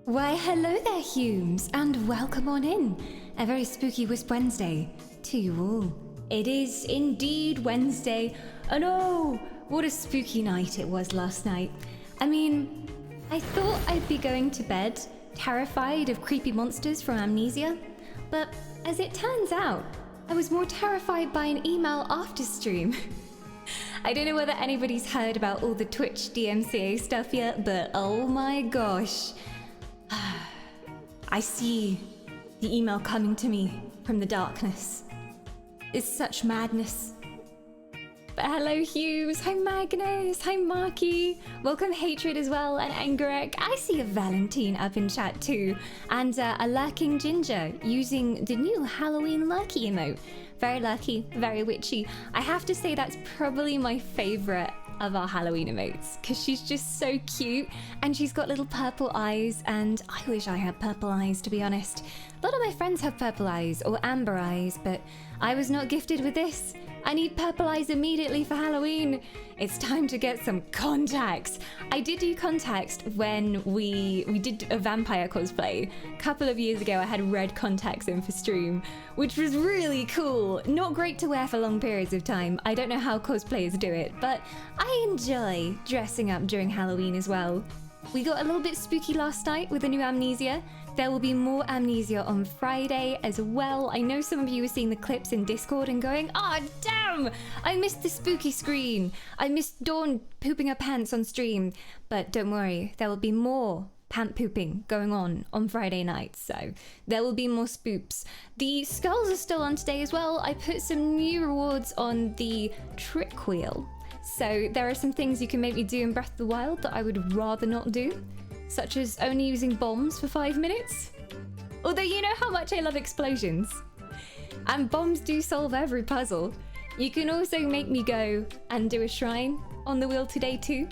Why, hello there, Humes, and welcome on in. A very spooky Wisp Wednesday to you all. It is indeed Wednesday, and oh, what a spooky night it was last night. I mean, I thought I'd be going to bed terrified of creepy monsters from Amnesia, but as it turns out, I was more terrified by an email after stream. I don't know whether anybody's heard about all the Twitch DMCA stuff yet, but oh my gosh. I see the email coming to me from the darkness. It's such madness. But hello Hughes, hi Magnus, hi Marky, welcome Hatred as well, and Angurek. I see a Valentine up in chat too, and a Lurking Ginger using the new Halloween Lurky emote. Very lucky, very witchy. I have to say that's probably my favorite of our Halloween emotes, because she's just so cute, and she's got little purple eyes, and I wish I had purple eyes, to be honest. A lot of my friends have purple eyes, or amber eyes, but I was not gifted with this. I need purple eyes immediately for Halloween. It's time to get some contacts. I did do contacts when we did a vampire cosplay. A couple of years ago, I had red contacts in for stream, which was really cool. Not great to wear for long periods of time. I don't know how cosplayers do it, but I enjoy dressing up during Halloween as well. We got a little bit spooky last night with the new Amnesia. There will be more Amnesia on Friday as well. I know some of you were seeing the clips in Discord and going, "Ah, damn! I missed the spooky screen. I missed Dawn pooping her pants on stream." But don't worry, there will be more pant pooping going on Friday night, so there will be more spoops. The skulls are still on today as well. I put some new rewards on the trick wheel. So there are some things you can maybe do in Breath of the Wild that I would rather not do, such as only using bombs for 5 minutes. Although you know how much I love explosions. And bombs do solve every puzzle. You can also make me go and do a shrine on the wheel today too.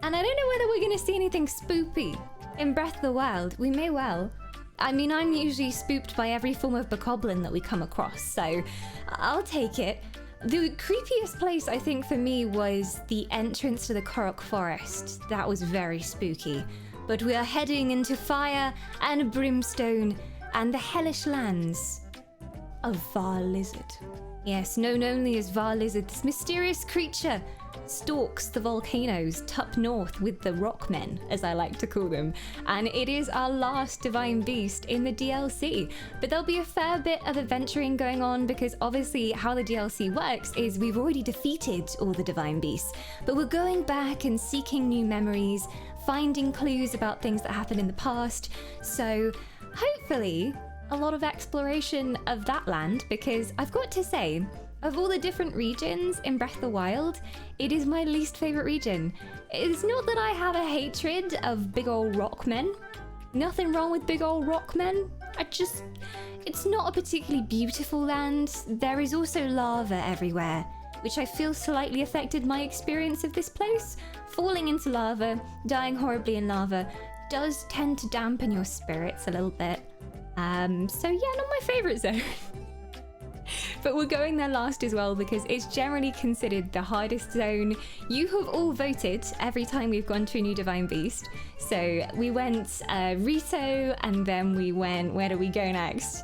And I don't know whether we're going to see anything spoopy in Breath of the Wild. We may well. I mean, I'm usually spooked by every form of bokoblin that we come across, so I'll take it. The creepiest place, I think, for me was the entrance to the Korok Forest. That was very spooky. But we are heading into fire and brimstone and the hellish lands of Var Lizard. Yes, known only as Var Lizard, this mysterious creature stalks the volcanoes tup north with the rockmen, as I like to call them, and it is our last divine beast in the DLC. But there'll be a fair bit of adventuring going on, because obviously how the DLC works is we've already defeated all the divine beasts, but we're going back and seeking new memories, finding clues about things that happened in the past. So hopefully a lot of exploration of that land, because I've got to say, of all the different regions in Breath of the Wild, it is my least favorite region. It's not that I have a hatred of big old rock men. Nothing wrong with big old rock men. It's not a particularly beautiful land. There is also lava everywhere, which I feel slightly affected my experience of this place. Falling into lava, dying horribly in lava, does tend to dampen your spirits a little bit. So yeah, not my favorite zone. But we're going there last as well, because it's generally considered the hardest zone. You have all voted every time we've gone to a new divine beast. So we went Rito, and then we went, where do we go next?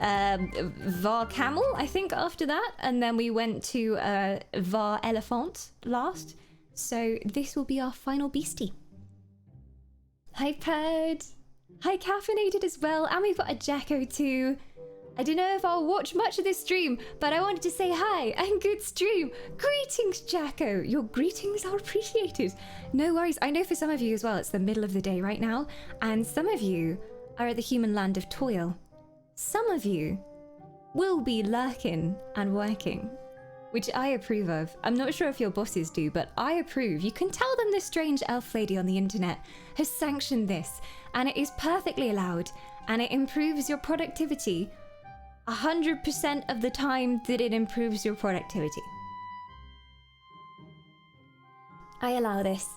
Var Camel, I think, after that. And then we went to Var Elephant last. So this will be our final beastie. Hi Purd. Hi Caffeinated as well. And we've got a Jacko too. I don't know if I'll watch much of this stream, but I wanted to say hi and good stream. Greetings, Jacko. Your greetings are appreciated. No worries. I know for some of you as well, it's the middle of the day right now, and some of you are at the human land of toil. Some of you will be lurking and working, which I approve of. I'm not sure if your bosses do, but I approve. You can tell them this strange elf lady on the internet has sanctioned this, and it is perfectly allowed, and it improves your productivity 100% of the time that it improves your productivity. I allow this.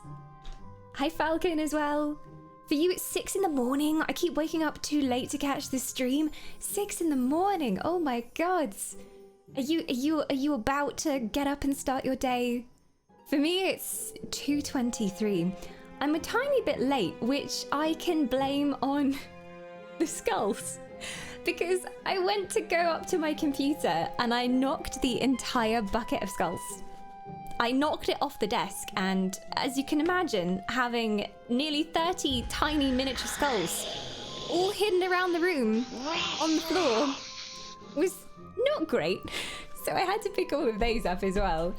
Hi Falcon as well. For you it's 6 in the morning. I keep waking up too late to catch this stream. 6 in the morning. Oh my god. Are you about to get up and start your day? For me it's 2:23. I'm a tiny bit late, which I can blame on the skulls. Because I went to go up to my computer and I knocked the entire bucket of skulls. I knocked it off the desk, and as you can imagine, having nearly 30 tiny miniature skulls all hidden around the room on the floor was not great. So I had to pick all of those up as well.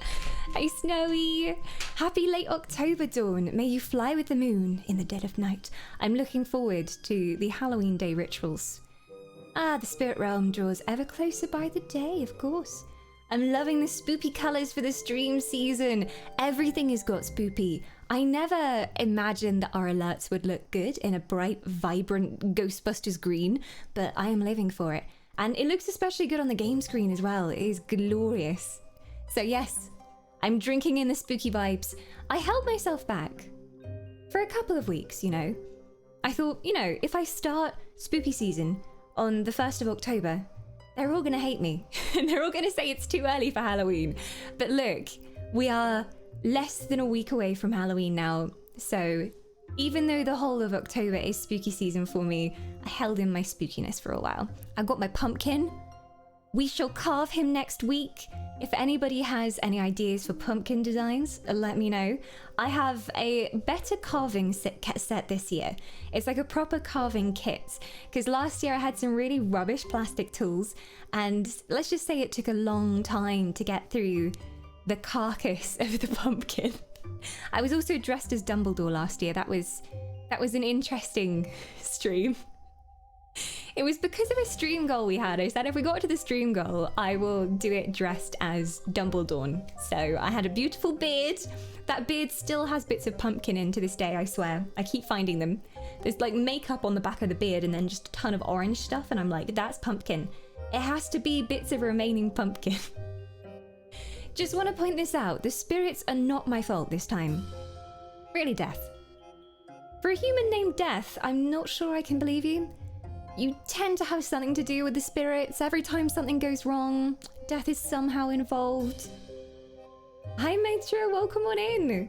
Hey Snowy, happy late October dawn. May you fly with the moon in the dead of night. I'm looking forward to the Halloween day rituals. Ah, the spirit realm draws ever closer by the day, of course. I'm loving the spoopy colours for the stream season. Everything has got spoopy. I never imagined that our alerts would look good in a bright, vibrant Ghostbusters green, but I am living for it. And it looks especially good on the game screen as well. It is glorious. So yes, I'm drinking in the spooky vibes. I held myself back for a couple of weeks, you know. I thought, you know, if I start spooky season on the 1st of October, they're all gonna hate me and they're all gonna say it's too early for Halloween. But look, we are less than a week away from Halloween now. So even though the whole of October is spooky season for me, I held in my spookiness for a while. I got my pumpkin. We shall carve him next week. If anybody has any ideas for pumpkin designs, let me know. I have a better carving set this year. It's like a proper carving kit. Because last year I had some really rubbish plastic tools, and let's just say it took a long time to get through the carcass of the pumpkin. I was also dressed as Dumbledore last year. That was an interesting stream. It was because of a stream goal we had. I said if we got to the stream goal, I will do it dressed as Dumbledore. So I had a beautiful beard. That beard still has bits of pumpkin in to this day, I swear. I keep finding them. There's like makeup on the back of the beard and then just a ton of orange stuff, and I'm like, that's pumpkin. It has to be bits of remaining pumpkin. Just want to point this out. The spirits are not my fault this time. Really, Death. For a human named Death, I'm not sure I can believe you. You tend to have something to do with the spirits. Every time something goes wrong, Death is somehow involved. Hi, Maitra, welcome on in.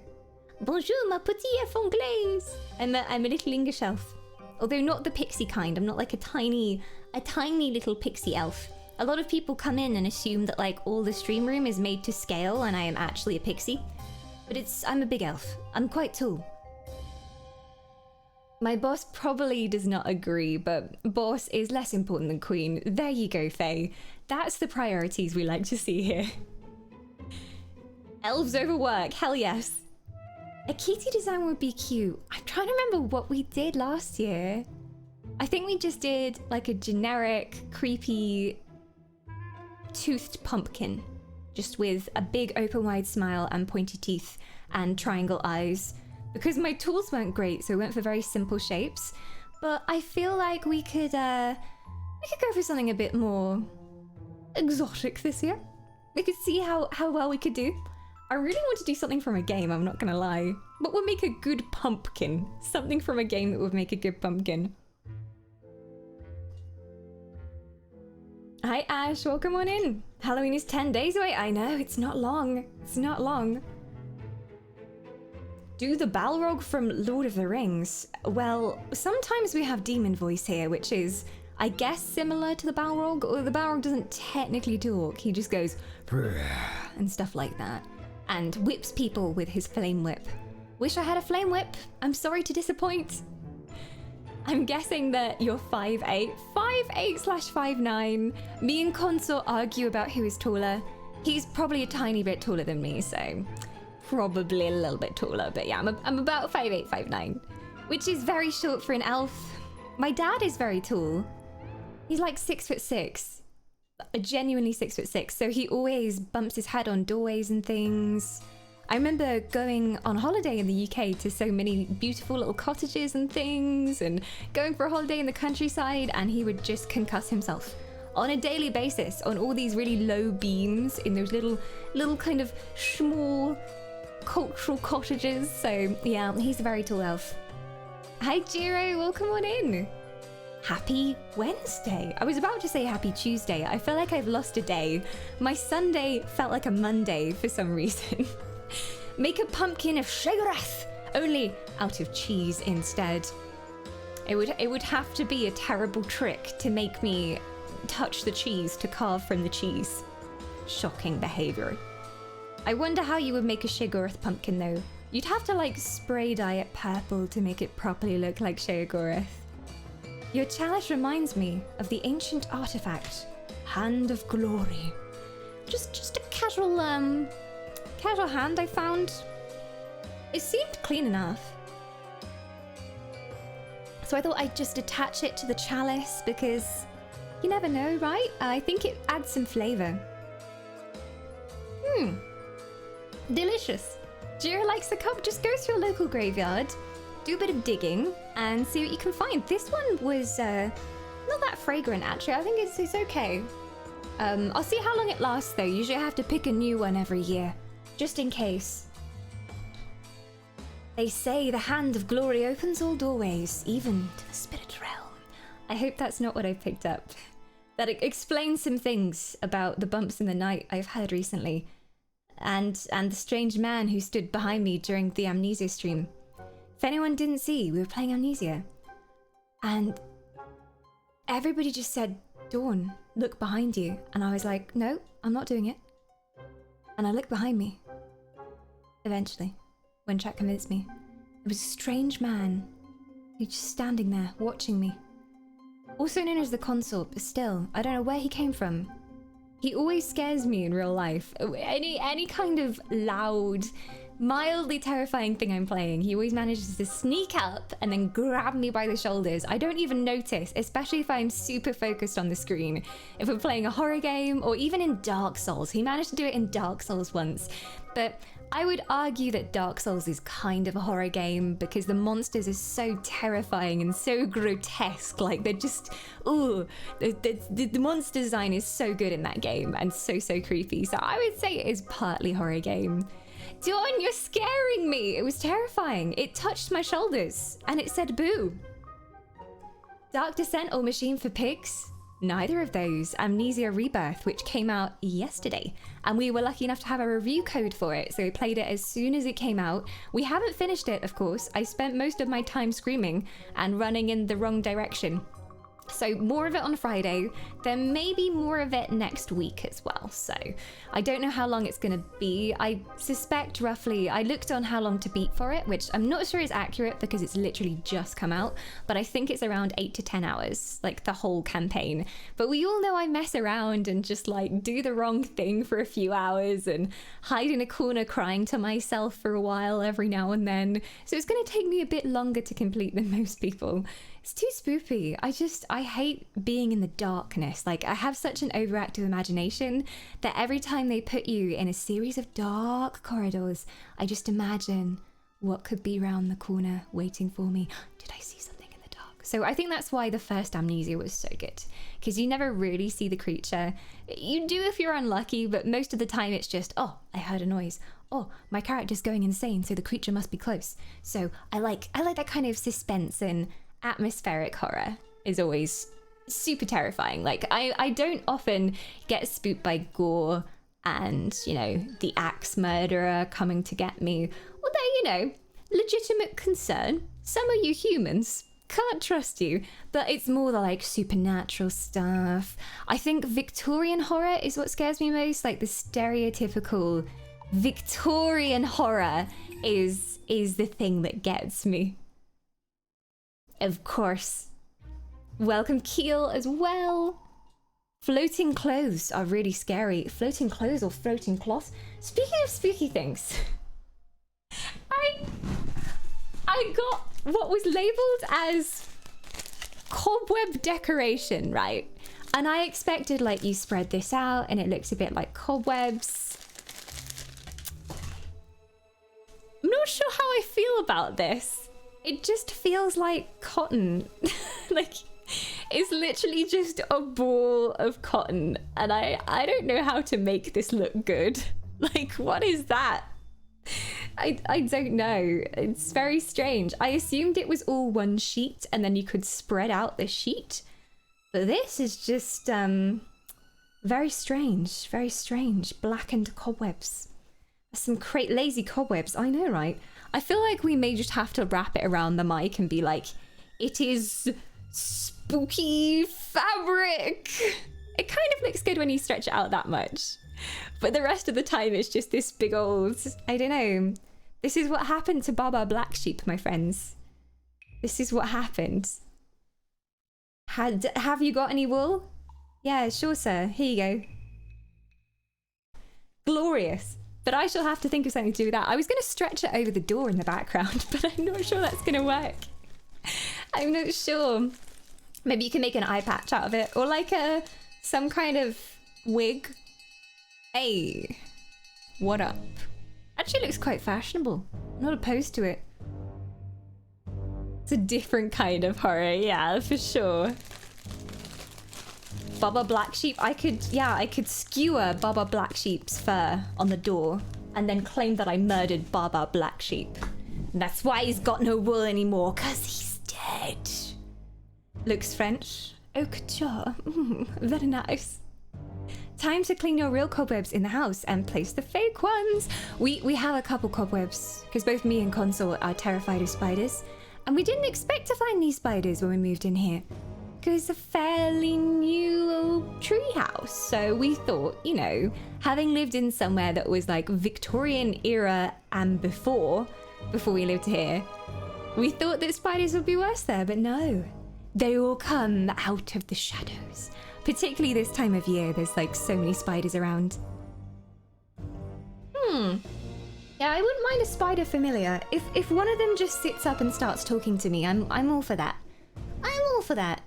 Bonjour, ma petite elf anglaise. I'm a little English elf. Although not the pixie kind. I'm not like a tiny little pixie elf. A lot of people come in and assume that like all the stream room is made to scale and I am actually a pixie. But I'm a big elf. I'm quite tall. My boss probably does not agree, but boss is less important than queen. There you go, Faye. That's the priorities we like to see here. Elves over work, hell yes. A kitty design would be cute. I'm trying to remember what we did last year. I think we just did like a generic, creepy, toothed pumpkin. Just with a big open wide smile and pointy teeth and triangle eyes. Because my tools weren't great, so I went for very simple shapes. But I feel like we could go for something a bit more exotic this year. We could see how well we could do. I really want to do something from a game, I'm not gonna lie. What would make a good pumpkin? Something from a game that would make a good pumpkin. Hi Ash, welcome on in. Halloween is 10 days away. I know, it's not long. It's not long. Do the Balrog from Lord of the Rings. Well, sometimes we have demon voice here, which is, I guess, similar to the Balrog, or the Balrog doesn't technically talk. He just goes and stuff like that, and whips people with his flame whip. Wish I had a flame whip. I'm sorry to disappoint. I'm guessing that you're 5'8". 5'8/5'9". Me and Consort argue about who is taller. He's probably a tiny bit taller than me, so probably a little bit taller, but yeah, I'm about 5'8", 5'9", which is very short for an elf. My dad is very tall. He's like 6'6", genuinely 6'6", so he always bumps his head on doorways and things. I remember going on holiday in the UK to so many beautiful little cottages and things, and going for a holiday in the countryside, and he would just concuss himself on a daily basis on all these really low beams in those little kind of small cultural cottages. So yeah, he's a very tall elf. Hi Jiro, welcome on in. Happy Wednesday. I was about to say happy Tuesday. I feel like I've lost a day. My Sunday felt like a Monday for some reason. Make a pumpkin of Sheorath, only out of cheese instead. It would have to be a terrible trick to make me touch the cheese to carve from the cheese. Shocking behavior. I wonder how you would make a Sheogorath pumpkin though. You'd have to like spray dye it purple to make it properly look like Sheogorath. Your chalice reminds me of the ancient artifact, Hand of Glory. Just a casual hand I found. It seemed clean enough. So I thought I'd just attach it to the chalice because you never know, right? I think it adds some flavor. Delicious. Jira likes the cup. Just go to your local graveyard, do a bit of digging, and see what you can find. This one was not that fragrant, actually. I think it's okay. I'll see how long it lasts, though. Usually I have to pick a new one every year, just in case. They say the Hand of Glory opens all doorways, even to the spirit realm. I hope that's not what I picked up. That explains some things about the bumps in the night I've had recently. And the strange man who stood behind me during the Amnesia stream. If anyone didn't see, we were playing Amnesia. And everybody just said, Dawn, look behind you. And I was like, no, I'm not doing it. And I looked behind me. Eventually, when chat convinced me. It was a strange man who's just standing there, watching me. Also known as the Consort, but still, I don't know where he came from. He always scares me in real life. Any kind of loud, mildly terrifying thing I'm playing, he always manages to sneak up and then grab me by the shoulders. I don't even notice, especially if I'm super focused on the screen. If we're playing a horror game or even in Dark Souls. He managed to do it in Dark Souls once. But I would argue that Dark Souls is kind of a horror game because the monsters are so terrifying and so grotesque. Like they're just, ooh, the monster design is so good in that game and so creepy. So I would say it is partly horror game. Dawn, you're scaring me. It was terrifying. It touched my shoulders and it said boo. Dark Descent or Machine for Pigs? Neither of those. Amnesia Rebirth, which came out yesterday. And we were lucky enough to have a review code for it, so we played it as soon as it came out. We haven't finished it, of course. I spent most of my time screaming and running in the wrong direction. So more of it on Friday, then maybe more of it next week as well. So I don't know how long it's going to be. I suspect roughly, I looked on how long to beat for it, which I'm not sure is accurate because it's literally just come out, but I think it's around 8 to 10 hours, like the whole campaign. But we all know I mess around and just like do the wrong thing for a few hours and hide in a corner crying to myself for a while every now and then. So it's going to take me a bit longer to complete than most people. It's too spoopy. I hate being in the darkness. Like, I have such an overactive imagination that every time they put you in a series of dark corridors, I just imagine what could be around the corner waiting for me. Did I see something in the dark? So I think that's why the first Amnesia was so good, because you never really see the creature. You do if you're unlucky, but most of the time it's just, oh, I heard a noise. Oh, my character's going insane, so the creature must be close. So I like that kind of suspense, and atmospheric horror is always super terrifying. Like I don't often get spooked by gore and, you know, the axe murderer coming to get me. Although, you know, legitimate concern. Some of you humans, can't trust you. But it's more the like supernatural stuff. I think Victorian horror is what scares me most. Like the stereotypical Victorian horror is the thing that gets me. Of course. Welcome Keel as well. Floating clothes are really scary. Floating clothes or floating cloths. Speaking of spooky things, I got what was labeled as cobweb decoration, right? And I expected like you spread this out and it looks a bit like cobwebs. I'm not sure how I feel about this. It just feels like cotton. Like, it's literally just a ball of cotton. And I don't know how to make this look good. Like, what is that? I don't know. It's very strange. I assumed it was all one sheet and then you could spread out the sheet. But this is just very strange. Very strange. Blackened cobwebs. Some lazy cobwebs. I know, right? I feel like we may just have to wrap it around the mic and be like, it is spooky fabric. It kind of looks good when you stretch it out that much. But the rest of the time, it's just this big old, I don't know. This is what happened to Baba Black Sheep, my friends. This is what happened. Have you got any wool? Yeah, sure, sir. Here you go. Glorious. But I shall have to think of something to do with that. I was going to stretch it over the door in the background, but I'm not sure that's going to work. I'm not sure. Maybe you can make an eye patch out of it, or like some kind of wig. Hey, what up? Actually looks quite fashionable. I'm not opposed to it. It's a different kind of horror, yeah, for sure. Baba Black Sheep, I could skewer Baba Black Sheep's fur on the door and then claim that I murdered Baba Black Sheep. And that's why he's got no wool anymore, cause he's dead. Looks French. Oh, couture. Very nice. Time to clean your real cobwebs in the house and place the fake ones. We have a couple cobwebs because both me and Consort are terrified of spiders. And we didn't expect to find these spiders when we moved in here. Because it's a fairly new tree house. So we thought, you know, having lived in somewhere that was like Victorian era and before we lived here, we thought that spiders would be worse there, but no. They all come out of the shadows. Particularly this time of year, there's like so many spiders around. Yeah, I wouldn't mind a spider familiar. If one of them just sits up and starts talking to me, I'm all for that. I'm all for that.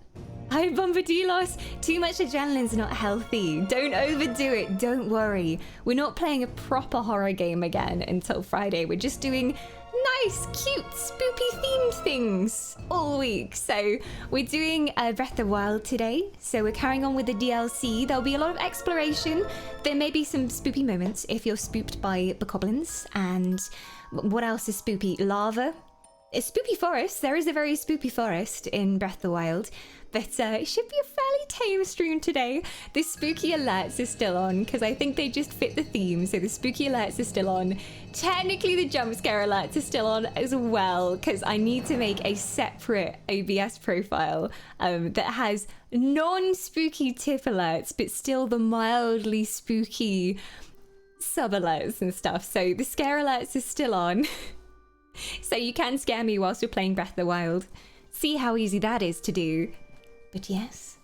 Hi, Bombadillos. Too much adrenaline's not healthy. Don't overdo it. Don't worry. We're not playing a proper horror game again until Friday. We're just doing nice, cute, spoopy themed things all week. So we're doing Breath of the Wild today. So we're carrying on with the DLC. There'll be a lot of exploration. There may be some spoopy moments if you're spooked by bokoblins. And what else is spoopy? Lava. A spoopy forest. There is a very spoopy forest in Breath of the Wild. But it should be a fairly tame stream today. The spooky alerts are still on because I think they just fit the theme. So the spooky alerts are still on. Technically the jump scare alerts are still on as well because I need to make a separate OBS profile that has non-spooky tip alerts but still the mildly spooky sub alerts and stuff. So the scare alerts are still on. So you can scare me whilst you're playing Breath of the Wild. See how easy that is to do. But yes.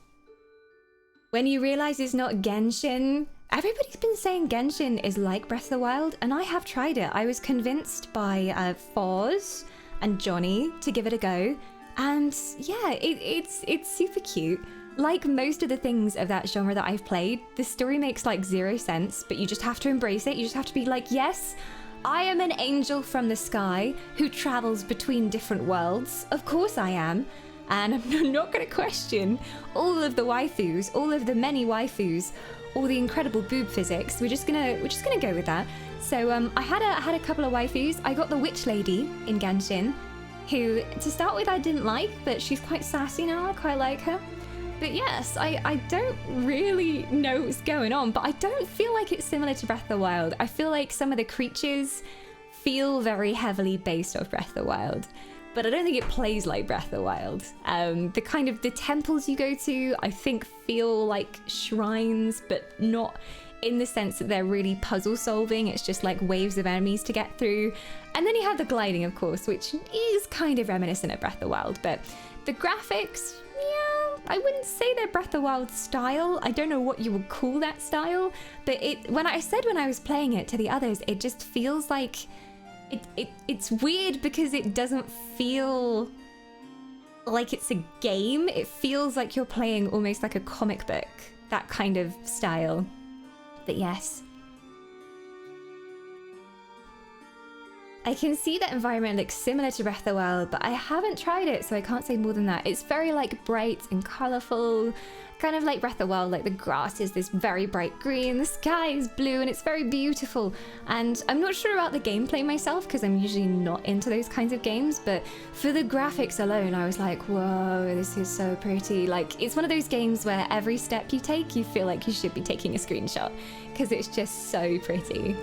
When you realize it's not Genshin, everybody's been saying Genshin is like Breath of the Wild, and I have tried it. I was convinced by Foz and Johnny to give it a go, and yeah, it's super cute. Like most of the things of that genre that I've played, the story makes like zero sense, but you just have to embrace it. You just have to be like, yes, I am an angel from the sky who travels between different worlds. Of course I am. And I'm not going to question all of the waifus, all of the many waifus, all the incredible boob physics. We're just gonna go with that. So I had a couple of waifus. I got the witch lady in Genshin, who to start with I didn't like, but she's quite sassy now. I quite like her. But yes, I don't really know what's going on, but I don't feel like it's similar to Breath of the Wild. I feel like some of the creatures feel very heavily based off Breath of the Wild. But I don't think it plays like Breath of the Wild. The temples you go to, I think feel like shrines, but not in the sense that they're really puzzle solving. It's just like waves of enemies to get through. And then you have the gliding, of course, which is kind of reminiscent of Breath of the Wild. But the graphics, yeah, I wouldn't say they're Breath of the Wild style. I don't know what you would call that style. But when I was playing it to the others, it just feels like it's weird because it doesn't feel like it's a game. It feels like you're playing almost like a comic book, that kind of style. But yes. I can see that environment looks similar to Breath of the Wild, but I haven't tried it, so I can't say more than that. It's very like bright and colourful, kind of like Breath of the Wild. Like the grass is this very bright green, the sky is blue, and it's very beautiful. And I'm not sure about the gameplay myself because I'm usually not into those kinds of games, but for the graphics alone, I was like, whoa, this is so pretty. Like it's one of those games where every step you take, you feel like you should be taking a screenshot because it's just so pretty.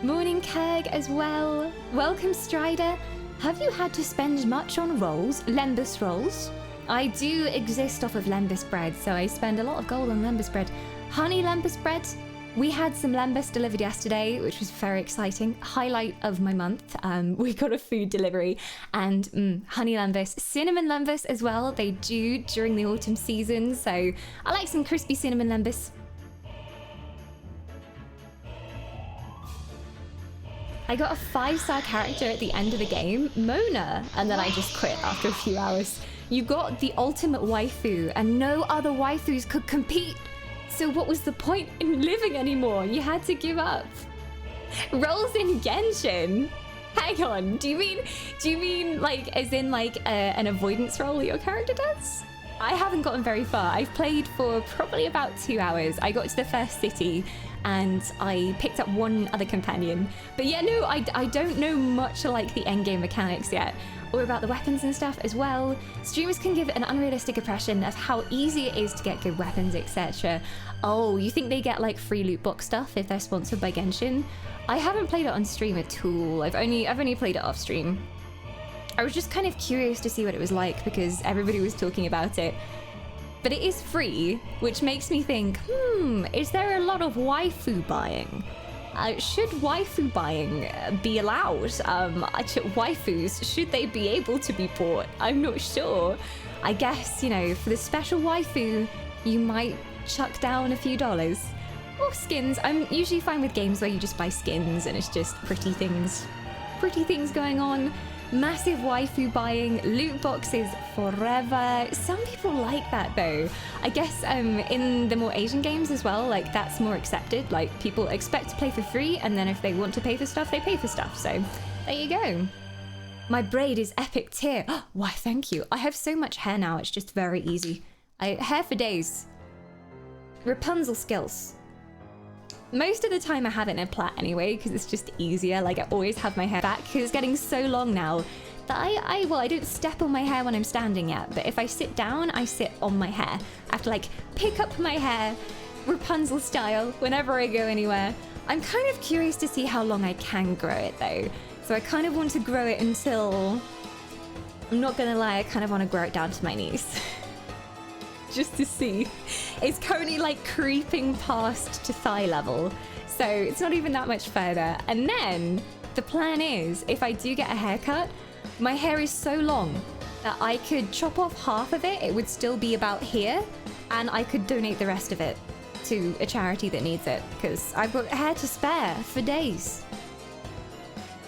Morning Kerg as well. Welcome Strider. Have you had to spend much on rolls? Lembas rolls? I do exist off of lembas bread, so I spend a lot of gold on lembas bread. Honey lembas bread. We had some lembas delivered yesterday, which was very exciting. Highlight of my month. We got a food delivery and honey lembas, cinnamon lembas as well. They do during the autumn season, so I like some crispy cinnamon lembas. I got a 5-star character at the end of the game, Mona, and then I just quit after a few hours. You got the ultimate waifu, and no other waifus could compete. So what was the point in living anymore? You had to give up. Roles in Genshin? Hang on, do you mean like as in like an avoidance role your character does? I haven't gotten very far. I've played for probably about 2 hours. I got to the first city and I picked up one other companion. But yeah, no, I don't know much like the endgame mechanics yet, or about the weapons and stuff as well. Streamers can give an unrealistic impression of how easy it is to get good weapons, etc. Oh, you think they get like free loot box stuff if they're sponsored by Genshin? I haven't played it on stream at all. I've only played it off stream. I was just kind of curious to see what it was like because everybody was talking about it. But it is free, which makes me think, is there a lot of waifu buying? Should waifu buying be allowed? Waifus, should they be able to be bought? I'm not sure. I guess, you know, for the special waifu, you might chuck down a few dollars. Or skins. I'm usually fine with games where you just buy skins and it's just pretty things going on. Massive waifu buying, loot boxes forever. Some people like that though. I guess in the more Asian games as well, like that's more accepted. Like people expect to play for free and then if they want to pay for stuff, they pay for stuff. So there you go. My braid is epic tier. Why, thank you. I have so much hair now, it's just very easy. Hair for days. Rapunzel skills. Most of the time I have it in a plait anyway, because it's just easier. Like I always have my hair back, because it's getting so long now that I don't step on my hair when I'm standing yet, but if I sit down, I sit on my hair. I have to like pick up my hair, Rapunzel style, whenever I go anywhere. I'm kind of curious to see how long I can grow it though. So I kind of want to grow it until, I'm not gonna lie, I kind of want to grow it down to my knees. Just to see. It's currently like creeping past to thigh level, so it's not even that much further. And then the plan is, if I do get a haircut, my hair is so long that I could chop off half of it, it would still be about here, and I could donate the rest of it to a charity that needs it, because I've got hair to spare for days.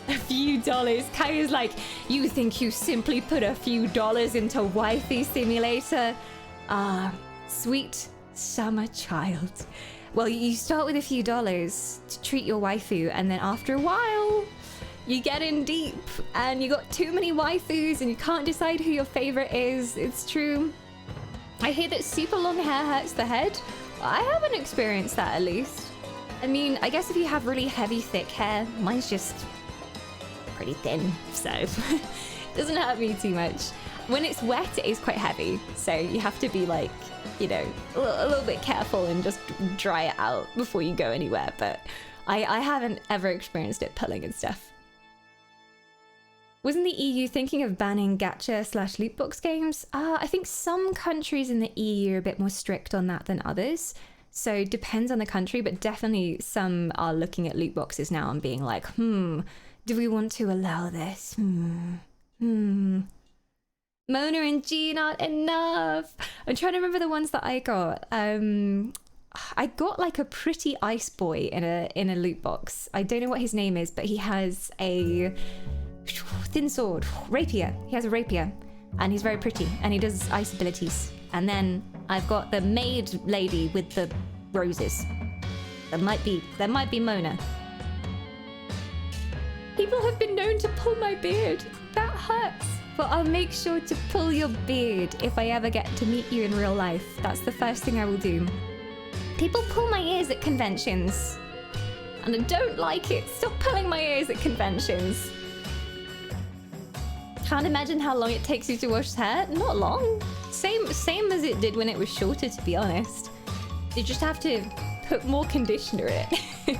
A few dollars. Kaya's like, you think you simply put a few dollars into Wifey Simulator? Ah, sweet summer child. Well, you start with a few dollars to treat your waifu, and then after a while, you get in deep, and you got too many waifus, and you can't decide who your favorite is. It's true. I hear that super long hair hurts the head. I haven't experienced that, at least. I mean, I guess if you have really heavy, thick hair, mine's just pretty thin, so it doesn't hurt me too much. When it's wet, it is quite heavy, so you have to be like, you know, a little bit careful and just dry it out before you go anywhere, but I haven't ever experienced it pulling and stuff. Wasn't the EU thinking of banning gacha / loot box games? I think some countries in the EU are a bit more strict on that than others, so it depends on the country, but definitely some are looking at loot boxes now and being like, do we want to allow this? Mona and G not enough. I'm trying to remember the ones that I got. I got like a pretty ice boy in a loot box. I don't know what his name is, but he has a thin sword, rapier. He has a rapier, and he's very pretty, and he does ice abilities. And then I've got the maid lady with the roses. There might be Mona. People have been known to pull my beard. That hurts. But I'll make sure to pull your beard if I ever get to meet you in real life. That's the first thing I will do. People pull my ears at conventions, and I don't like it. Stop pulling my ears at conventions. Can't imagine how long it takes you to wash hair. Not long. Same as it did when it was shorter, to be honest. You just have to put more conditioner in it.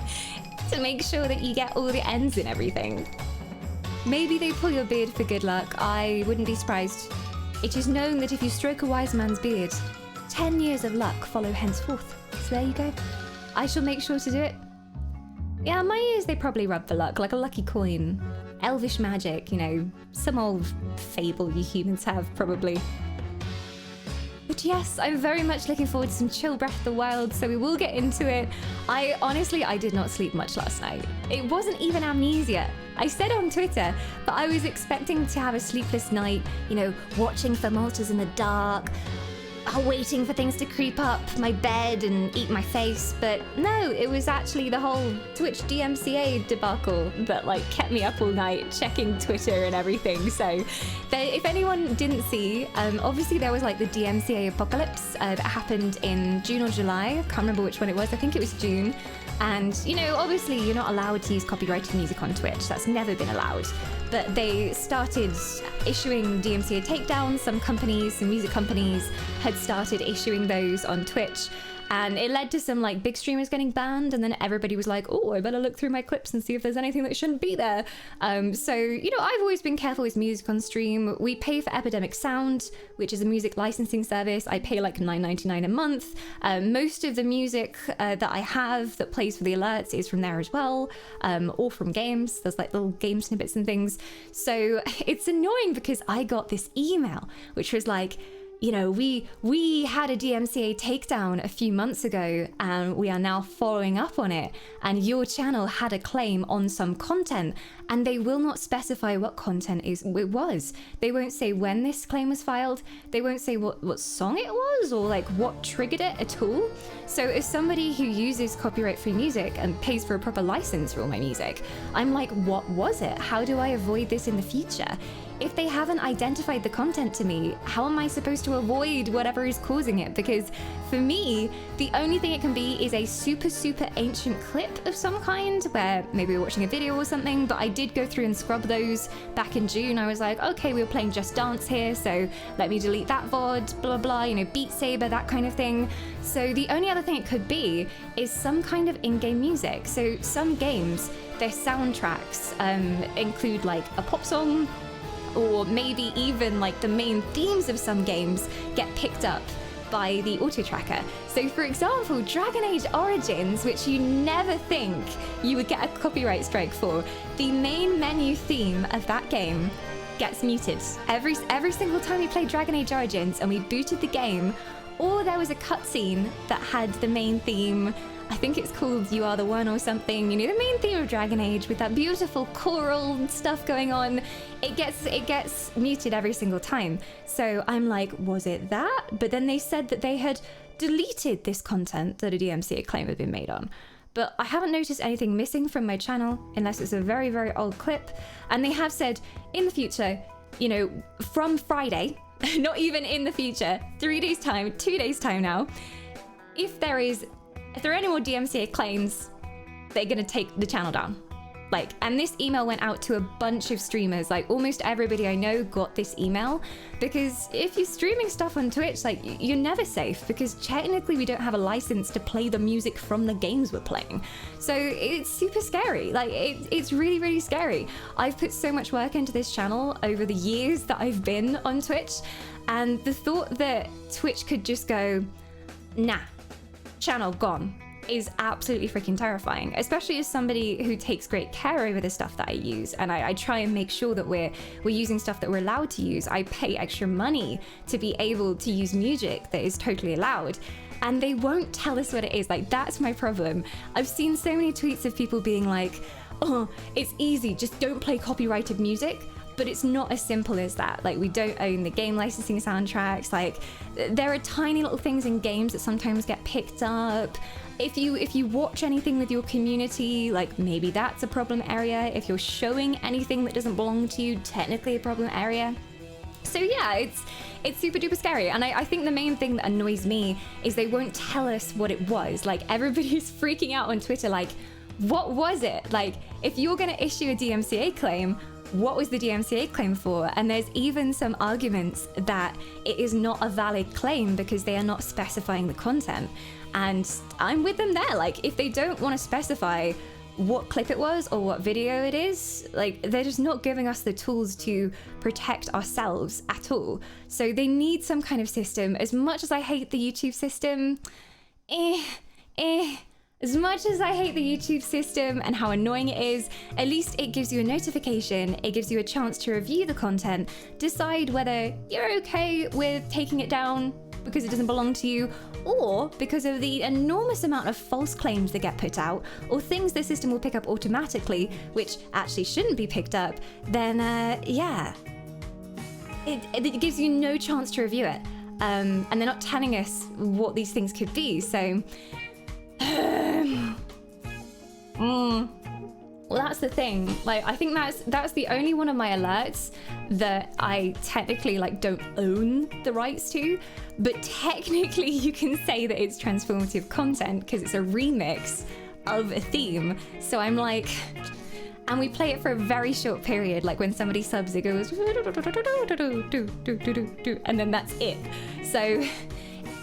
to make sure that you get all the ends and everything. Maybe they pull your beard for good luck. I wouldn't be surprised. It is known that if you stroke a wise man's beard, 10 years of luck follow henceforth. So there you go. I shall make sure to do it. Yeah, my ears, they probably rub for luck, like a lucky coin. Elvish magic, you know, some old fable you humans have, probably. But yes, I'm very much looking forward to some chill Breath of the Wild, so we will get into it. I did not sleep much last night. It wasn't even amnesia. I said on Twitter, but I was expecting to have a sleepless night, you know, watching for monsters in the dark, waiting for things to creep up my bed and eat my face, but no, it was actually the whole Twitch DMCA debacle that like kept me up all night checking Twitter and everything. So if anyone didn't see, obviously there was like the DMCA apocalypse that happened in June or July. I can't remember which one it was. I think it was June. And, you know, obviously you're not allowed to use copyrighted music on Twitch. That's never been allowed. But they started issuing DMCA takedowns. Some companies, some music companies had started issuing those on Twitch. And it led to some like big streamers getting banned, and then everybody was like, oh, I better look through my clips and see if there's anything that shouldn't be there. So, you know, I've always been careful with music on stream. We pay for Epidemic Sound, which is a music licensing service. I pay like $9.99 a month. Most of the music that I have that plays for the alerts is from there as well, or from games. There's like little game snippets and things. So it's annoying because I got this email, which was like, you know, we had a DMCA takedown a few months ago and we are now following up on it, and your channel had a claim on some content, and they will not specify what content it was. They won't say when this claim was filed. They won't say what song it was or like what triggered it at all. So as somebody who uses copyright-free music and pays for a proper license for all my music, I'm like, what was it? How do I avoid this in the future? If they haven't identified the content to me, how am I supposed to avoid whatever is causing it? Because for me, the only thing it can be is a super, super ancient clip of some kind where maybe we're watching a video or something, but I did go through and scrub those back in June. I was like, okay, we were playing Just Dance here, so let me delete that VOD, blah, blah, you know, Beat Saber, that kind of thing. So the only other thing it could be is some kind of in-game music. So some games, their soundtracks include like a pop song, or maybe even like the main themes of some games get picked up by the auto tracker. So for example, Dragon Age Origins, which you never think you would get a copyright strike for, the main menu theme of that game gets muted. Every single time we played Dragon Age Origins and we booted the game, or there was a cutscene that had the main theme, I think it's called You Are the One or something, you know, the main theme of Dragon Age with that beautiful choral stuff going on, it gets muted every single time. So I'm like, was it that? But then they said that they had deleted this content that a DMCA claim had been made on. But I haven't noticed anything missing from my channel unless it's a very, very old clip. And they have said in the future, you know, from Friday, not even in the future, 3 days time, 2 days time now, if there are any more DMCA claims, they're gonna take the channel down. Like, and this email went out to a bunch of streamers. Like almost everybody I know got this email, because if you're streaming stuff on Twitch, like you're never safe, because technically we don't have a license to play the music from the games we're playing. So it's super scary. Like it's really, really scary. I've put so much work into this channel over the years that I've been on Twitch, and the thought that Twitch could just go, nah, channel gone, is absolutely freaking terrifying, especially as somebody who takes great care over the stuff that I use, and I try and make sure that we're using stuff that we're allowed to use. I pay extra money to be able to use music that is totally allowed, and they won't tell us what it is. Like, that's my problem. I've seen so many tweets of people being like, oh, it's easy, just don't play copyrighted music. But it's not as simple as that. Like, we don't own the game licensing soundtracks. Like, there are tiny little things in games that sometimes get picked up. If you watch anything with your community, like maybe that's a problem area. If you're showing anything that doesn't belong to you, technically a problem area. So yeah, it's super duper scary. And I think the main thing that annoys me is they won't tell us what it was. Like, everybody's freaking out on Twitter, like, what was it? Like, if you're gonna issue a DMCA claim, what was the DMCA claim for? And there's even some arguments that it is not a valid claim because they are not specifying the content. And I'm with them there. Like, if they don't want to specify what clip it was or what video it is. Like, they're just not giving us the tools to protect ourselves at all. So they need some kind of system. As much as I hate the YouTube system, as much as I hate the YouTube system and how annoying it is, at least it gives you a notification, it gives you a chance to review the content, decide whether you're okay with taking it down because it doesn't belong to you, or because of the enormous amount of false claims that get put out, or things the system will pick up automatically, which actually shouldn't be picked up, then yeah. It gives you no chance to review it. And they're not telling us what these things could be, so... Well, that's the thing. Like, I think that's the only one of my alerts that I technically like don't own the rights to, but technically you can say that it's transformative content because it's a remix of a theme. So I'm like, and we play it for a very short period. Like when somebody subs, it goes, and then that's it. So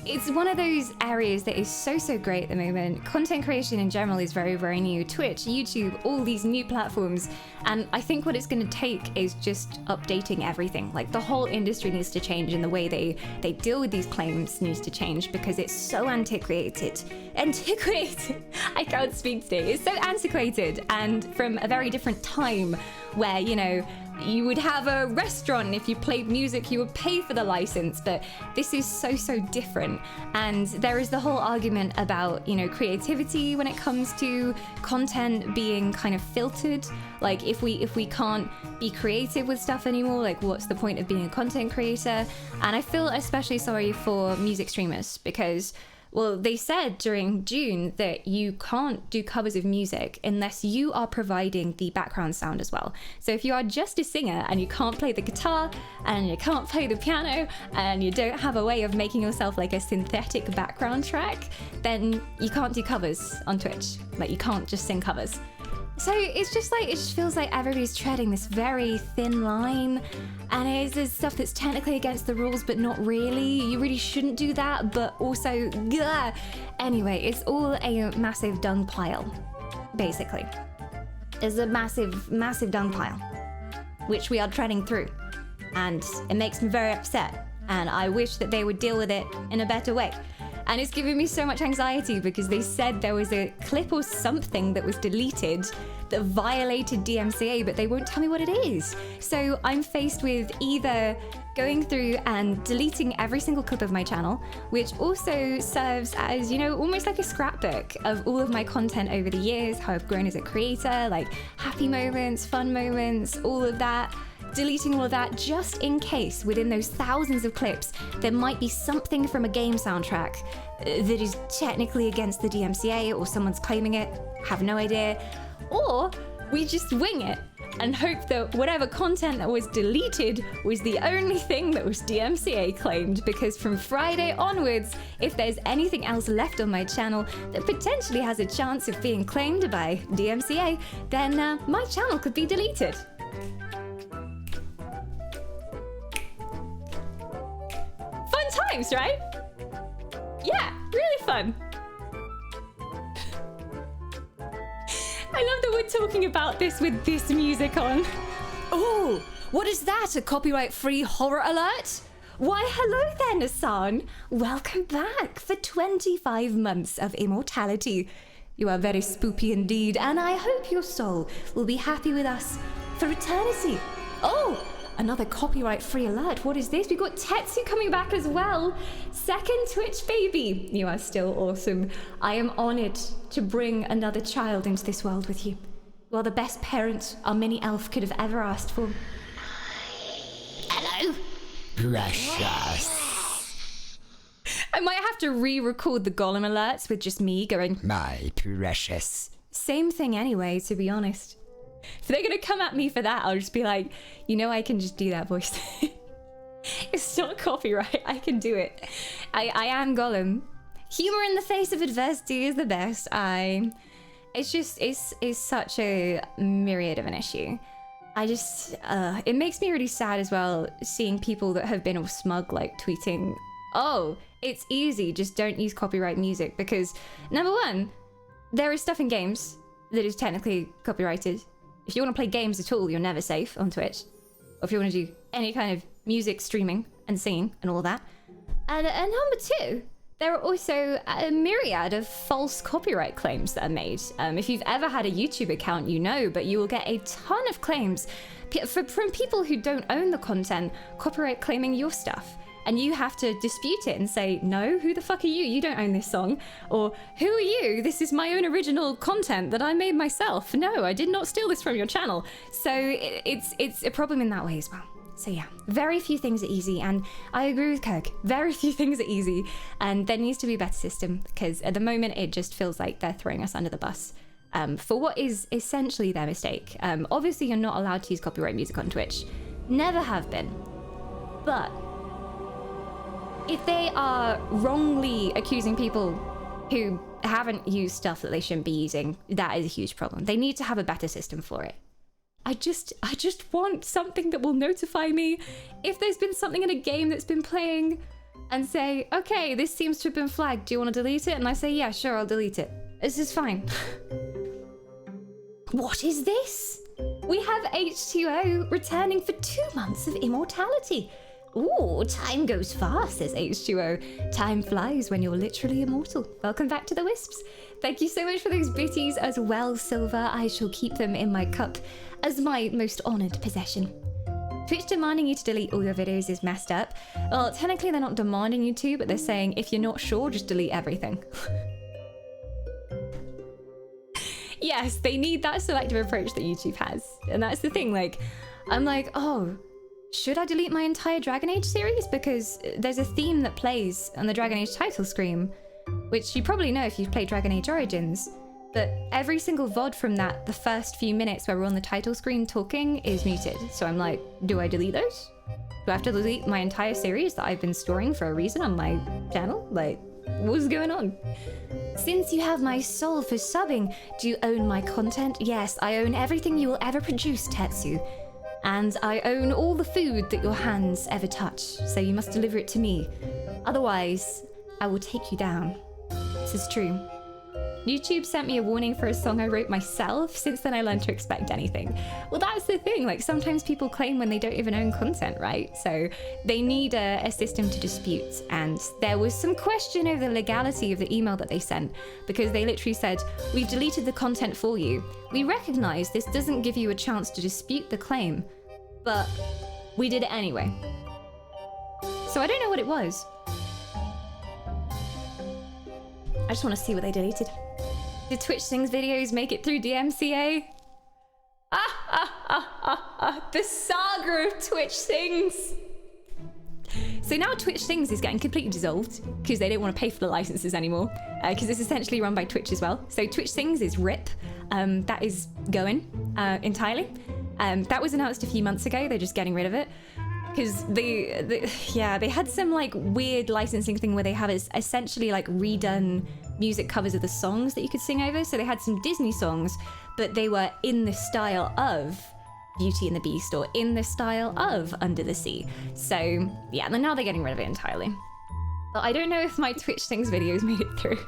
it's one of those areas that is so great at the moment. Content creation in general is very new. Twitch, YouTube, all these new platforms. And I think what it's going to take is just updating everything. Like the whole industry needs to change, and the way they deal with these claims needs to change because it's so antiquated. I can't speak today. It's so antiquated and from a very different time where, you know, you would have a restaurant, and if you played music, you would pay for the license, but this is so different. And there is the whole argument about, you know, creativity when it comes to content being kind of filtered. Like if we can't be creative with stuff anymore, like what's the point of being a content creator? And I feel especially sorry for music streamers because, well, they said during June that you can't do covers of music unless you are providing the background sound as well. So if you are just a singer and you can't play the guitar and you can't play the piano and you don't have a way of making yourself like a synthetic background track, then you can't do covers on Twitch. Like you can't just sing covers. So it's just like, it just feels like everybody's treading this very thin line, and it's this stuff that's technically against the rules, but not really. You really shouldn't do that, but also, gah. Anyway, it's all a massive dung pile, basically. It's a massive dung pile, which we are treading through, and it makes me very upset, and I wish that they would deal with it in a better way. And it's giving me so much anxiety because they said there was a clip or something that was deleted that violated DMCA, but they won't tell me what it is. So I'm faced with either going through and deleting every single clip of my channel, which also serves as, you know, almost like a scrapbook of all of my content over the years, how I've grown as a creator, like happy moments, fun moments, all of that. Deleting all of that just in case within those thousands of clips there might be something from a game soundtrack that is technically against the DMCA, or someone's claiming it, have no idea. Or we just wing it and hope that whatever content that was deleted was the only thing that was DMCA claimed, because from Friday onwards, if there's anything else left on my channel that potentially has a chance of being claimed by DMCA, then my channel could be deleted. Times, right? Yeah, really fun. I love that we're talking about this with this music on. Oh, what is that? A copyright-free horror alert? Why, hello there, Nassan. Welcome back for 25 months of immortality. You are very spoopy indeed, and I hope your soul will be happy with us for eternity. Oh, another copyright-free alert. What is this? We've got Tetsu coming back as well. Second Twitch baby. You are still awesome. I am honored to bring another child into this world with you. You are the best parent our mini elf could have ever asked for. Hello. Precious. I might have to re-record the Golem alerts with just me going, My precious. same thing anyway, to be honest. If they're gonna come at me for that, I'll just be like, you know, I can just do that voice. It's not copyright, I can do it. I am Gollum. Humor in the face of adversity is the best. It's such a myriad of an issue. It makes me really sad as well, seeing people that have been all smug, like tweeting, oh, it's easy, just don't use copyright music, because number one, there is stuff in games that is technically copyrighted. If you want to play games at all, you're never safe on Twitch. Or if you want to do any kind of music streaming and singing and all that. And number two, there are also a myriad of false copyright claims that are made. If you've ever had a YouTube account, you know, but you will get a ton of claims from people who don't own the content, copyright claiming your stuff. And you have to dispute it and say, no, who the fuck are you? You don't own this song. Or, who are you? This is my own original content that I made myself. No, I did not steal this from your channel. So it's a problem in that way as well. So yeah, very few things are easy, and I agree with Kirk. Very few things are easy, and there needs to be a better system, because at the moment it just feels like they're throwing us under the bus for what is essentially their mistake. Obviously, you're not allowed to use copyright music on Twitch. Never have been. But if they are wrongly accusing people who haven't used stuff that they shouldn't be using, that is a huge problem. They need to have a better system for it. I just want something that will notify me if there's been something in a game that's been playing and say, okay, this seems to have been flagged. Do you want to delete it? And I say, yeah, sure, I'll delete it. This is fine. What is this? We have H2O returning for 2 months of immortality. Ooh, time goes fast, says H2O. Time flies when you're literally immortal. Welcome back to the Wisps. Thank you so much for those bitties as well, Silver. I shall keep them in my cup as my most honoured possession. Twitch demanding you to delete all your videos is messed up. Well, technically they're not demanding you to, but they're saying if you're not sure, just delete everything. Yes, they need that selective approach that YouTube has. And that's the thing, like, I'm like, oh, should I delete my entire Dragon Age series? Because there's a theme that plays on the Dragon Age title screen, which you probably know if you've played Dragon Age Origins, but every single VOD from that, the first few minutes where we're on the title screen talking, is muted. So I'm like, do I delete those? Do I have to delete my entire series that I've been storing for a reason on my channel? Like, what's going on? Since you have my soul for subbing, do you own my content? Yes, I own everything you will ever produce, Tetsu. And I own all the food that your hands ever touch, so you must deliver it to me. Otherwise, I will take you down. This is true. YouTube sent me a warning for a song I wrote myself. Since then, I learned to expect anything. Well, that's the thing. Like, sometimes people claim when they don't even own content, right? So they need a system to dispute. And there was some question over the legality of the email that they sent, because they literally said, we've deleted the content for you. We recognize this doesn't give you a chance to dispute the claim, but we did it anyway. So I don't know what it was. I just want to see what they deleted. Did Twitch Sings videos make it through DMCA? The saga of Twitch Sings. So now Twitch Sings is getting completely dissolved because they don't want to pay for the licenses anymore, because it's essentially run by Twitch as well. So Twitch Sings is RIP. That is going entirely. That was announced a few months ago. They're just getting rid of it. Because they had some like weird licensing thing where they have essentially like redone music covers of the songs that you could sing over. So they had some Disney songs, but they were in the style of Beauty and the Beast or in the style of Under the Sea. So yeah, and now they're getting rid of it entirely. But I don't know if my Twitch Sings videos made it through.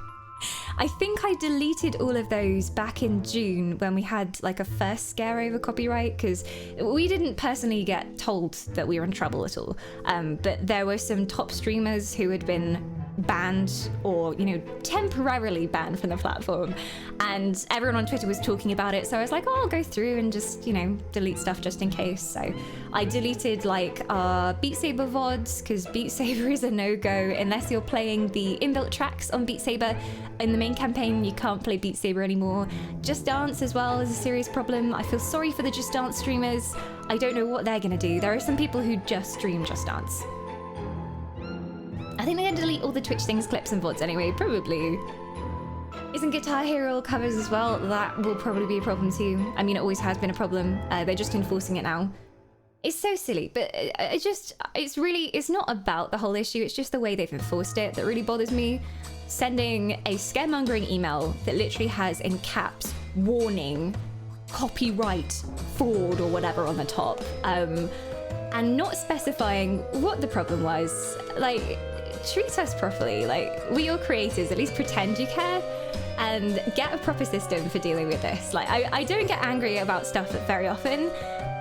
I think I deleted all of those back in June when we had like a first scare over copyright, because we didn't personally get told that we were in trouble at all. But there were some top streamers who had been banned or, you know, temporarily banned from the platform, and everyone on Twitter was talking about it. So I was like, oh, I'll go through and just, you know, delete stuff just in case. So I deleted like our Beat Saber VODs, because Beat Saber is a no-go unless you're playing the inbuilt tracks on Beat Saber. In the main campaign, you can't play Beat Saber anymore. Just Dance as well is a serious problem. I feel sorry for the Just Dance streamers. I don't know what they're gonna do. There are some people who just stream Just Dance. I think they're gonna delete all the Twitch Things clips and VODs anyway, probably. Isn't Guitar Hero all covers as well? That will probably be a problem too. I mean, it always has been a problem. They're just enforcing it now. It's so silly, but it's not about the whole issue. It's just the way they've enforced it that really bothers me. Sending a scaremongering email that literally has in caps, warning, copyright, fraud or whatever on the top. And not specifying what the problem was. Like, treat us properly. Like, we're your creators, at least pretend you care. and get a proper system for dealing with this. Like, I don't get angry about stuff very often,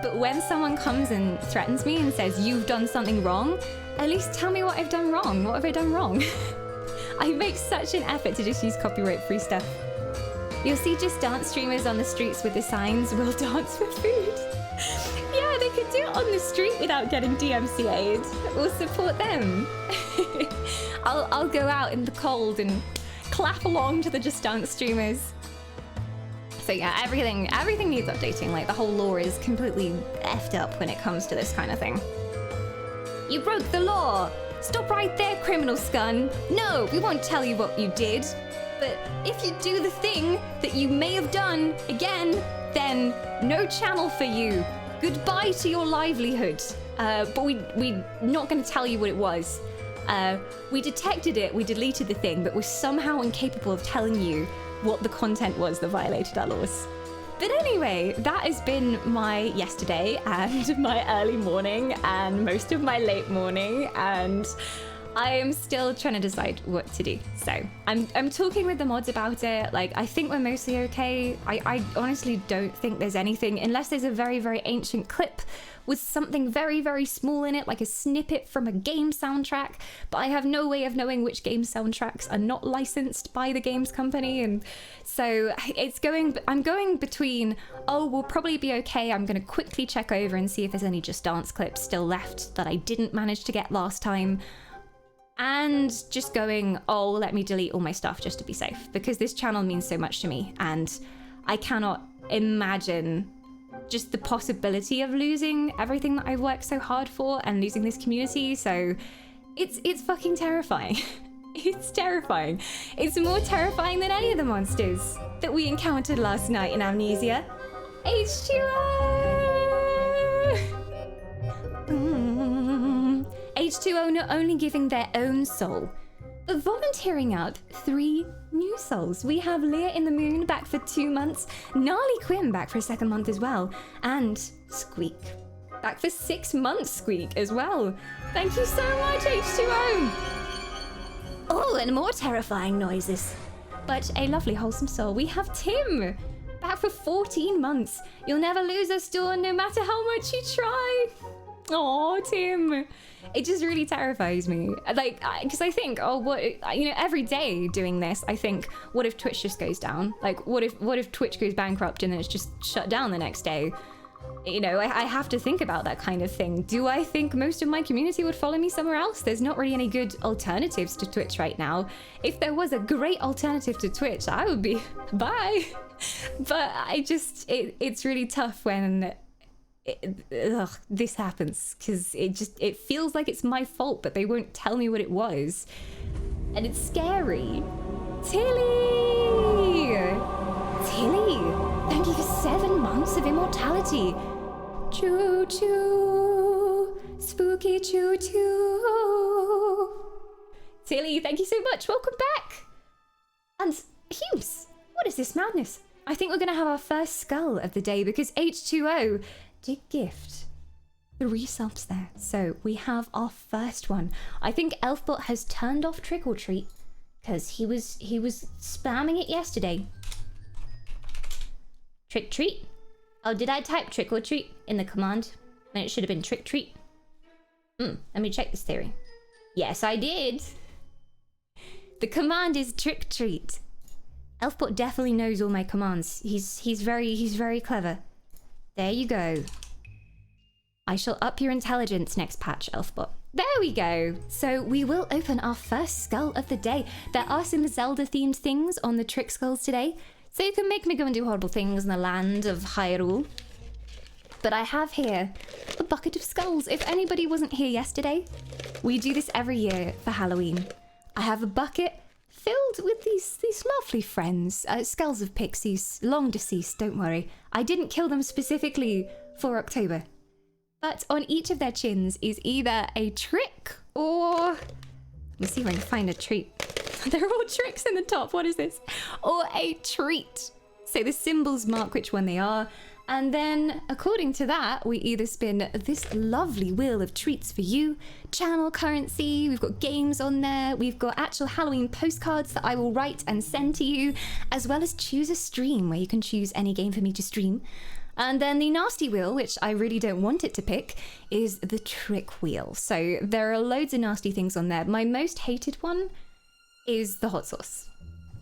but when someone comes and threatens me and says, you've done something wrong, at least tell me what I've done wrong. What have I done wrong? I make such an effort to just use copyright-free stuff. You'll see Just Dance streamers on the streets with the signs, "We'll dance for food." Yeah, they could do it on the street without getting DMCA'd. We'll support them. I'll go out in the cold and clap along to the Just Dance streamers. So yeah, everything needs updating. Like, the whole law is completely effed up when it comes to this kind of thing. You broke the law! Stop right there, criminal scum! No, we won't tell you what you did. But if you do the thing that you may have done again, then no channel for you. Goodbye to your livelihood. But we're not going to tell you what it was. We detected it, we deleted the thing, but we're somehow incapable of telling you what the content was that violated our laws. But anyway, that has been my yesterday and my early morning and most of my late morning, and I am still trying to decide what to do. So I'm talking with the mods about it. Like, I think we're mostly okay. I honestly don't think there's anything, unless there's a very, very ancient clip with something very, very small in it, like a snippet from a game soundtrack. But I have no way of knowing which game soundtracks are not licensed by the games company. And so I'm going between, oh, we'll probably be okay. I'm going to quickly check over and see if there's any Just Dance clips still left that I didn't manage to get last time. And just going, oh, let me delete all my stuff just to be safe, because this channel means so much to me, and I cannot imagine just the possibility of losing everything that I've worked so hard for and losing this community. So it's fucking terrifying. It's terrifying. It's more terrifying than any of the monsters that we encountered last night in Amnesia. H2O! H2O not only giving their own soul, but volunteering out 3 new souls. We have Leah in the Moon back for 2 months, Gnarly Quinn back for a 2nd month as well, and Squeak back for 6 months, Squeak, as well. Thank you so much, H2O! Oh, and more terrifying noises. But a lovely, wholesome soul. We have Tim back for 14 months. You'll never lose us, Dawn, no matter how much you try. Oh, Tim. It just really terrifies me. Like, because I think, oh, what, you know, every day doing this, I think, what if Twitch just goes down? Like, what if Twitch goes bankrupt and then it's just shut down the next day? You know, I have to think about that kind of thing. Do I think most of my community would follow me somewhere else? There's not really any good alternatives to Twitch right now. If there was a great alternative to Twitch, I would be, bye. But it's really tough when this happens, because it feels like it's my fault, but they won't tell me what it was, and it's scary. Tilly, thank you for 7 months of immortality. Choo choo, spooky choo choo. Tilly, thank you so much. Welcome back. And Hughes, what is this madness? I think we're gonna have our first skull of the day, because H2O did gift 3 subs there. So we have our first one. I think Elfbot has turned off Trick or Treat because he was spamming it yesterday. Trick Treat. Oh, did I type Trick or Treat in the command? Then it should have been Trick Treat. Let me check this theory. Yes, I did. The command is Trick Treat. Elfbot definitely knows all my commands. He's very clever. There you go. I shall up your intelligence next patch, Elfbot. There we go. So we will open our first skull of the day. There are some Zelda themed things on the trick skulls today, so you can make me go and do horrible things in the land of Hyrule. But I have here a bucket of skulls. If anybody wasn't here yesterday, we do this every year for Halloween. I have a bucket filled with these lovely friends, skulls of pixies, long deceased, don't worry. I didn't kill them specifically for October. But on each of their chins is either a trick or... Let's see if I can find a treat. They're all tricks in the top, what is this? Or a treat. So the symbols mark which one they are. And then, according to that, we either spin this lovely wheel of treats for you, channel currency, we've got games on there, we've got actual Halloween postcards that I will write and send to you, as well as choose a stream where you can choose any game for me to stream. And then the nasty wheel, which I really don't want it to pick, is the trick wheel. So there are loads of nasty things on there. My most hated one is the hot sauce.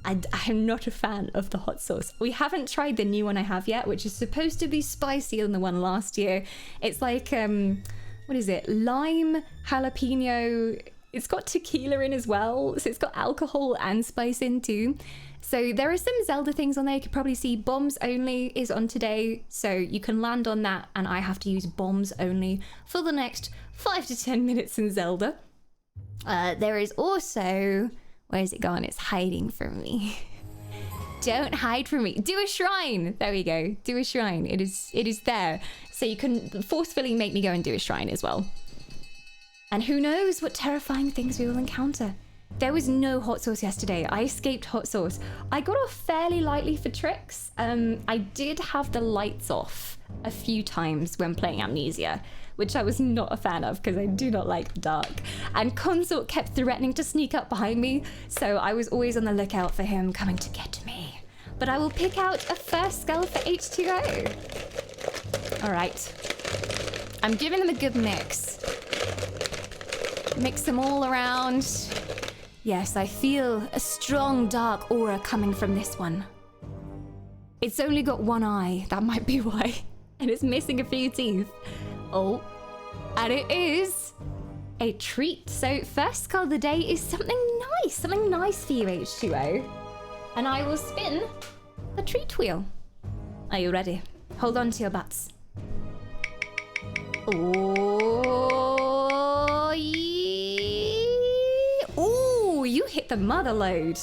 I'm not a fan of the hot sauce. We haven't tried the new one I have yet, which is supposed to be spicier than the one last year. It's like, what is it? Lime, jalapeno. It's got tequila in as well. So it's got alcohol and spice in too. So there are some Zelda things on there. You could probably see bombs only is on today. So you can land on that and I have to use bombs only for the next 5 to 10 minutes in Zelda. There is also... Where's it gone? It's hiding from me. Don't hide from me. Do a shrine. There we go. Do a shrine. It is there. So you can forcefully make me go and do a shrine as well. And who knows what terrifying things we will encounter. There was no hot sauce yesterday. I escaped hot sauce. I got off fairly lightly for tricks. I did have the lights off a few times when playing Amnesia, which I was not a fan of because I do not like the dark. And Consort kept threatening to sneak up behind me, so I was always on the lookout for him coming to get me. But I will pick out a first skull for H2O. All right. I'm giving them a good mix. Mix them all around. Yes, I feel a strong dark aura coming from this one. It's only got one eye, that might be why. And it's missing a few teeth. Oh, and it is a treat. So first skull of the day is something nice for you, H2O. And I will spin the treat wheel. Are you ready? Hold on to your butts. Oh, yeah. Ooh, you hit the mother load.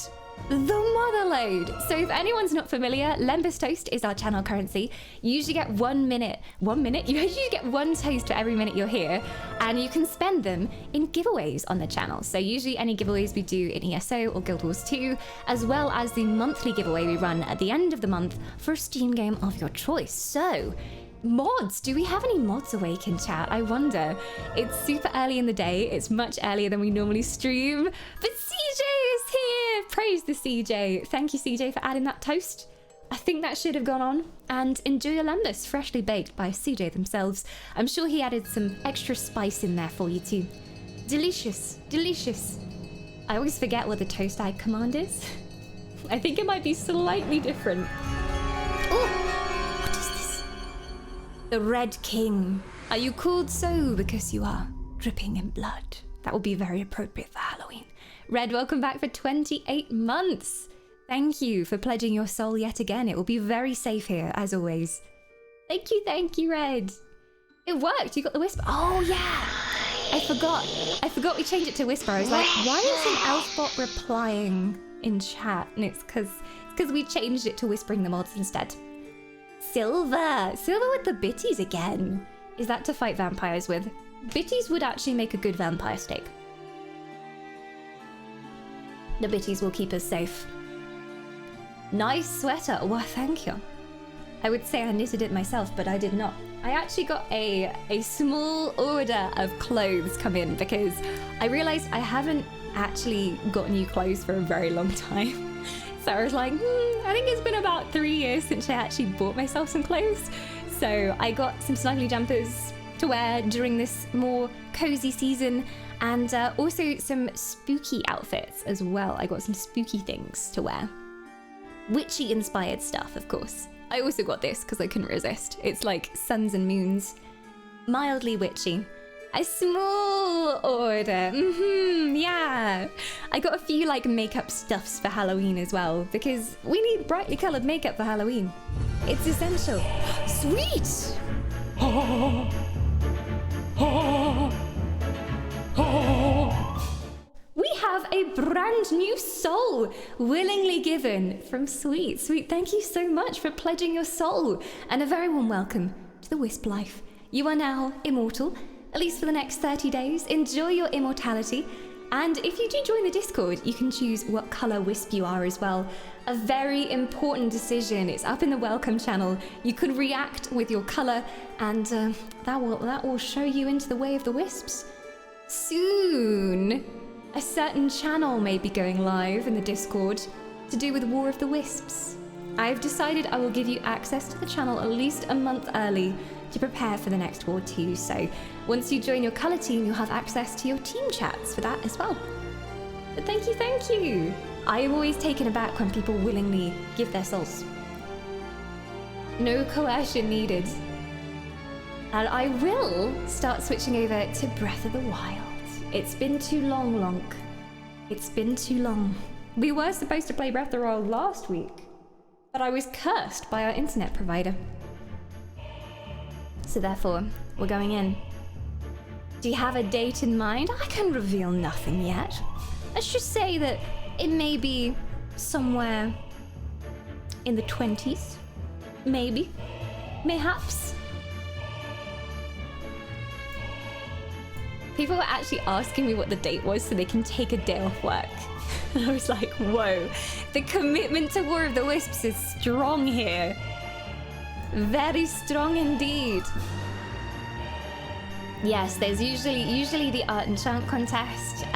The mother load. So if anyone's not familiar, Lembas Toast is our channel currency. You usually get 1 minute. 1 minute? You usually get one toast for every minute you're here, and you can spend them in giveaways on the channel. So usually any giveaways we do in ESO or Guild Wars 2, as well as the monthly giveaway we run at the end of the month for a Steam game of your choice. So mods, do we have any mods awake in chat? I wonder. It's super early in the day. It's much earlier than we normally stream, but CJ is here. Praise the CJ. Thank you, CJ, for adding that toast. I think that should have gone on. And enjoy your lembas, freshly baked by CJ themselves. I'm sure he added some extra spice in there for you too. Delicious, delicious. I always forget what the toast I command is. I think it might be slightly different. Oh, what is this? The Red King. Are you called so because you are dripping in blood? That will be very appropriate for Halloween. Red, welcome back for 28 months. Thank you for pledging your soul yet again. It will be very safe here, as always. Thank you, Red. It worked. You got the whisper. Oh, yeah. I forgot we changed it to whisper. I was like, why isn't Elfbot replying in chat? And it's because we changed it to whispering the mods instead. Silver with the bitties again. Is that to fight vampires with? Bitties would actually make a good vampire steak. The bitties will keep us safe. Nice sweater. Well, thank you. I would say I knitted it myself, but I did not. I actually got a small order of clothes come in because I realized I haven't actually got new clothes for a very long time. So I was like, I think it's been about 3 years since I actually bought myself some clothes. So I got some snuggly jumpers to wear during this more cozy season, and also some spooky outfits as well. I got some spooky things to wear. Witchy inspired stuff, of course. I also got this because I couldn't resist. It's like suns and moons. Mildly witchy. A small order. Yeah. I got a few like makeup stuffs for Halloween as well because we need brightly colored makeup for Halloween. It's essential. Sweet. Oh. Oh. Oh. We have a brand new soul willingly given from Sweet. Sweet, thank you so much for pledging your soul, and a very warm welcome to the Wisp life. You are now immortal, at least for the next 30 days. Enjoy your immortality, And if you do join the Discord, you can choose what color wisp you are as well. A very important decision. It's up in the welcome channel. You could react with your color, and that will show you into the way of the wisps. Soon, a certain channel may be going live in the Discord to do with War of the Wisps. I've decided I will give you access to the channel at least a month early to prepare for the next War 2. So once you join your color team, you'll have access to your team chats for that as well. But thank you. I am always taken aback when people willingly give their souls. No coercion needed. And I will start switching over to Breath of the Wild. It's been too long, Lonk. It's been too long. We were supposed to play Breath of the Wild last week, but I was cursed by our internet provider. So therefore, we're going in. Do you have a date in mind? I can reveal nothing yet. Let's just say that it may be somewhere in the 20s. Maybe. Mayhaps. People were actually asking me what the date was so they can take a day off work. And I was like, whoa, the commitment to War of the Wisps is strong here. Very strong indeed. Yes, there's usually the art and chant contest.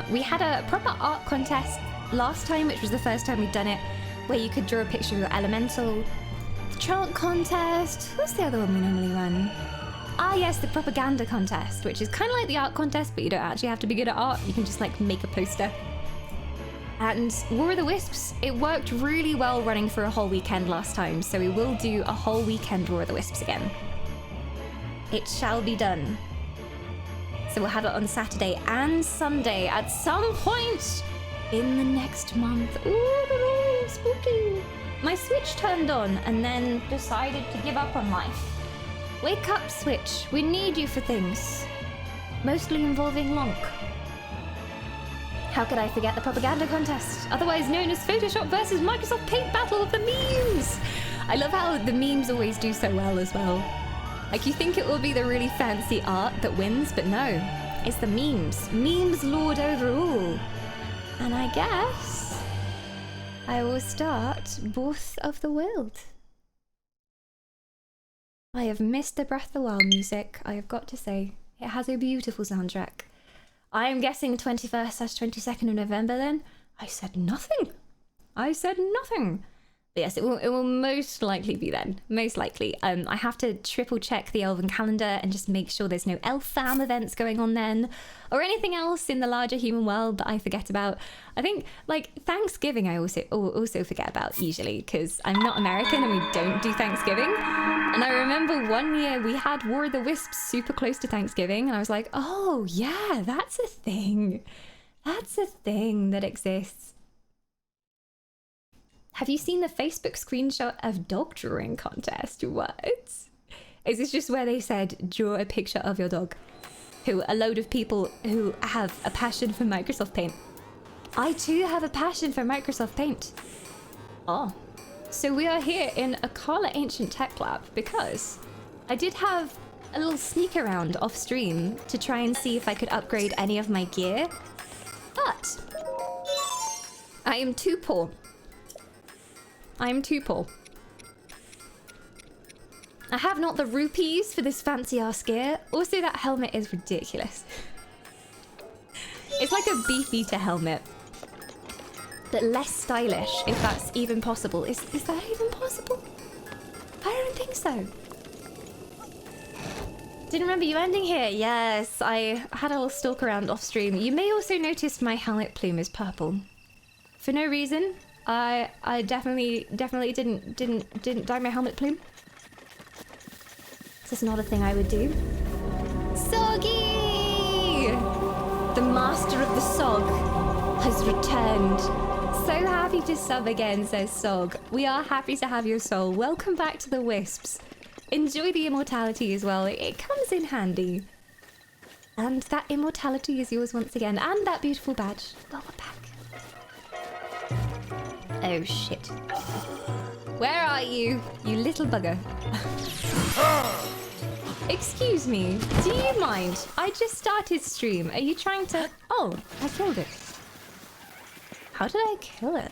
We had a proper art contest last time, which was the first time we'd done it, where you could draw a picture of your elemental. The chant contest. What's the other one we normally run? Ah, yes, the propaganda contest, which is kind of like the art contest, but you don't actually have to be good at art. You can just like make a poster. And War of the Wisps, it worked really well running for a whole weekend last time, so we will do a whole weekend War of the Wisps again. It shall be done. So we'll have it on Saturday and Sunday at some point in the next month. Ooh, spooky. My Switch turned on and then decided to give up on life. Wake up, Switch. We need you for things. Mostly involving Lonk. How could I forget the propaganda contest? Otherwise known as Photoshop versus Microsoft Paint Battle of the Memes. I love how the memes always do so well as well. Like you think it will be the really fancy art that wins, but no. It's the memes. Memes lord over all. And I guess I will start Breath of the Wild. I have missed the Breath of the Wild music, I have got to say. It has a beautiful soundtrack. I am guessing 21st/22nd of November then. I said nothing. But yes, it will most likely be then. Most likely. I have to triple check the Elven calendar and just make sure there's no Elf Fam events going on then, or anything else in the larger human world that I forget about. I think like Thanksgiving I also forget about usually because I'm not American and we don't do Thanksgiving. And I remember one year we had War of the Wisps super close to Thanksgiving and I was like, oh yeah, that's a thing. That's a thing that exists. Have you seen the Facebook screenshot of dog drawing contest? What? Is this just where they said, draw a picture of your dog? A load of people who have a passion for Microsoft Paint. I too have a passion for Microsoft Paint. Oh. So we are here in a Carla Ancient Tech Lab because I did have a little sneak around off stream to try and see if I could upgrade any of my gear. But I am too poor. I'm too poor. I have not the rupees for this fancy ass gear. Also, that helmet is ridiculous. It's like a beefeater helmet, but less stylish, if that's even possible. Is that even possible? I don't think so. Didn't remember you ending here. Yes, I had a little stalk around off stream. You may also notice my helmet plume is purple. For no reason. I definitely didn't dye my helmet plume. This is not a thing I would do. Soggy! The master of the Sog has returned. So happy to sub again, says Sog. We are happy to have your soul. Welcome back to the Wisps. Enjoy the immortality as well. It comes in handy. And that immortality is yours once again. And that beautiful badge. Well, we're back. Oh shit. Where are you, you little bugger? Excuse me, do you mind? I just started stream. Are you trying to... Oh, I killed it. How did I kill it?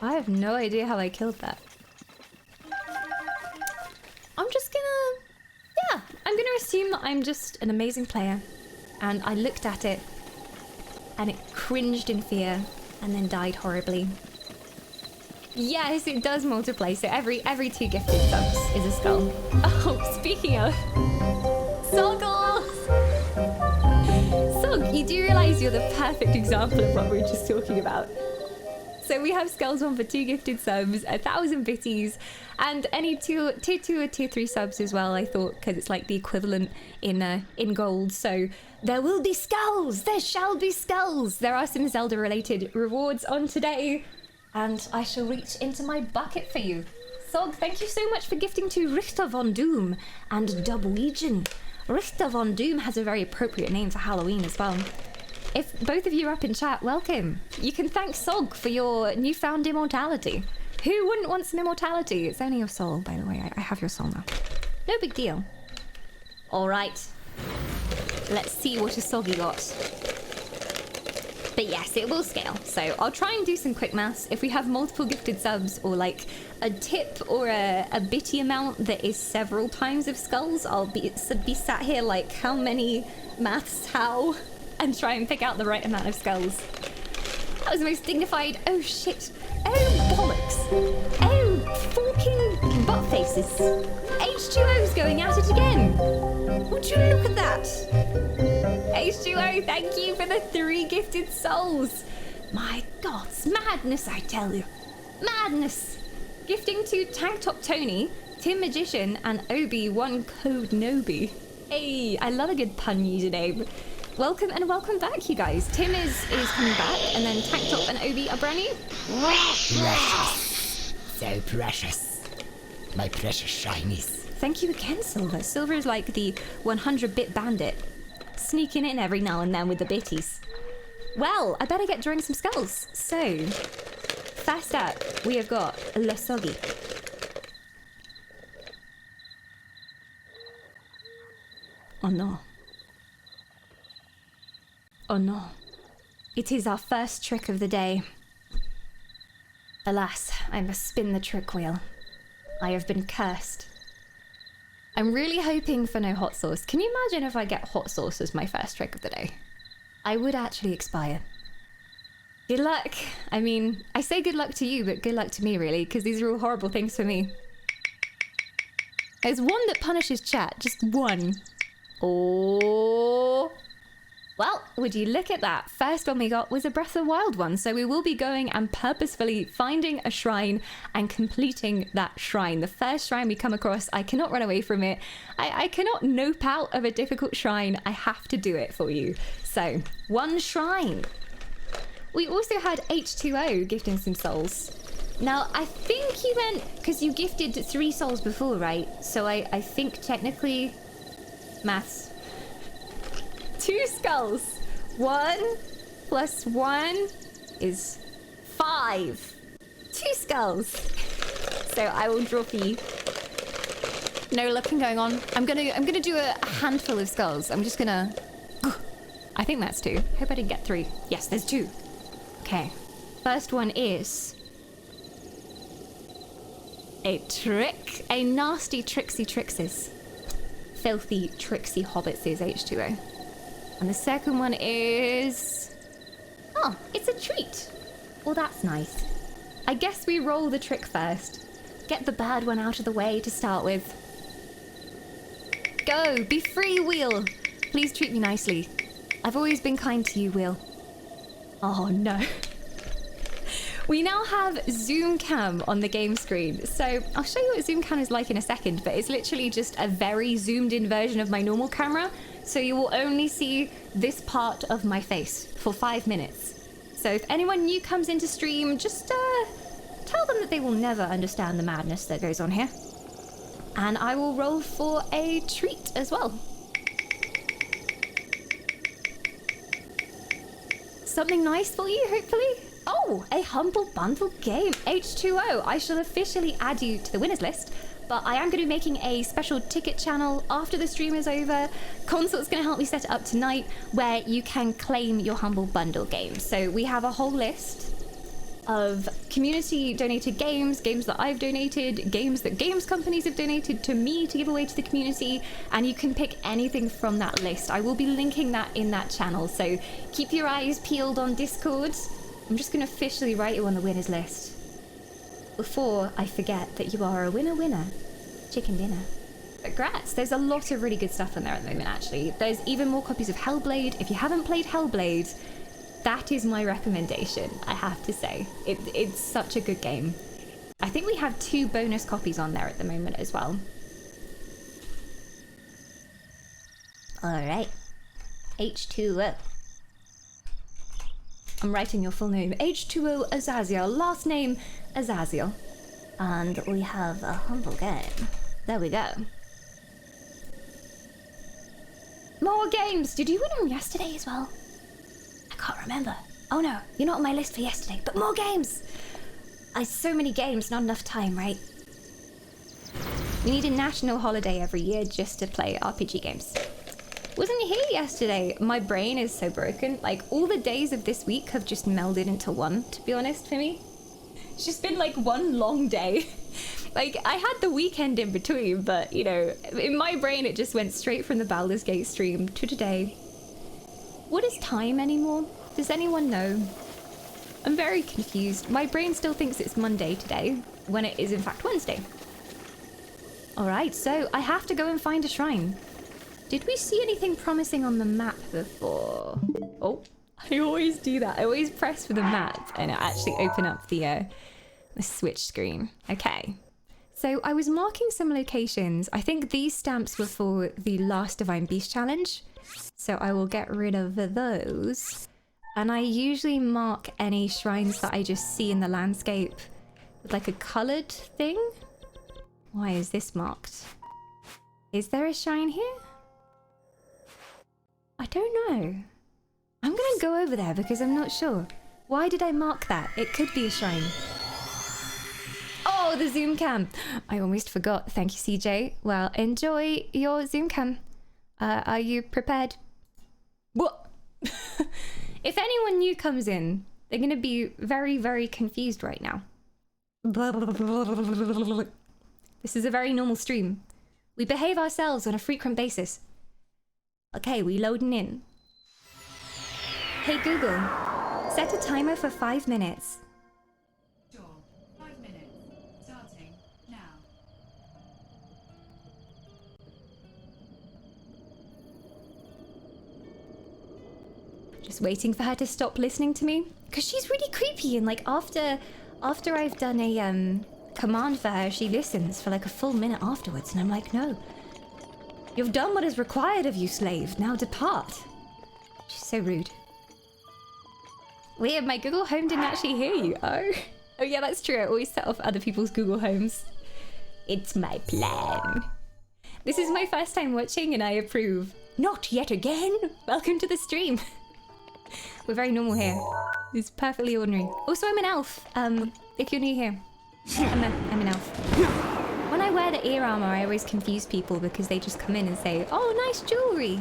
I have no idea how I killed that. I'm just gonna... Yeah, I'm gonna assume that I'm just an amazing player. And I looked at it, and it cringed in fear, and then died horribly. Yes, it does multiply, so every 2 gifted subs is a skull. Oh, speaking of... Soggles! Sog, you do realise you're the perfect example of what we were just talking about. So we have skulls on for 2 gifted subs, 1,000 bitties, and any tier 2 or tier 3 subs as well, I thought, because it's like the equivalent in gold. So there will be skulls! There shall be skulls! There are some Zelda related rewards on today, and I shall reach into my bucket for you. Sog, thank you so much for gifting to Richter von Doom and Dubwegian. Richter von Doom has a very appropriate name for Halloween as well. If both of you are up in chat, welcome. You can thank Sog for your newfound immortality. Who wouldn't want some immortality? It's only your soul, by the way. I have your soul now. No big deal. All right. Let's see what a Soggy got. But yes, it will scale. So I'll try and do some quick maths. If we have multiple gifted subs or like a tip or a bitty amount that is several times of skulls, I'll be sat here like how many maths, how, and try and pick out the right amount of skulls. That was the most dignified. Oh shit. Oh bollocks. Oh forking butt faces. H2O's going at it again. Would you look at that? H2O, thank you for the 3 gifted souls. My God, it's madness, I tell you. Madness. Gifting to Tank Top Tony, Tim Magician, and Obi One Code Nobi. Hey, I love a good pun username. Welcome and welcome back, you guys. Tim is coming back, and then Tank Top and Obi are brand new. Precious. So precious. My precious shinies. Thank you again, Silver. Silver is like the 100-bit bandit, sneaking in every now and then with the bitties. Well, I better get drawing some skulls. So, first up, we have got Le Soggy. Oh no. Oh no. It is our first trick of the day. Alas, I must spin the trick wheel. I have been cursed. I'm really hoping for no hot sauce. Can you imagine if I get hot sauce as my first trick of the day? I would actually expire. Good luck. I mean, I say good luck to you, but good luck to me, really, because these are all horrible things for me. There's one that punishes chat, just one. Oh. Well, would you look at that? First one we got was a Breath of the Wild one, so we will be going and purposefully finding a shrine and completing that shrine. The first shrine we come across, I cannot run away from it. I cannot nope out of a difficult shrine. I have to do it for you. So, 1 shrine. We also had H2O gifting some souls. Now, I think you meant, because you gifted 3 souls before, right? So I think technically, maths. 2 skulls. 1 plus 1 is 5. 2 skulls. So I will draw for you. No looking going on. I'm gonna do a handful of skulls. I'm just gonna. I think that's 2. Hope I didn't get 3. Yes, there's 2. Okay. First one is a trick. A nasty tricksy trickses. Filthy tricksy hobbits is H2O. And the second one is... Oh, it's a treat. Well, that's nice. I guess we roll the trick first. Get the bad one out of the way to start with. Go, be free, Wheel. Please treat me nicely. I've always been kind to you, Wheel. Oh, no. We now have Zoom Cam on the game screen. So I'll show you what Zoom Cam is like in a second, but it's literally just a very zoomed in version of my normal camera. So you will only see this part of my face for 5 minutes. So if anyone new comes into stream, just tell them that they will never understand the madness that goes on here. And I will roll for a treat as well. Something nice for you, hopefully? Oh, a Humble Bundle game. H2O, I shall officially add you to the winners list. but I am going to be making a special ticket channel after the stream is over. Consort's going to help me set it up tonight, where you can claim your Humble Bundle games. So we have a whole list of community donated games, games that I've donated, games that games companies have donated to me to give away to the community, and you can pick anything from that list. I will be linking that in that channel, so keep your eyes peeled on Discord. I'm just going to officially write you on the winners list before I forget that you are a winner. Chicken dinner. Congrats, there's a lot of really good stuff on there at the moment, actually. There's even more copies of Hellblade. If you haven't played Hellblade, that is my recommendation, I have to say. It's such a good game. I think we have 2 bonus copies on there at the moment as well. Alright. H2O. I'm writing your full name. H2O Azaziel. Last name Azaziel. And we have a humble game. There we go. More games! Did you win them yesterday as well? I can't remember. Oh no, you're not on my list for yesterday, but more games! So many games, not enough time, right? We need a national holiday every year just to play RPG games. Wasn't here yesterday. My brain is so broken. Like, all the days of this week have just melded into one, to be honest, for me. It's just been like one long day. Like, I had the weekend in between, but, you know, in my brain it just went straight from the Baldur's Gate stream to today. What is time anymore? Does anyone know? I'm very confused. My brain still thinks it's Monday today, when it is in fact Wednesday. Alright, so I have to go and find a shrine. Did we see anything promising on the map before? Oh, I always do that. I always press for the map and I actually open up the Switch screen. Okay. So I was marking some locations. I think these stamps were for the last Divine Beast challenge. So I will get rid of those. And I usually mark any shrines that I just see in the landscape with like a colored thing. Why is this marked? Is there a shrine here? I don't know. I'm gonna go over there because I'm not sure. Why did I mark that? It could be a shrine. Oh, the Zoom cam. I almost forgot. Thank you, CJ. Well, enjoy your Zoom cam. Are you prepared? What? If anyone new comes in, they're going to be very, very confused right now. This is a very normal stream. We behave ourselves on a frequent basis. Okay, we loading in. Hey Google, set a timer for 5 minutes. Sure, 5 minutes. Starting now. Just waiting for her to stop listening to me, because she's really creepy, and like after I've done a command for her, she listens for like a full minute afterwards, and I'm like, no, you've done what is required of you, slave. Now depart. She's so rude. Weird, my Google Home didn't actually hear you. Oh yeah, that's true. I always set off other people's Google Homes. It's my plan. This is my first time watching, and I approve. Not yet again. Welcome to the stream. We're very normal here. It's perfectly ordinary. Also, I'm an elf. If you're new here, I'm an elf. When I wear the ear armor, I always confuse people because they just come in and say, "Oh, nice jewelry."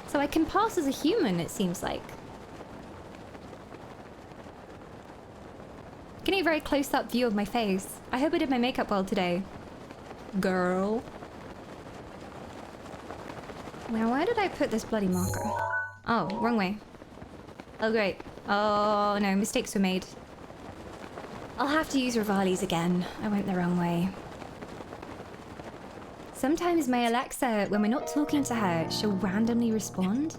So I can pass as a human, it seems like. Getting a very close-up view of my face. I hope I did my makeup well today. Girl. Now, where did I put this bloody marker? Oh, wrong way. Oh, great. Oh, no, mistakes were made. I'll have to use Rivali's again. I went the wrong way. Sometimes my Alexa, when we're not talking to her, she'll randomly respond.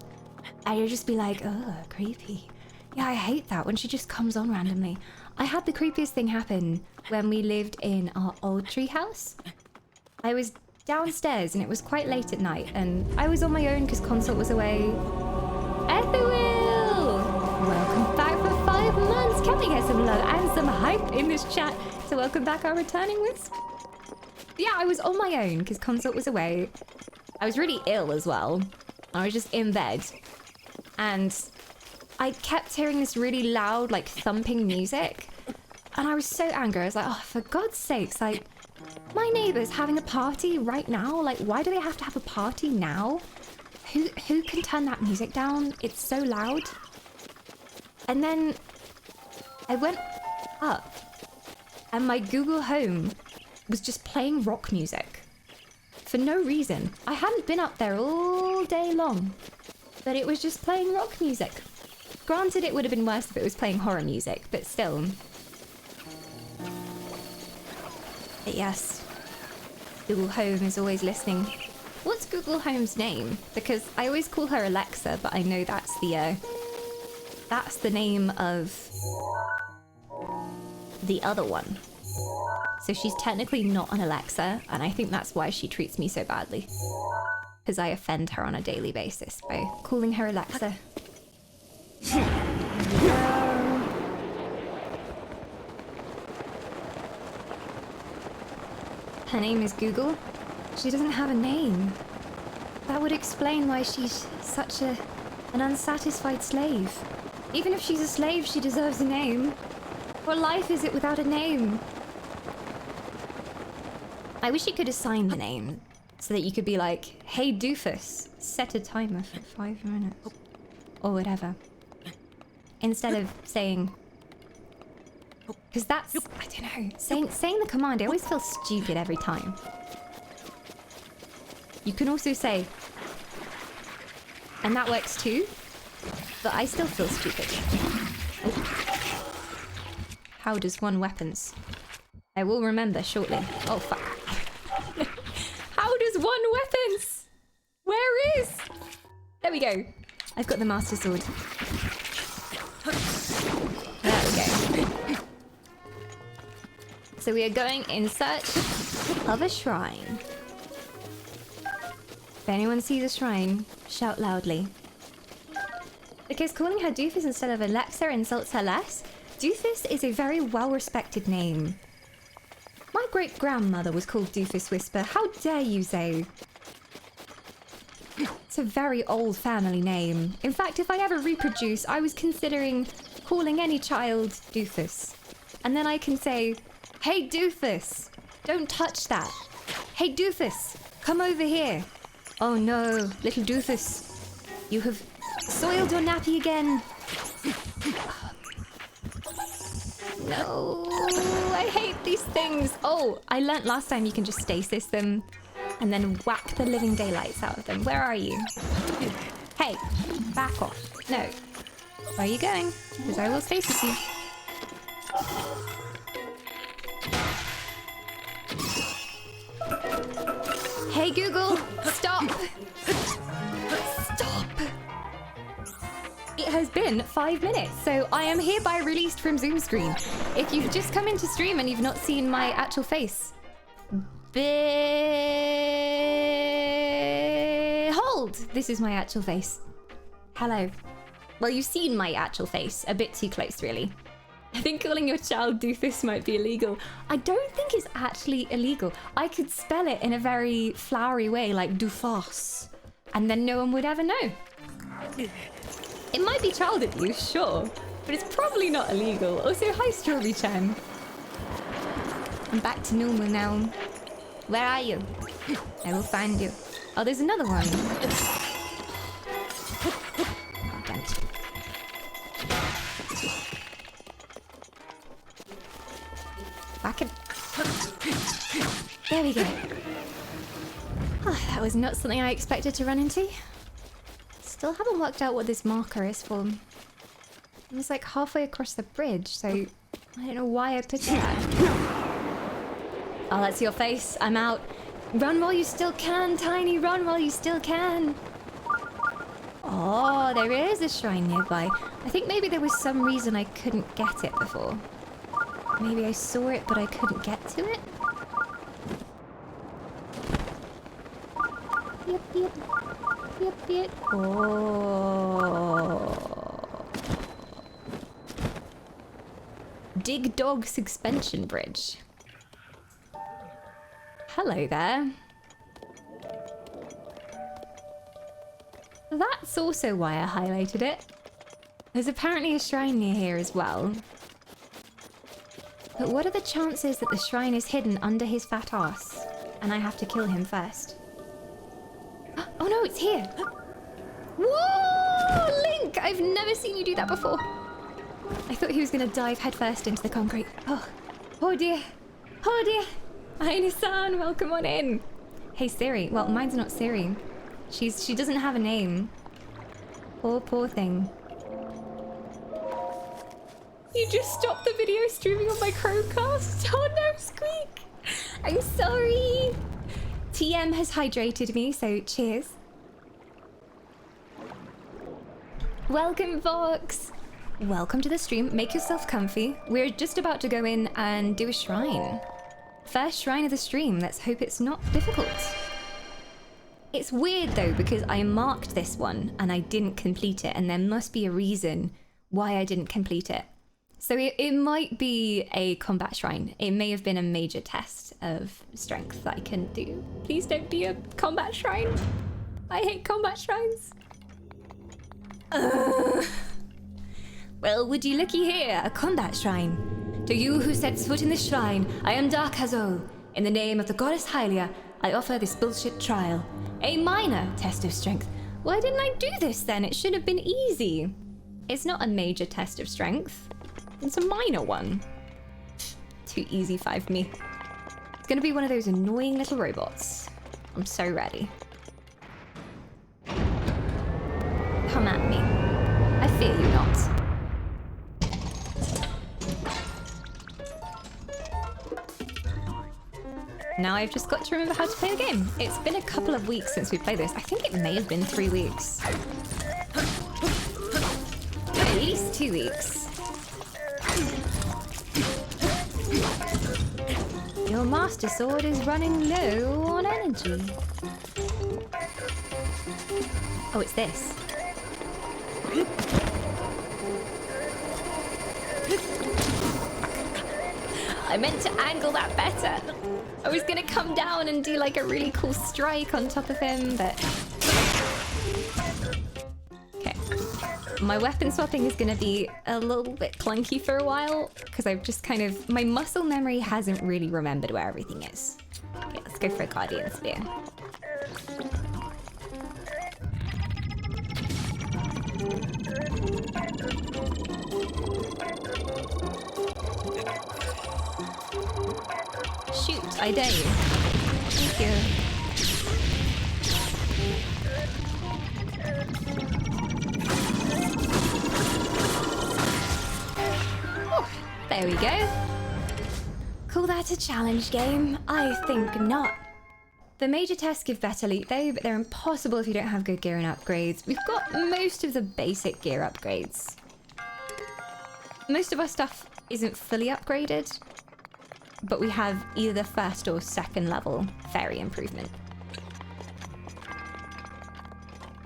And you'll just be like, oh, creepy. Yeah, I hate that when she just comes on randomly. I had the creepiest thing happen when we lived in our old tree house. I was downstairs and it was quite late at night, and I was on my own because Consort was away. Ethuil! Welcome back for 5 months. Can we get some love and some hype in this chat? So welcome back, our returning wisp. Yeah, I was on my own because Consort was away. I was really ill as well. I was just in bed. And I kept hearing this really loud, like, thumping music. And I was so angry. I was like, oh, for God's sakes, like, My neighbor's having a party right now. Like, why do they have to have a party now? Who can turn that music down? It's so loud. And then I went up and my Google Home was just playing rock music for no reason. I hadn't been up there all day long, but it was just playing rock music. Granted, it would have been worse if it was playing horror music, but still. But yes, Google Home is always listening. What's Google Home's name? Because I always call her Alexa, but I know that's the name of the other one. So she's technically not an Alexa, and I think that's why she treats me so badly. Because I offend her on a daily basis by calling her Alexa. Her name is Google. She doesn't have a name. That would explain why she's such an unsatisfied slave. Even if she's a slave, she deserves a name. What life is it without a name? I wish you could assign the name so that you could be like, hey doofus, set a timer for 5 minutes. Or whatever. Instead of saying... Because that's, I don't know, saying the command, I always feel stupid every time. You can also say, and that works too, but I still feel stupid. How does one weapons? I will remember shortly. Oh, fuck. How does one weapons? Where is? There we go. I've got the Master Sword. There we go. So we are going in search of a shrine. If anyone sees a shrine, shout loudly. Because calling her Doofus instead of Alexa insults her less. Doofus is a very well-respected name. My great-grandmother was called Doofus Whisper. How dare you say? It's a very old family name. In fact, if I ever reproduce, I was considering calling any child Doofus. And then I can say, hey Doofus, don't touch that. Hey Doofus, come over here. Oh no, little Doofus, you have soiled your nappy again. No, I hate these things. Oh, I learnt last time you can just stasis them and then whack the living daylights out of them. Where are you? Hey, back off. No. Where are you going? Because I will stasis you. Hey Google, stop! Stop! It has been 5 minutes, so I am hereby released from Zoom screen. If you've just come into stream and you've not seen my actual face, behold! This is my actual face. Hello. Well, you've seen my actual face. A bit too close, really. I think calling your child Doofus might be illegal. I don't think it's actually illegal. I could spell it in a very flowery way, like Doofus, and then no one would ever know. It might be child abuse, sure, but it's probably not illegal. Also, hi Strawberry Chan. I'm back to normal now. Where are you? I will find you. Oh, there's another one. Oh, damn it. Back in. There we go. Oh, that was not something I expected to run into. Still haven't worked out what this marker is for. It was like halfway across the bridge, so I don't know why I put it there. Oh, that's your face. I'm out. Run while you still can, Tiny. Run while you still can. Oh, there is a shrine nearby. I think maybe there was some reason I couldn't get it before. Maybe I saw it, but I couldn't get to it? Yep, yep. Yep, yep. Oh. Dig Dog Suspension Bridge. Hello there. That's also why I highlighted it. There's apparently a shrine near here as well. But what are the chances that the shrine is hidden under his fat ass? And I have to kill him first. Oh no, it's here! Whoa! Link! I've never seen you do that before. I thought he was gonna dive headfirst into the concrete. Oh dear. Oh dear. Aina-san, welcome on in. Hey Siri. Well, mine's not Siri. She doesn't have a name. Poor thing. You just stopped the video streaming on my Chromecast? Oh no, Squeak! I'm sorry! TM has hydrated me, so cheers. Welcome, Vox! Welcome to the stream. Make yourself comfy. We're just about to go in and do a shrine. First shrine of the stream. Let's hope it's not difficult. It's weird though, because I marked this one and I didn't complete it, and there must be a reason why I didn't complete it. So it might be a combat shrine. It may have been a major test of strength that I couldn't do. Please don't be a combat shrine. I hate combat shrines. Well, would you looky here, a combat shrine. To you who sets foot in this shrine, I am Dark Hazol. In the name of the goddess Hylia, I offer this bullshit trial. A minor test of strength. Why didn't I do this then? It should have been easy. It's not a major test of strength. It's a minor one. Too easy for me. It's gonna be one of those annoying little robots. I'm so ready. Come at me. I fear you not. Now I've just got to remember how to play the game. It's been a couple of weeks since we played this. I think it may have been 3 weeks. At least 2 weeks. Your Master Sword is running low on energy. Oh, it's this. I meant to angle that better. I was gonna come down and do like a really cool strike on top of him, but... Okay. My weapon swapping is gonna be a little bit clunky for a while, because I've just kind of... My muscle memory hasn't really remembered where everything is. Okay, let's go for a Guardian Spear. Shoot, I dare you. Thank you. Oh, there we go. Call that a challenge game? I think not. The major tests give better loot though, but they're impossible if you don't have good gear and upgrades. We've got most of the basic gear upgrades. Most of our stuff isn't fully upgraded, but we have either the first or second level fairy improvement.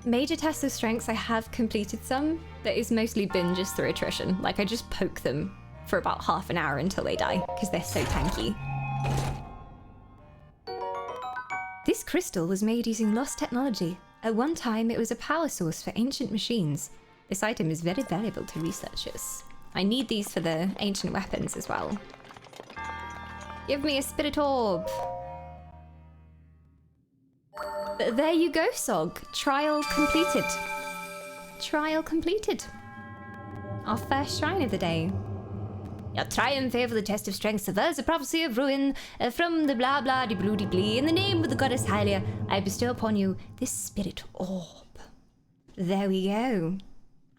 Major tests of strengths, I have completed some. That is mostly been just through attrition. Like I just poke them for about half an hour until they die, because they're so tanky. This crystal was made using lost technology. At one time, it was a power source for ancient machines. This item is very valuable to researchers. I need these for the ancient weapons as well. Give me a spirit orb. There you go, Sog. Trial completed. Trial completed. Our first shrine of the day. Your triumph over the test of strength subverts the prophecy of ruin from the blah blah de blue de blee. In the name of the goddess Hylia, I bestow upon you this spirit orb. There we go.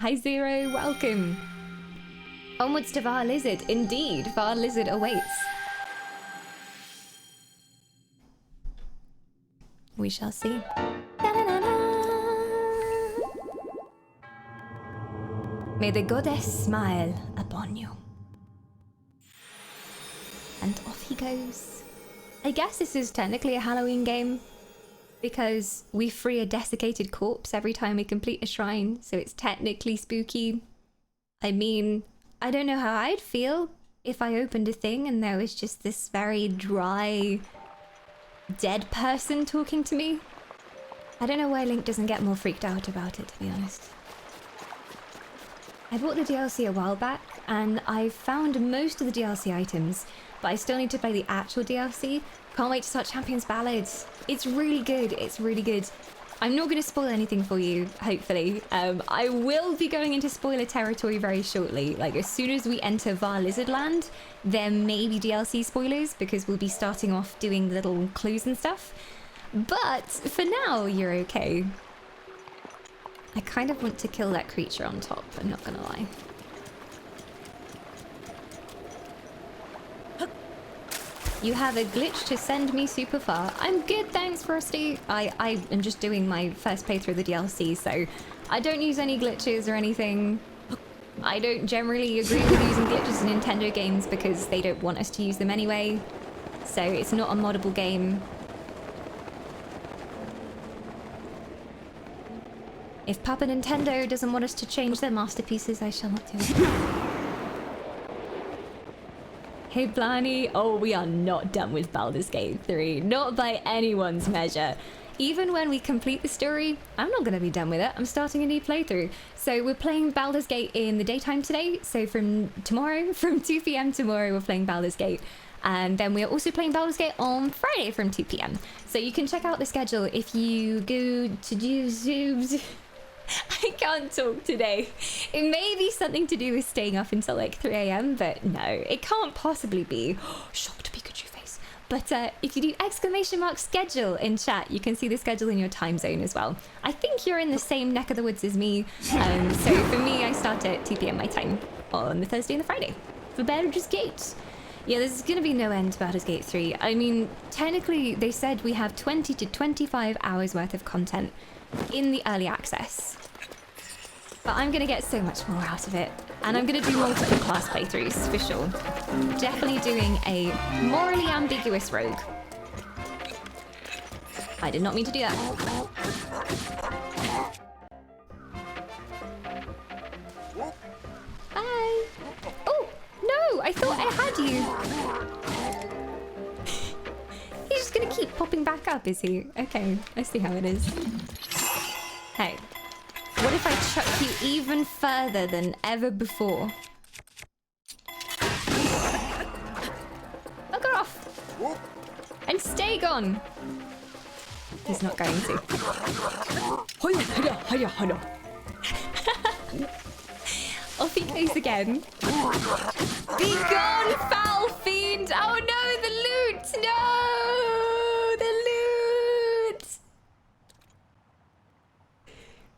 Hi Zero, welcome. Onwards to Var Lizard. Indeed, Var Lizard awaits. We shall see. May the goddess smile upon you. And off he goes. I guess this is technically a Halloween game, because we free a desiccated corpse every time we complete a shrine, so it's technically spooky. I mean, I don't know how I'd feel if I opened a thing and there was just this very dry, dead person talking to me. I don't know why Link doesn't get more freaked out about it, to be honest. I bought the DLC a while back, and I found most of the DLC items, but I still need to play the actual DLC. Can't wait to start Champions Ballad. It's really good. It's really good. I'm not going to spoil anything for you, hopefully. I will be going into spoiler territory very shortly. Like, as soon as we enter Var Lizardland, there may be DLC spoilers, because we'll be starting off doing little clues and stuff. But for now, you're okay. I kind of want to kill that creature on top, I'm not going to lie. You have a glitch to send me super far. I'm good, thanks, Frosty. I am just doing my first playthrough of the DLC, so I don't use any glitches or anything. I don't generally agree with using glitches in Nintendo games because they don't want us to use them anyway. So it's not a moddable game. If Papa Nintendo doesn't want us to change their masterpieces, I shall not do it. Hey Blarney, oh, we are not done with Baldur's Gate 3, not by anyone's measure. Even when we complete the story, I'm not going to be done with it. I'm starting a new playthrough. So we're playing Baldur's Gate in the daytime today. So from tomorrow, from 2 p.m. tomorrow, we're playing Baldur's Gate. And then we're also playing Baldur's Gate on Friday from 2 p.m. So you can check out the schedule if you go to do Zoobs. I can't talk today. It may be something to do with staying up until like 3 a.m, but no, it can't possibly be. Shocked Pikachu face. But if you do !schedule in chat, you can see the schedule in your time zone as well. I think you're in the same neck of the woods as me. So for me, I start at 2 p.m. my time on the Thursday and the Friday for Baldur's Gate. Yeah, there's going to be no end to Baldur's Gate 3. I mean, technically, they said we have 20 to 25 hours worth of content in the early access. But I'm going to get so much more out of it. And I'm going to do multiple class playthroughs, for sure. Definitely doing a morally ambiguous rogue. I did not mean to do that. Bye! Oh, no! I thought I had you! He's just going to keep popping back up, is he? Okay, I see how it is. Hey. What if I chuck you even further than ever before? Bugger off! And stay gone! He's not going to. Off he goes again. Be gone, foul fiend! Oh no, the loot! No! The loot!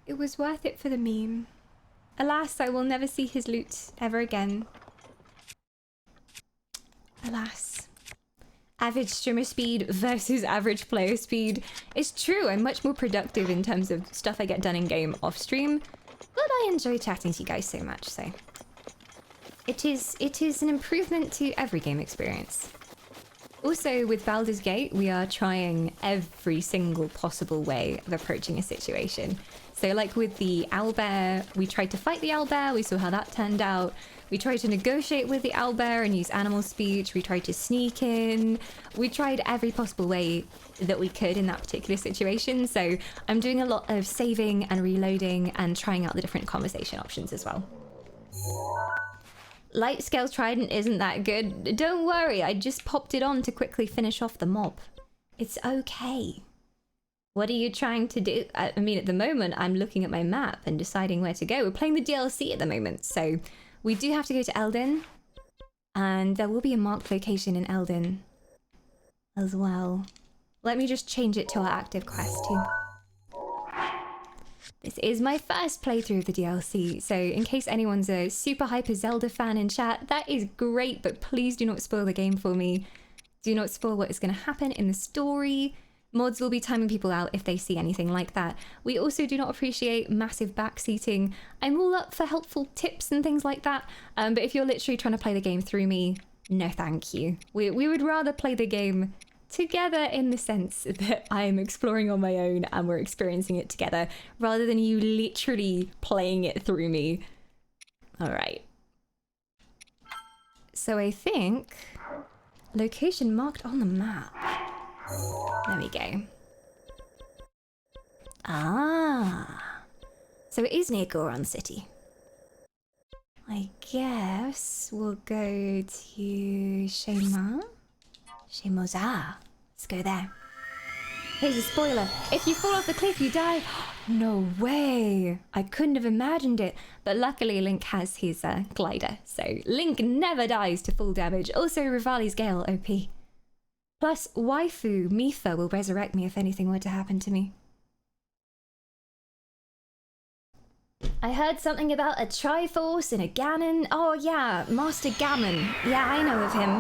It was worth it for the meme. Alas, I will never see his loot ever again. Alas. Average streamer speed versus average player speed. It's true, I'm much more productive in terms of stuff I get done in game off stream, but I enjoy chatting to you guys so much, so. It is an improvement to every game experience. Also, with Baldur's Gate, we are trying every single possible way of approaching a situation. So like with the owlbear, we tried to fight the owlbear, we saw how that turned out. We tried to negotiate with the owlbear and use animal speech. We tried to sneak in. We tried every possible way that we could in that particular situation. So I'm doing a lot of saving and reloading and trying out the different conversation options as well. Light scale trident isn't that good. Don't worry, I just popped it on to quickly finish off the mob. It's okay. What are you trying to do? I mean, at the moment, I'm looking at my map and deciding where to go. We're playing the DLC at the moment, so we do have to go to Eldin. And there will be a marked location in Eldin as well. Let me just change it to our active quest too. This is my first playthrough of the DLC, so in case anyone's a super hyper Zelda fan in chat, that is great, but please do not spoil the game for me. Do not spoil what is going to happen in the story. Mods will be timing people out if they see anything like that. We also do not appreciate massive backseating. I'm all up for helpful tips and things like that, but if you're literally trying to play the game through me, no thank you. We would rather play the game together in the sense that I am exploring on my own and we're experiencing it together, rather than you literally playing it through me. All right. So I think location marked on the map. There we go. Ah. So it is near Goron City. I guess we'll go to Shema. Shemoza. Let's go there. Here's a spoiler. If you fall off the cliff, you die. No way. I couldn't have imagined it. But luckily, Link has his glider. So Link never dies to full damage. Also, Rivali's Gale OP. Plus, waifu Mifa will resurrect me if anything were to happen to me. I heard something about a Triforce and a Ganon. Oh yeah, Master Gammon. Yeah, I know of him.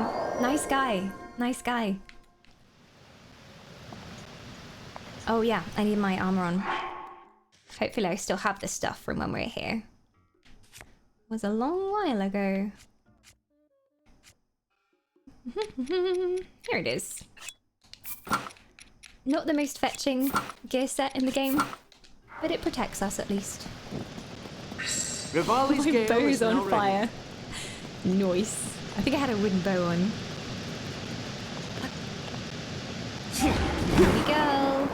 Nice guy. Nice guy. Oh yeah, I need my armor on. Hopefully I still have the stuff from when we were here. It was a long while ago. Here it is. Not the most fetching gear set in the game, but it protects us at least. Rivali's My bow's on fire. Nice. I think I had a wooden bow on. Here we go.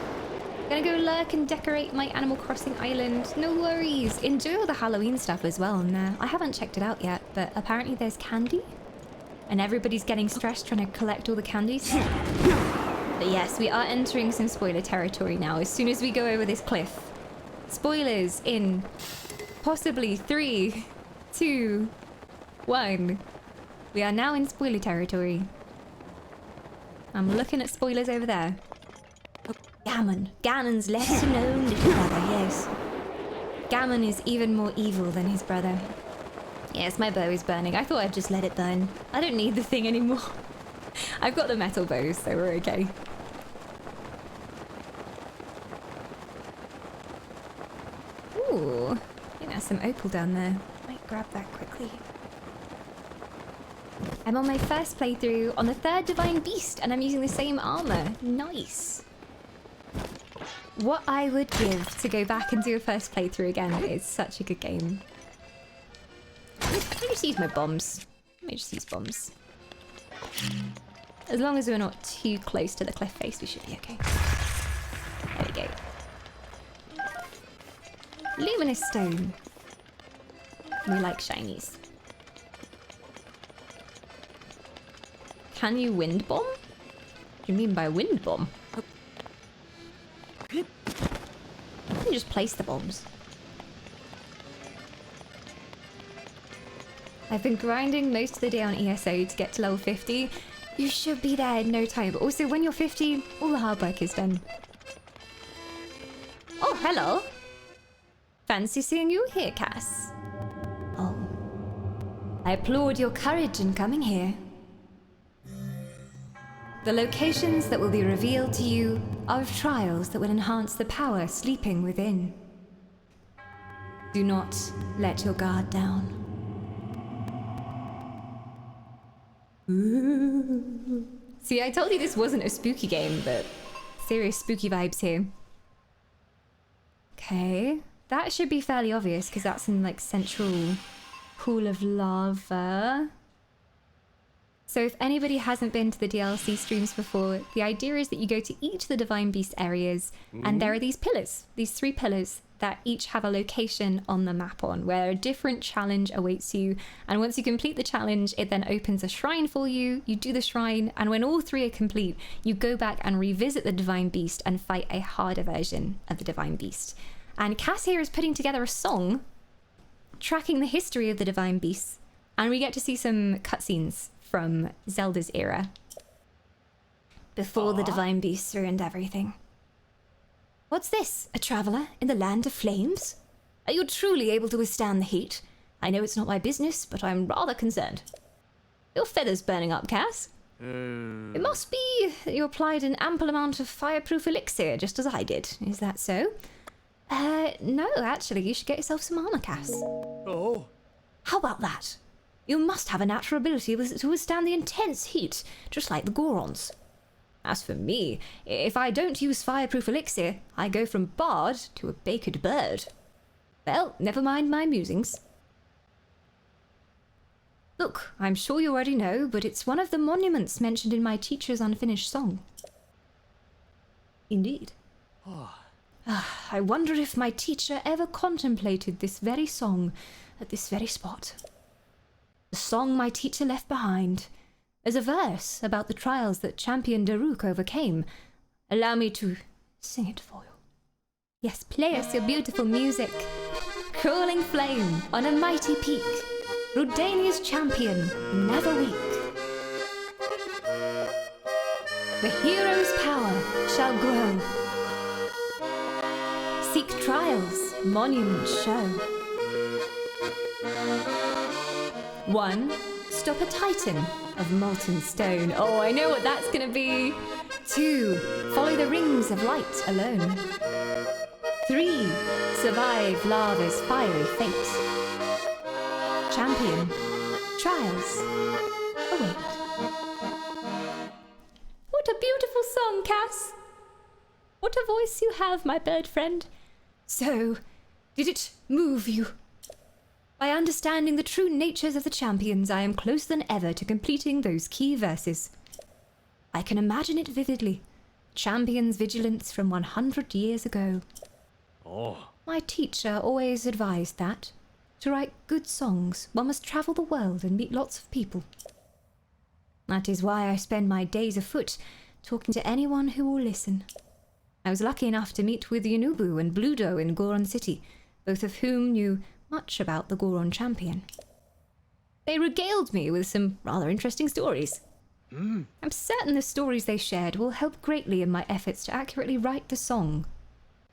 Gonna go lurk and decorate my Animal Crossing island. No worries. Enjoy all the Halloween stuff as well in there. I haven't checked it out yet, but apparently there's candy. And everybody's getting stressed trying to collect all the candies. But yes, we are entering some spoiler territory now as soon as we go over this cliff. Spoilers in possibly 3, 2, 1. We are now in spoiler territory. I'm looking at spoilers over there. Oh, Gammon. Ganon's lesser known little brother, yes. Gammon is even more evil than his brother. Yes, my bow is burning. I thought I'd just let it burn. I don't need the thing anymore. I've got the metal bows, so we're okay. Ooh, I think there's some opal down there. Might grab that quickly. I'm on my first playthrough on the 3rd Divine Beast, and I'm using the same armor. Nice. What I would give to go back and do a first playthrough again. It's such a good game. Let me just use my bombs. Let me just use bombs. As long as we're not too close to the cliff face, we should be okay. There we go. Luminous stone. We like shinies. Can you wind bomb? What do you mean by wind bomb? Let me just place the bombs. I've been grinding most of the day on ESO to get to level 50. You should be there in no time. But also, when you're 50, all the hard work is done. Oh, hello. Fancy seeing you here, Cass. Oh. I applaud your courage in coming here. The locations that will be revealed to you are of trials that will enhance the power sleeping within. Do not let your guard down. Ooh. See, I told you this wasn't a spooky game, but serious spooky vibes here. Okay, that should be fairly obvious because that's in like central pool of lava. So if anybody hasn't been to the DLC streams before, the idea is that you go to each of the Divine Beast areas and there are these pillars, these 3 pillars that each have a location on the map on where a different challenge awaits you. And once you complete the challenge, it then opens a shrine for you. You do the shrine, and when all 3 are complete, you go back and revisit the Divine Beast and fight a harder version of the Divine Beast. And Cass here is putting together a song tracking the history of the Divine Beasts, and we get to see some cutscenes from Zelda's era before the Divine Beasts ruined everything. What's this? A traveller in the land of flames? Are you truly able to withstand the heat? I know it's not my business, but I'm rather concerned. Your feathers burning up, Cass. It must be that you applied an ample amount of fireproof elixir, just as I did. Is that so? No, actually, you should get yourself some armor, Cass. Oh. How about that? You must have a natural ability to withstand the intense heat, just like the Gorons. As for me, if I don't use fireproof elixir, I go from bard to a baked bird. Well, never mind my musings. Look, I'm sure you already know, but it's one of the monuments mentioned in my teacher's unfinished song. Indeed. I wonder if my teacher ever contemplated this very song at this very spot. the song my teacher left behind. There's a verse about the trials that champion Daruk overcame. Allow me to sing it for you. Yes, play us your beautiful music. Crawling flame on a mighty peak, Rudania's champion, never weak. The hero's power shall grow. Seek trials, monuments show. 1. Stop a titan of molten stone. Oh, I know what that's gonna be. 2. Follow the rings of light alone. 3. Survive lava's fiery fate. Champion, trials await. What a beautiful song, Cass! What a voice you have, my bird friend. So, did it move you? By understanding the true natures of the champions, I am closer than ever to completing those key verses. I can imagine it vividly. Champions' vigilance from 100 years ago. Oh. My teacher always advised that, to write good songs, one must travel the world and meet lots of people. That is why I spend my days afoot, talking to anyone who will listen. I was lucky enough to meet with Yunubu and Bludo in Goron City, both of whom knew much about the Goron champion. They regaled me with some rather interesting stories. I'm certain the stories they shared will help greatly in my efforts to accurately write the song.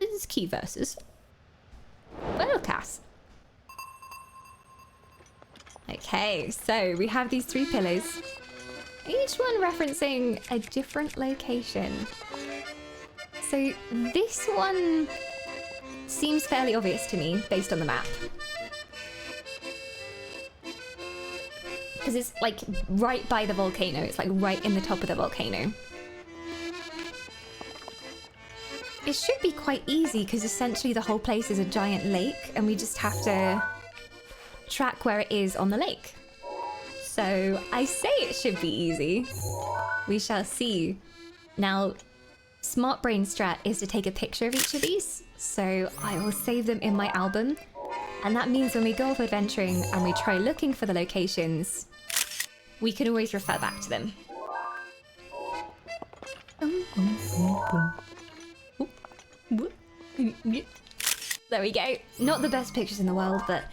These key verses. Well, Cass. Okay, so we have these 3 pillars, each one referencing a different location. So this one seems fairly obvious to me based on the map. Because it's like right by the volcano, it's like right in the top of the volcano. It should be quite easy because essentially the whole place is a giant lake and we just have to track where it is on the lake. So I say it should be easy. We shall see. Now, smart brain strat is to take a picture of each of these. So I will save them in my album. And that means when we go off adventuring and we try looking for the locations, we can always refer back to them. There we go. Not the best pictures in the world, but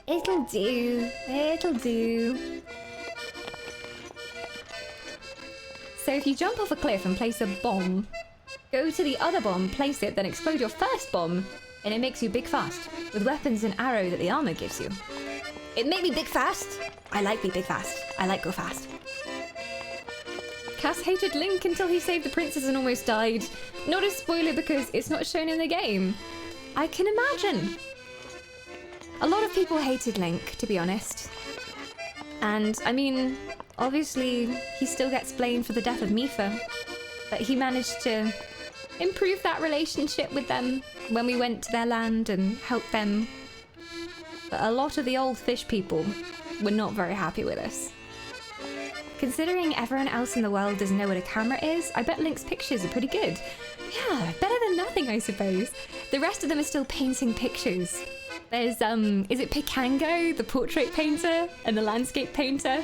it'll do. It'll do. So if you jump off a cliff and place a bomb, go to the other bomb, place it, then explode your first bomb, and it makes you big fast, with weapons and arrow that the armor gives you. It made me big fast. I like be big fast. I like go fast. Cass hated Link until he saved the princess and almost died. Not a spoiler because it's not shown in the game. I can imagine. A lot of people hated Link, to be honest. And, I mean, obviously, he still gets blamed for the death of Mipha. But he managed to improve that relationship with them when we went to their land and helped them. But a lot of the old fish people were not very happy with us. Considering everyone else in the world doesn't know what a camera is, I bet Link's pictures are pretty good. Yeah, better than nothing, I suppose. The rest of them are still painting pictures. There's, is it Picango, the portrait painter, and the landscape painter,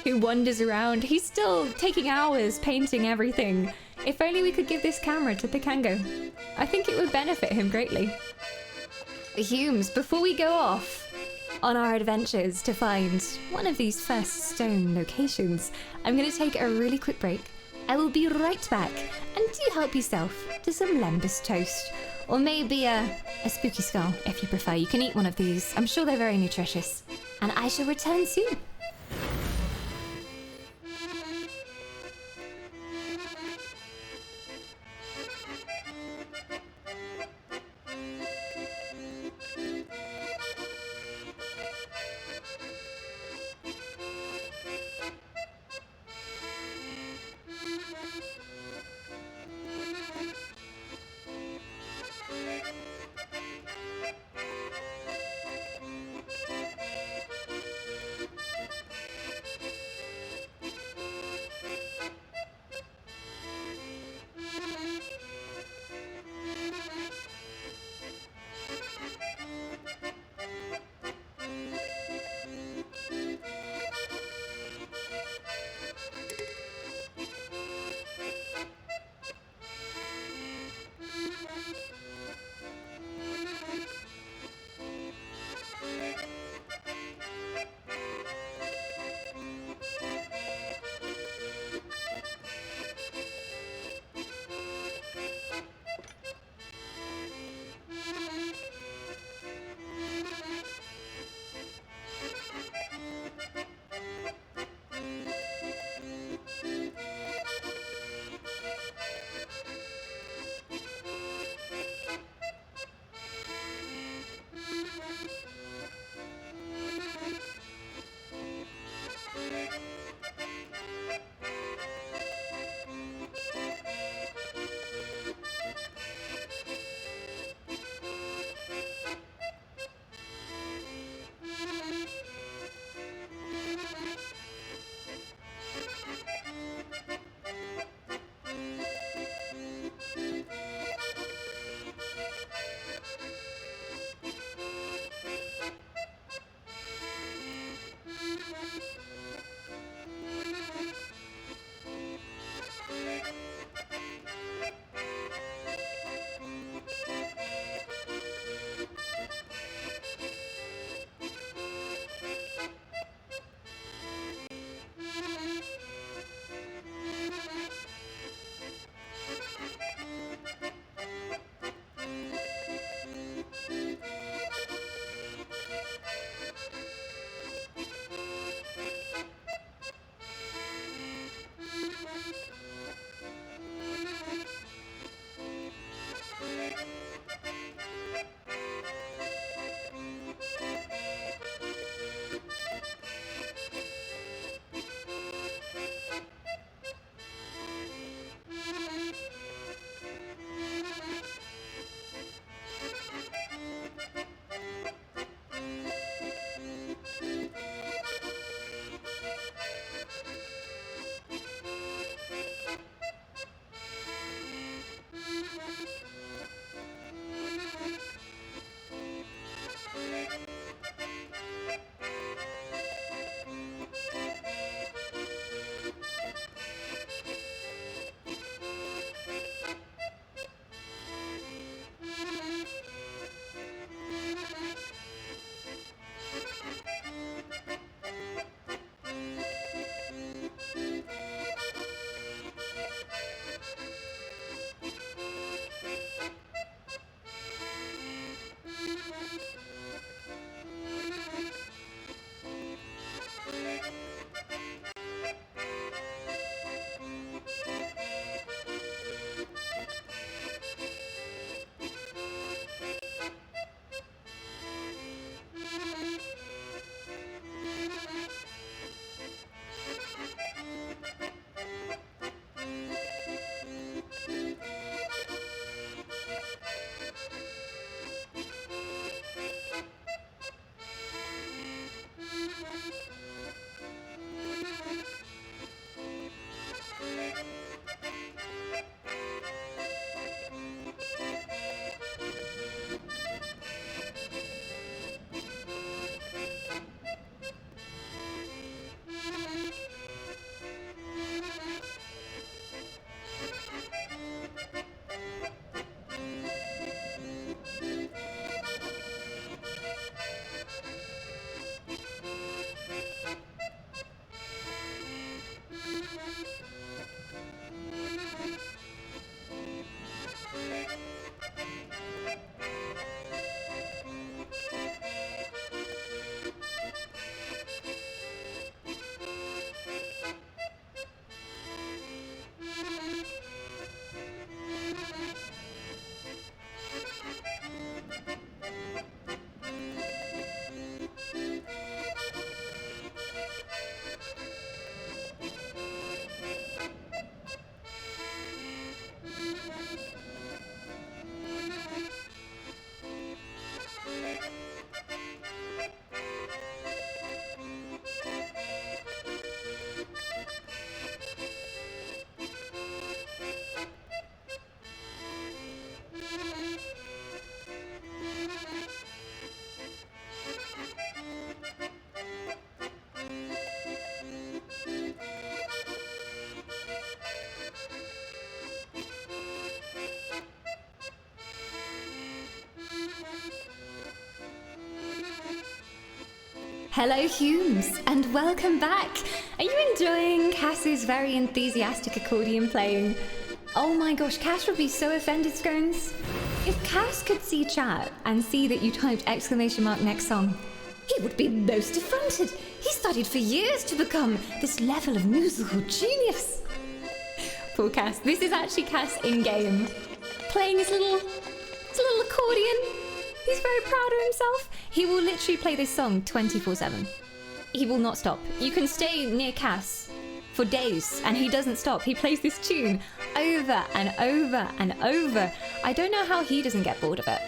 who wanders around? He's still taking hours painting everything. If only we could give this camera to Picango. I think it would benefit him greatly. The Humes, before we go off on our adventures to find one of these first stone locations, I'm going to take a really quick break. I will be right back, and do help yourself to some lembas toast, or maybe a spooky skull if you prefer. You can eat one of these. I'm sure they're very nutritious, and I shall return soon. Hello Humes, and welcome back! Are you enjoying Cass's very enthusiastic accordion playing? Oh my gosh, Cass would be so offended, Scones. If Cass could see chat and see that you typed !next song, he would be most affronted. He studied for years to become this level of musical genius. Poor Cass. This is actually Cass in-game, playing his little accordion. He's very proud of himself. He will literally play this song 24/7. He will not stop. You can stay near Cass for days and he doesn't stop. He plays this tune over and over and over. I don't know how he doesn't get bored of it.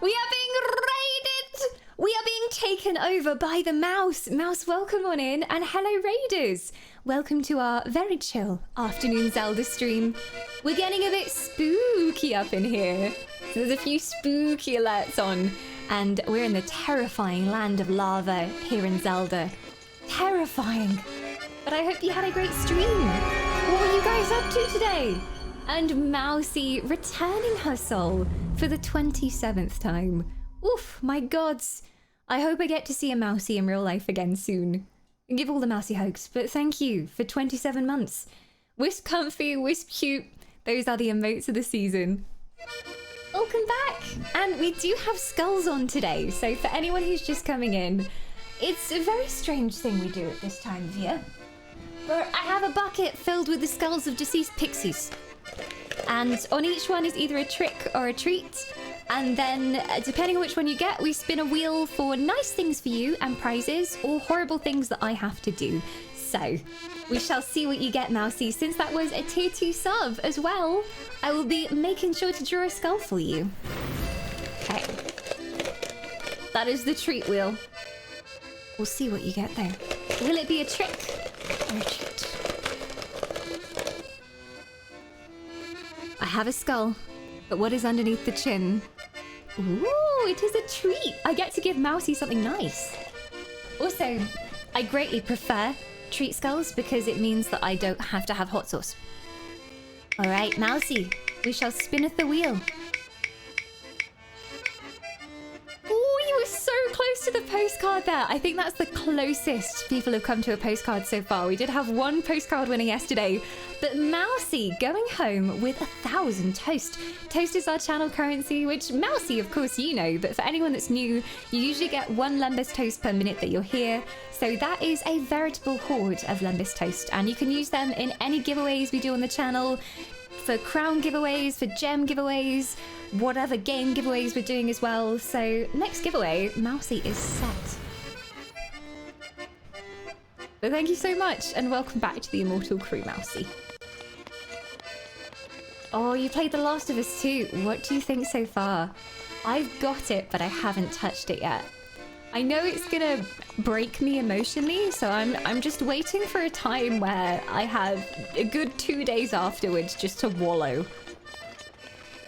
We are being raided! We are being taken over by the mouse. Mouse, welcome on in, and hello raiders. Welcome to our very chill afternoon Zelda stream. We're getting a bit spooky up in here. There's a few spooky alerts on, and we're in the terrifying land of lava here in Zelda. Terrifying. But I hope you had a great stream. What were you guys up to today? And Mousy returning her soul for the 27th time. Oof, my gods. I hope I get to see a Mousy in real life again soon. Give all the Mousy hugs, but thank you for 27 months. Wisp comfy, wisp cute. Those are the emotes of the season. Welcome back. And we do have skulls on today. So for anyone who's just coming in, it's a very strange thing we do at this time of year. But I have a bucket filled with the skulls of deceased pixies. And on each one is either a trick or a treat. And then, depending on which one you get, we spin a wheel for nice things for you and prizes, or horrible things that I have to do. So, we shall see what you get, Mousy. Since that was a tier 2 sub as well, I will be making sure to draw a skull for you. Okay. That is the treat wheel. We'll see what you get though. Will it be a trick or a treat? I have a skull, but what is underneath the chin? Ooh, it is a treat. I get to give Mousy something nice. Also, I greatly prefer treat skulls because it means that I don't have to have hot sauce. All right, Mousy, we shall spinneth the wheel. Oh, you were so close to the postcard there. I think that's the closest people have come to a postcard so far. We did have one postcard winner yesterday, but Mousy going home with 1,000 toast. Toast is our channel currency, which Mousy, of course, you know, but for anyone that's new, you usually get 1 Lembas toast per minute that you're here. So that is a veritable hoard of Lembas toast, and you can use them in any giveaways we do on the channel, for crown giveaways, for gem giveaways, whatever game giveaways we're doing as well. So next giveaway, Mousy is set. But thank you so much, and welcome back to the Immortal Crew, Mousy. Oh, you played The Last of Us 2. What do you think so far? I've got it, but I haven't touched it yet. I know it's gonna break me emotionally, so I'm just waiting for a time where I have a good 2 days afterwards just to wallow.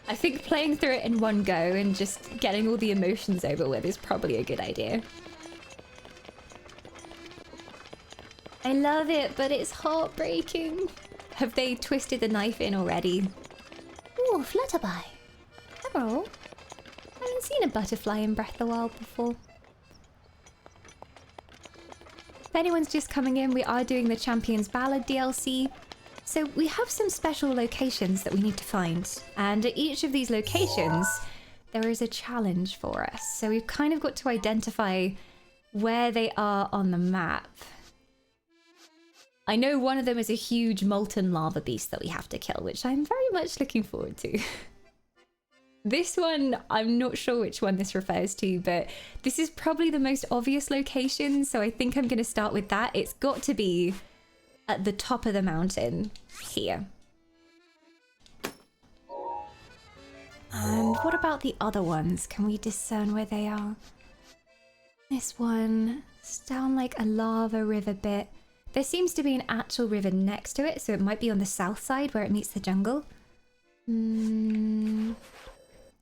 I think playing through it in one go and just getting all the emotions over with is probably a good idea. I love it, but it's heartbreaking. Have they twisted the knife in already? Ooh, Flutterby. Hello. I haven't seen a butterfly in Breath of the Wild before. If anyone's just coming in, we are doing the Champions Ballad DLC. So we have some special locations that we need to find. And at each of these locations, there is a challenge for us. So we've kind of got to identify where they are on the map. I know one of them is a huge molten lava beast that we have to kill, which I'm very much looking forward to. This one, I'm not sure which one this refers to, but this is probably the most obvious location, so I think I'm going to start with that. It's got to be at the top of the mountain here. And what about the other ones? Can we discern where they are? This one, it's down like a lava river bit. There seems to be an actual river next to it, so it might be on the south side where it meets the jungle.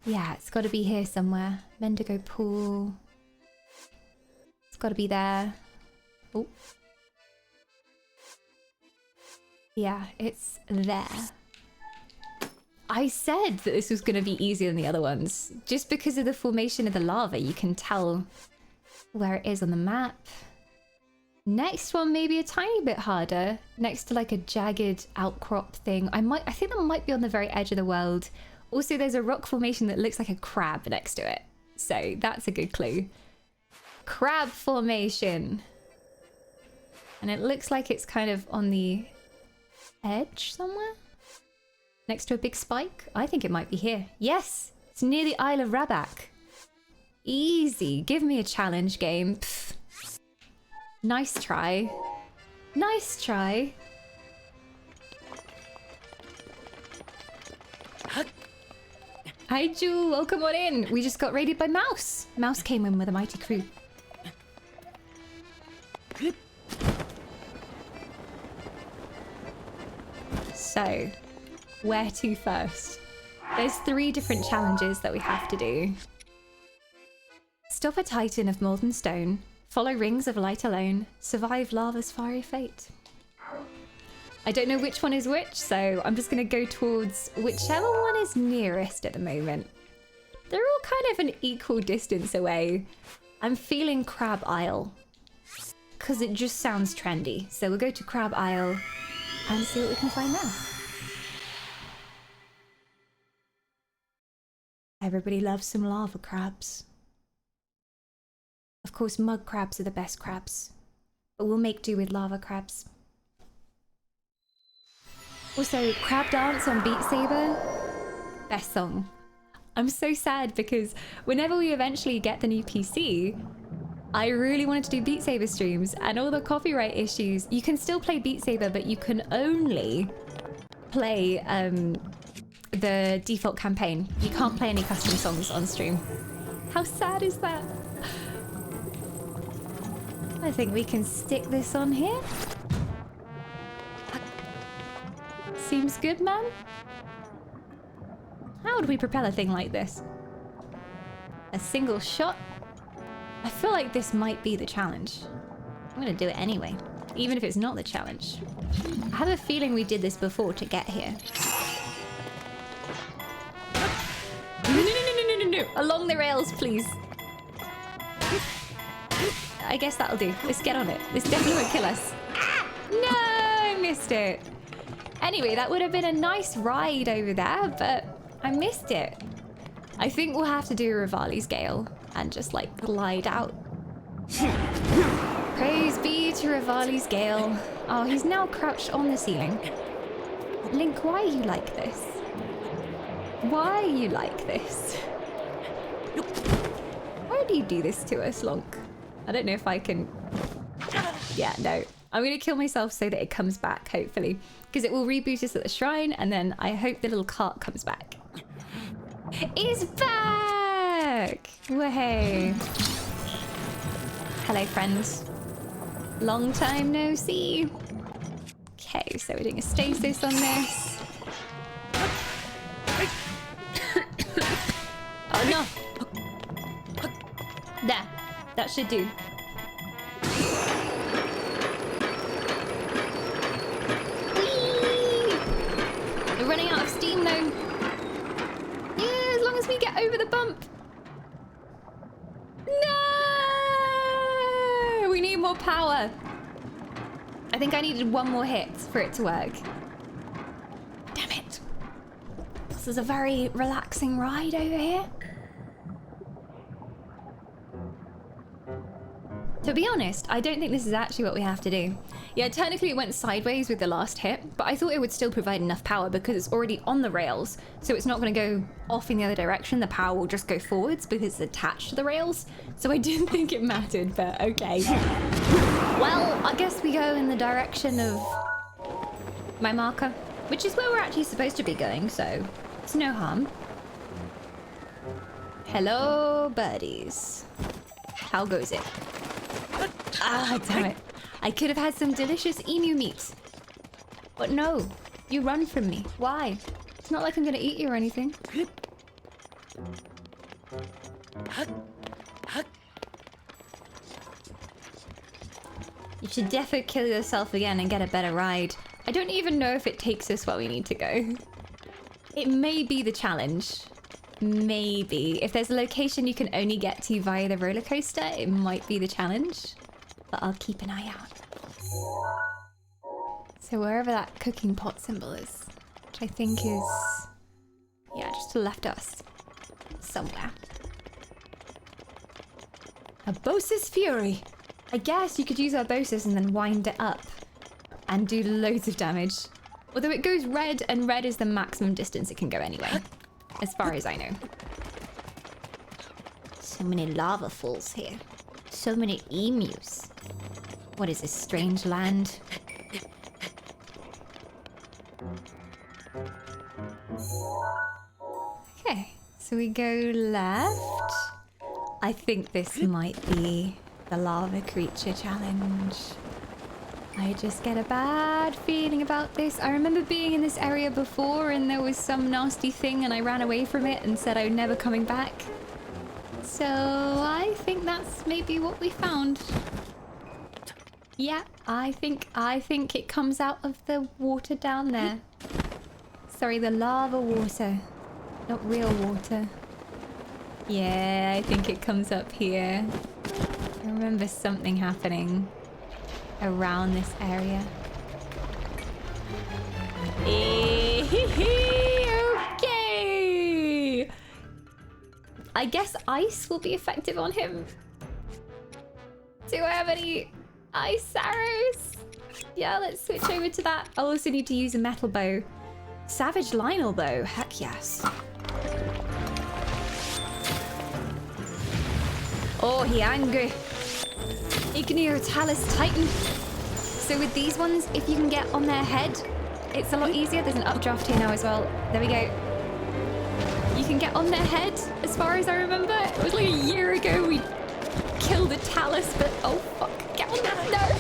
Yeah, it's got to be here somewhere. Mendigo Pool. It's got to be there. Oh. Yeah, it's there. I said that this was going to be easier than the other ones. Just because of the formation of the lava, you can tell where it is on the map. Next one maybe a tiny bit harder. Next to like a jagged outcrop thing. I think that might be on the very edge of the world. Also, there's a rock formation that looks like a crab next to it. So that's a good clue. Crab formation. And it looks like it's kind of on the edge somewhere. Next to a big spike. I think it might be here. Yes! It's near the Isle of Rabak. Easy. Give me a challenge game. Pfft. Nice try. Nice try. Hi, Jewel. Welcome on in. We just got raided by Mouse. Mouse came in with a mighty crew. So, where to first? There's 3 different challenges that we have to do. Stop a titan of molten stone. Follow rings of light alone. Survive lava's fiery fate. I don't know which one is which, so I'm just going to go towards whichever one is nearest at the moment. They're all kind of an equal distance away. I'm feeling Crab Isle, because it just sounds trendy. So we'll go to Crab Isle and see what we can find there. Everybody loves some lava crabs. Of course, mud crabs are the best crabs, but we'll make do with lava crabs. Also, Crab Dance on Beat Saber, best song. I'm so sad because whenever we eventually get the new PC, I really wanted to do Beat Saber streams, and all the copyright issues, you can still play Beat Saber, but you can only play the default campaign. You can't play any custom songs on stream. How sad is that? I think we can stick this on here. Seems good, man. How would we propel a thing like this? A single shot? I feel like this might be the challenge. I'm gonna do it anyway, even if it's not the challenge. I have a feeling we did this before to get here. No. Along the rails, please. I guess that'll do. Let's get on it. This definitely won't kill us. Ah! No, I missed it. Anyway, that would have been a nice ride over there, but I missed it. I think we'll have to do a Rivali's Gale and just like glide out. Praise be to Rivali's Gale. Oh, he's now crouched on the ceiling. Link, why are you like this? Why are you like this? Why do you do this to us, Lonk? I don't know if I can... Yeah, no. I'm going to kill myself so that it comes back, hopefully. Because it will reboot us at the shrine, and then I hope the little cart comes back. It's back! Way. Hello, friends. Long time no see. Okay, so we're doing a stasis on this. Oh, no! There. That should do. Whee! We're running out of steam though. Yeah, as long as we get over the bump. No! We need more power. I think I needed one more hit for it to work. Damn it. This is a very relaxing ride over here. To be honest, I don't think this is actually what we have to do. Yeah, technically it went sideways with the last hit, but I thought it would still provide enough power because it's already on the rails, so it's not going to go off in the other direction. The power will just go forwards because it's attached to the rails. So I didn't think it mattered, but okay. Well, I guess we go in the direction of my marker, which is where we're actually supposed to be going, so it's no harm. Hello, birdies. How goes it? Ah, damn it. I could have had some delicious emu meat. But no, you run from me. Why? It's not like I'm gonna eat you or anything. You should definitely kill yourself again and get a better ride. I don't even know if it takes us where we need to go. It may be the challenge. Maybe. If there's a location you can only get to via the roller coaster, it might be the challenge. But I'll keep an eye out. So wherever that cooking pot symbol is, which I think is... yeah, just to the left of us. Somewhere. Urbosa's Fury. I guess you could use Urbosa's and then wind it up and do loads of damage. Although it goes red, and red is the maximum distance it can go anyway, as far as I know. So many lava falls here. So many emus. What is this strange land? Okay, so we go left. I think this might be the lava creature challenge. I just get a bad feeling about this. I remember being in this area before and there was some nasty thing and I ran away from it and said I'm never coming back. So I think that's maybe what we found. Yeah, I think it comes out of the water down there. Sorry, the lava water, not real water. Yeah, I think it comes up here. I remember something happening around this area. Okay! I guess ice will be effective on him. Do I have any ice arrows? Yeah, let's switch over to that. I also need to use a metal bow. Savage Lionel bow, heck yes. Oh, he angry. Ignore Talus Titan. So with these ones, if you can get on their head, it's a lot easier. There's an updraft here now as well. There we go. You can get on their head, as far as I remember. It was like a year ago we killed a Talus, but oh fuck, get on that, no!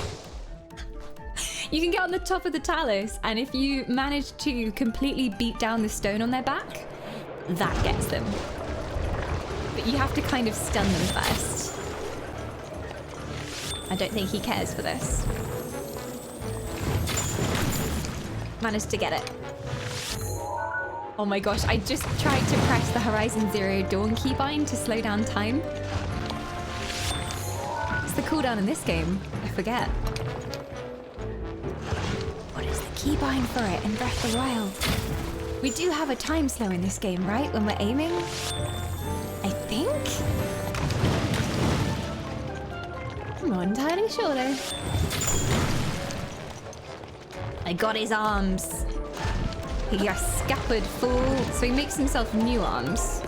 You can get on the top of the Talus, and if you manage to completely beat down the stone on their back, that gets them. But you have to kind of stun them first. I don't think he cares for this. Managed to get it. Oh my gosh, I just tried to press the Horizon Zero Dawn keybind to slow down time. What's the cooldown in this game? I forget. What is the keybind for it in Breath of the Wild? We do have a time slow in this game, right? When we're aiming? I think? I'm not entirely sure though. I got his arms. He are scuppered full, so he makes himself new arms.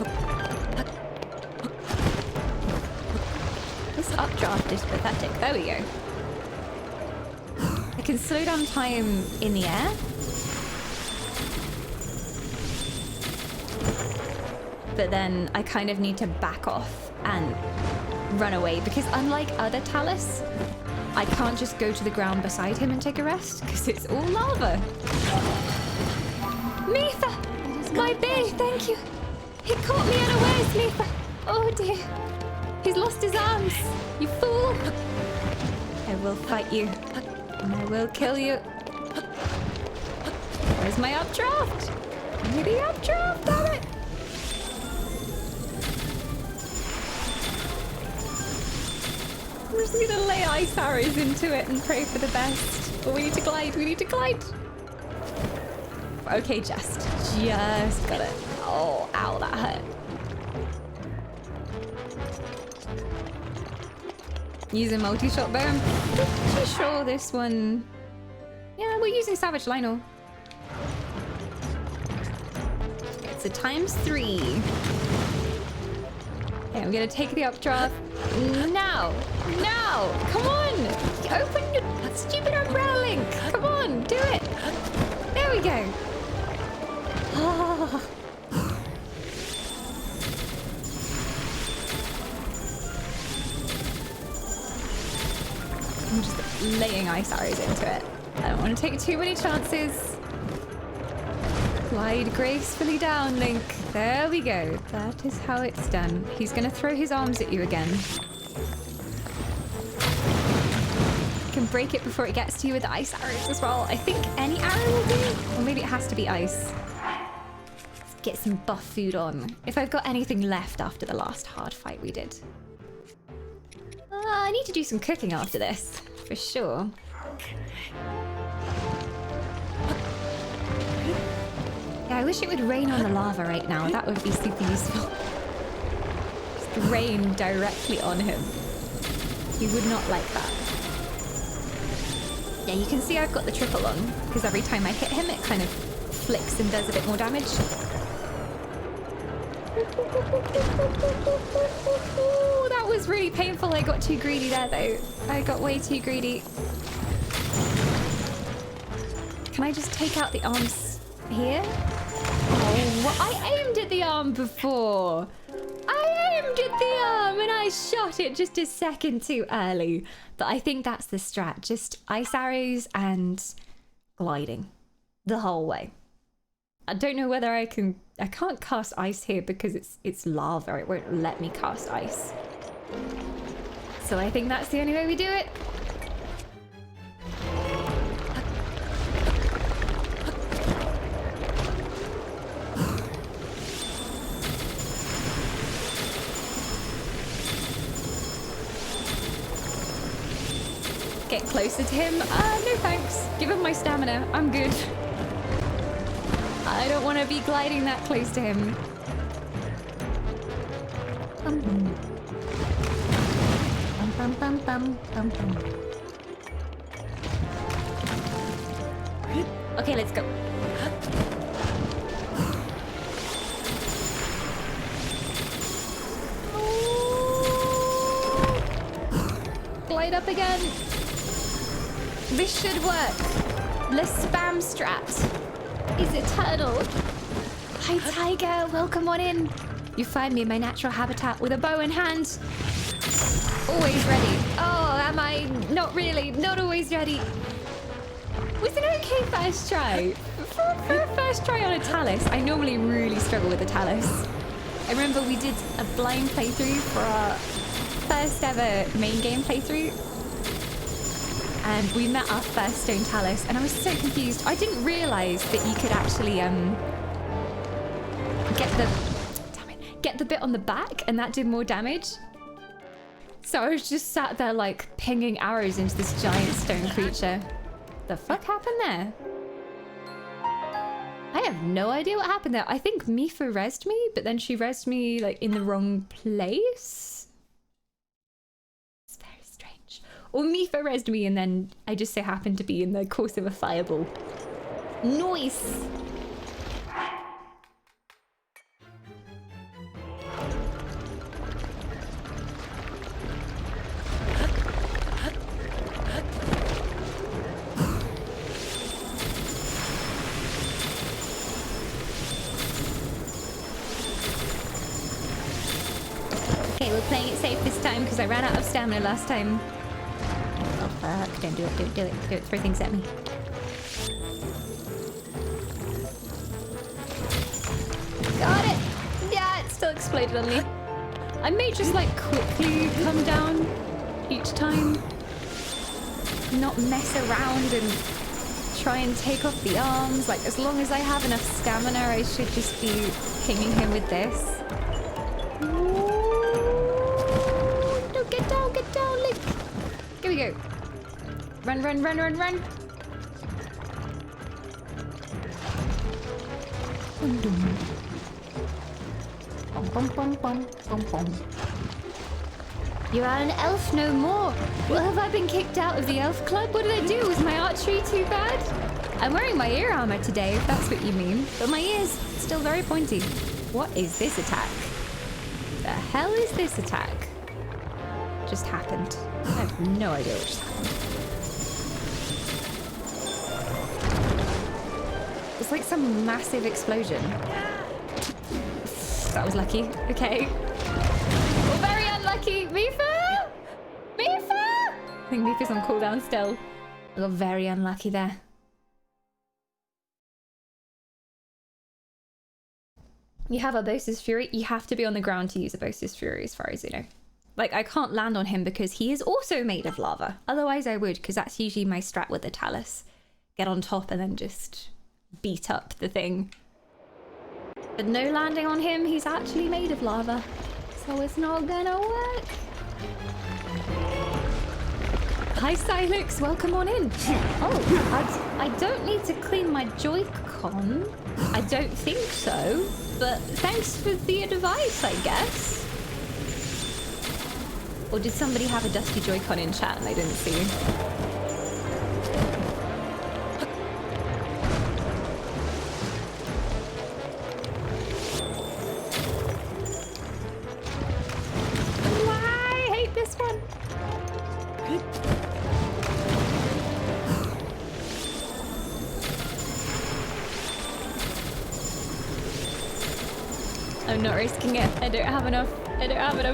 This updraft is pathetic. There we go. I can slow down time in the air. But then I kind of need to back off and run away because unlike other Talus, I can't just go to the ground beside him and take a rest because it's all lava. Mifa! My bay, thank you! He caught me unawares, Mifa! Oh dear. He's lost his arms. You fool! I will fight you. And I will kill you. Where's my updraft? Give me the updraft, damn it! I'm just gonna lay ice arrows into it and pray for the best. Oh, we need to glide, we need to glide! Okay, just got it. Oh, ow, that hurt. Use a multi-shot bow. I'm pretty sure this one... Yeah, we're using Savage Lionel. It's a ×3. Okay, I'm gonna take the updraft. Now! Now! Come on! Open your stupid umbrella link! Come on, do it! There we go! Oh. I'm just laying ice arrows into it. I don't want to take too many chances. Glide gracefully down, Link. There we go. That is how it's done. He's going to throw his arms at you again. You can break it before it gets to you with the ice arrows as well. I think any arrow will do. Or maybe it has to be ice. get some buff food on. If I've got anything left after the last hard fight we did. I need to do some cooking after this, for sure. Yeah, I wish it would rain on the lava right now. That would be super useful. Just rain directly on him. He would not like that. Yeah, you can see I've got the triple on, because every time I hit him, it kind of flicks and does a bit more damage. That was really painful. I got too greedy there, though. I got way too greedy. Can I just take out the arms here? Oh, I aimed at the arm before. I aimed at the arm and I shot it just a second too early. But I think that's the strat. Just ice arrows and gliding the whole way. I don't know whether I can... I can't cast ice here because it's lava. It won't let me cast ice. So I think that's the only way we do it. Get closer to him? No thanks. Give him my stamina. I'm good. I don't want to be gliding that close to him. Okay, let's go. Glide up again. This should work. The spam strat is eternal. Hi, Tiger. Welcome on in. You find me in my natural habitat with a bow in hand. Always ready. Oh, am I? Not really. Not always ready. Was an okay first try. For a first try on a Talus, I normally really struggle with the Talus. I remember we did a blind playthrough for our first ever main game playthrough. And we met our first stone Talus, and I was so confused. I didn't realise that you could actually get the bit on the back, and that did more damage. So I was just sat there like pinging arrows into this giant stone creature. The fuck happened there? I have no idea what happened there. I think Mifa rezzed me, but then she rezzed me like in the wrong place. It's very strange. Or Mifa rezzed me and then I just so happened to be in the course of a fireball. Nice! Okay, we're playing it safe this time because I ran out of stamina last time. Oh fuck, don't do it, don't do it, don't throw things at me. Got it! Yeah, it still exploded on me. I may just like quickly come down each time. Not mess around and try and take off the arms. Like as long as I have enough stamina, I should just be pinging him with this. Get down, Link! Here we go. Run, run, run, run, run! Bum, bum, bum, bum, bum, bum. You are an elf no more. Well, have I been kicked out of the elf club? What did I do? Was my archery too bad? I'm wearing my ear armor today, if that's what you mean. But my ear's still very pointy. What is this attack? The hell is this attack? Just happened. I have no idea what just happened. It's like some massive explosion. That was lucky. Okay. Well, very unlucky. Mifa! Mifa! I think Mifa's on cooldown still. I got very unlucky there. You have a Bosa's Fury. You have to be on the ground to use a Bosa's Fury as far as you know. Like, I can't land on him because he is also made of lava. Otherwise, I would, because that's usually my strat with the Talus. Get on top and then just beat up the thing. But no landing on him, he's actually made of lava. So it's not gonna work. Hi Silux, welcome on in. Oh, I don't need to clean my Joy-Con. I don't think so. But thanks for the advice, I guess. Or did somebody have a dusty Joy-Con in chat and I didn't see? I hate this one. I'm not risking it. I don't have enough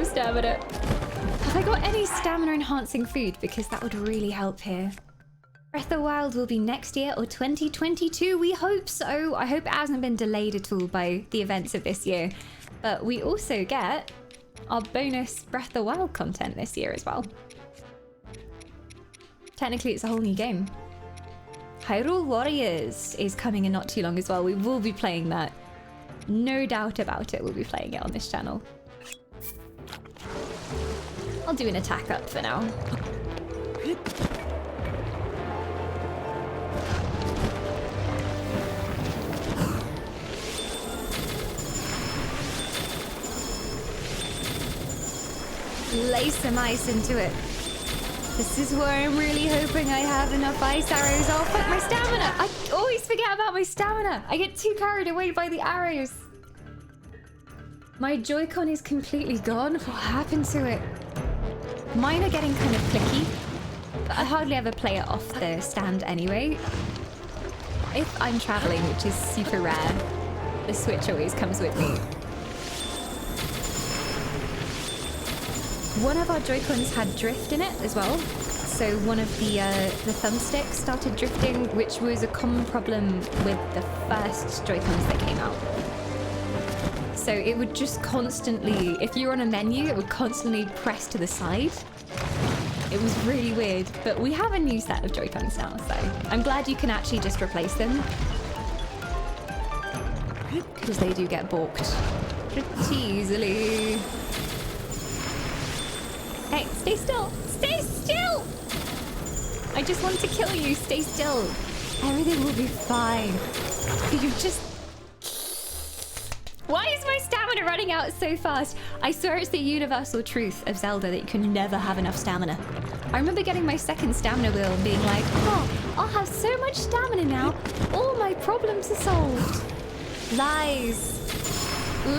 stamina. Have I got any stamina enhancing food? Because that would really help here. Breath of the Wild will be next year or 2022. We hope so. I hope it hasn't been delayed at all by the events of this year. But we also get our bonus Breath of the Wild content this year as well. Technically, it's a whole new game. Hyrule Warriors is coming in not too long as well. We will be playing that. No doubt about it, we'll be playing it on this channel. I'll do an attack up for now. Lay some ice into it. This is where I'm really hoping I have enough ice arrows. Oh, fuck my stamina! I always forget about my stamina. I get too carried away by the arrows. My Joy-Con is completely gone. What happened to it? Mine are getting kind of clicky, but I hardly ever play it off the stand anyway. If I'm traveling, which is super rare, the Switch always comes with me. One of our Joy-Cons had drift in it as well. So one of the thumbsticks started drifting, which was a common problem with the first Joy-Cons that came out. So it would just constantly, if you were on a menu, it would constantly press to the side. It was really weird, but we have a new set of Joy-Cons now, so I'm glad you can actually just replace them. Because they do get balked pretty easily. Hey, stay still! Stay still! I just want to kill you. Stay still. Everything will be fine. You just... Why is my stamina running out so fast? I swear it's the universal truth of Zelda that you can never have enough stamina. I remember getting my second stamina wheel and being like, oh, I'll have so much stamina now. All my problems are solved. Lies.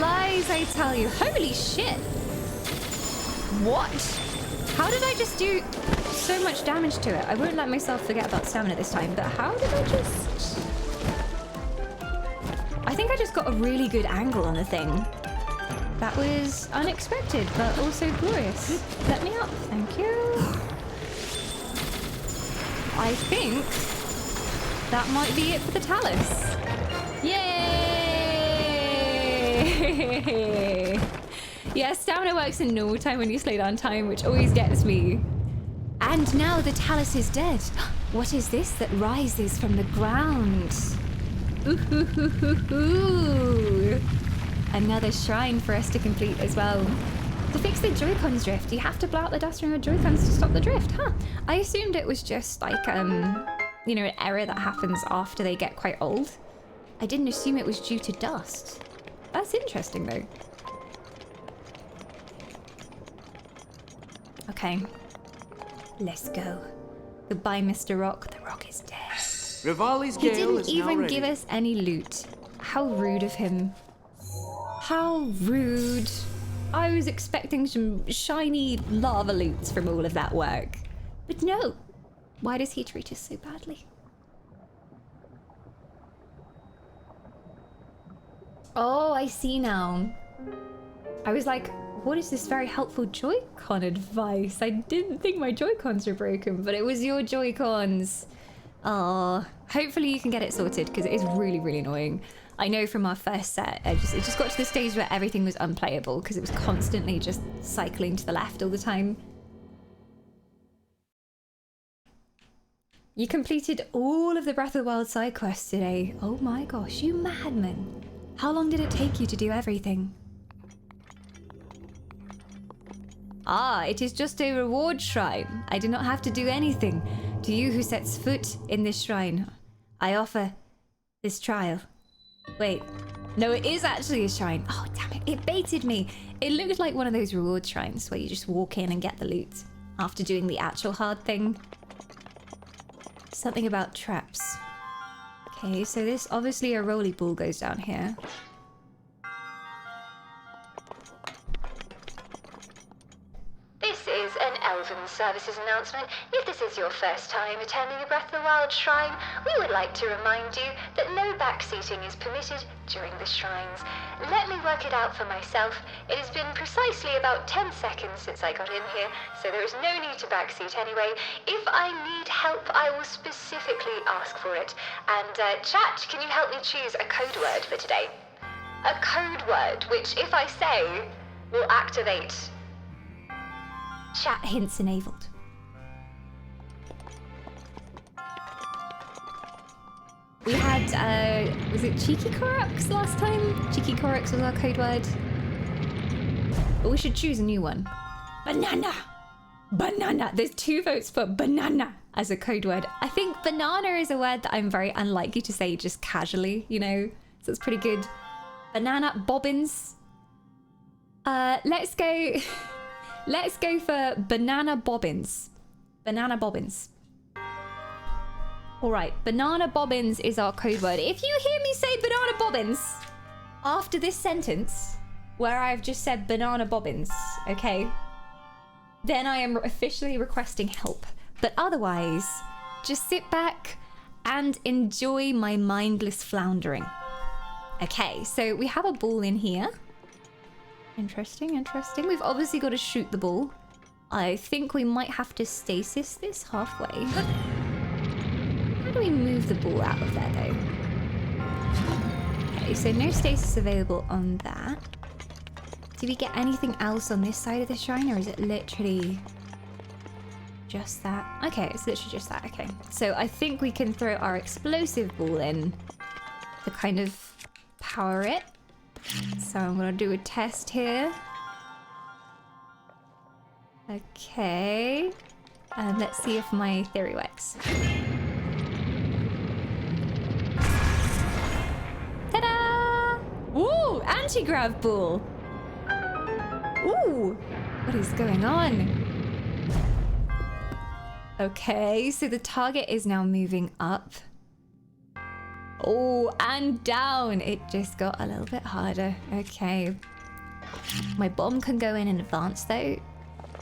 Lies, I tell you. Holy shit. What? How did I just do so much damage to it? I won't let myself forget about stamina this time, but how did I just... I think I just got a really good angle on the thing. That was unexpected, but also glorious. Let me up, thank you. I think that might be it for the Talus. Yay! Yeah, stamina works in normal time when you slow down time, which always gets me. And now the Talus is dead. What is this that rises from the ground? Ooh. Another shrine for us to complete as well. To fix the Joy-Cons drift, you have to blow out the dust from your Joy-Cons to stop the drift, huh? I assumed it was just like, you know, an error that happens after they get quite old. I didn't assume it was due to dust. That's interesting though. Okay, let's go. Goodbye, Mr. Rock. The Rock is dead. Rivali's He gale didn't is now even ready. give us any loot. How rude of him. How rude. I was expecting some shiny lava loots from all of that work. But no. Why does he treat us so badly? Oh, I see now. I was like, what is this very helpful Joy-Con advice? I didn't think my Joy-Cons were broken, but it was your Joy-Cons. Oh, hopefully you can get it sorted because it is really, really annoying. I know from our first set, it just got to the stage where everything was unplayable because it was constantly just cycling to the left all the time. You completed all of the Breath of the Wild side quests today. Oh my gosh, you madman. How long did it take you to do everything? Ah, it is just a reward shrine. I do not have to do anything. To you who sets foot in this shrine, I offer this trial. Wait, no, it is actually a shrine. Oh, damn it, it baited me. It looked like one of those reward shrines where you just walk in and get the loot after doing the actual hard thing. Something about traps. Okay, so this, obviously a rolly ball goes down here. This is an Elven Services announcement. If this is your first time attending a Breath of the Wild shrine, we would like to remind you that no backseating is permitted during the shrines. Let me work it out for myself. It has been precisely about 10 seconds since I got in here, so there is no need to backseat anyway. If I need help, I will specifically ask for it. And chat, can you help me choose a code word for today? A code word, which if I say, will activate. Chat hints enabled. We had, was it Cheeky Koroks last time? Cheeky Koroks was our code word. But we should choose a new one. Banana! Banana! There's 2 votes for banana as a code word. I think banana is a word that I'm very unlikely to say just casually, you know? So it's pretty good. Banana bobbins. Let's go... Let's go for banana bobbins. Banana bobbins. All right, banana bobbins is our code word. If you hear me say banana bobbins after this sentence, where I've just said banana bobbins, okay, then I am officially requesting help. But otherwise, just sit back and enjoy my mindless floundering. Okay, so we have a ball in here. Interesting, interesting. We've obviously got to shoot the ball. I think we might have to stasis this halfway. How do we move the ball out of there, though? Okay, so no stasis available on that. Do we get anything else on this side of the shrine, or is it literally just that? Okay, it's literally just that. Okay, so I think we can throw our explosive ball in to kind of power it. So I'm gonna do a test here. Okay. And let's see if my theory works. Ta-da! Ooh, anti-grav ball. Ooh, what is going on? Okay, so the target is now moving up. Oh, and down. It just got a little bit harder. Okay. My bomb can go in advance though.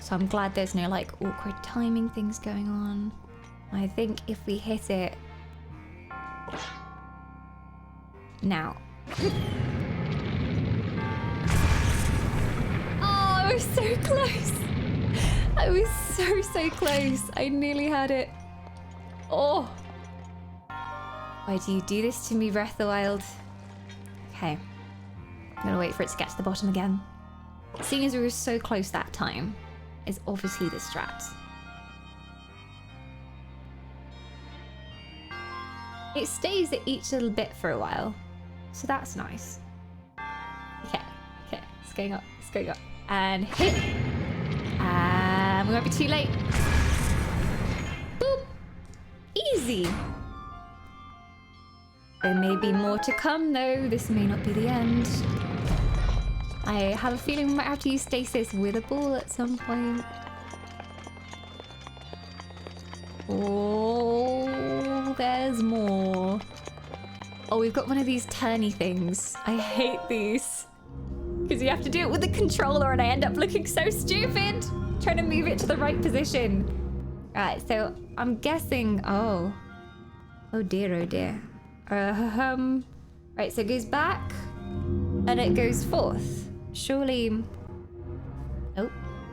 So I'm glad there's no like awkward timing things going on. I think if we hit it now. Oh, I was so close. I was so close. I nearly had it. Oh. Why do you do this to me, Breath of the Wild? Okay. I'm gonna wait for it to get to the bottom again. Seeing as we were so close that time, is obviously the strat. It stays at each little bit for a while, so that's nice. Okay, it's going up, And hit! And we won't be too late. Boop! Easy! There may be more to come though, this may not be the end. I have a feeling we might have to use stasis with a ball at some point. Oh, there's more. Oh, we've got one of these turny things. I hate these. Because you have to do it with the controller and I end up looking so stupid trying to move it to the right position. Right, so I'm guessing, oh dear, oh dear. Right, so it goes back and it goes forth. Surely, oh,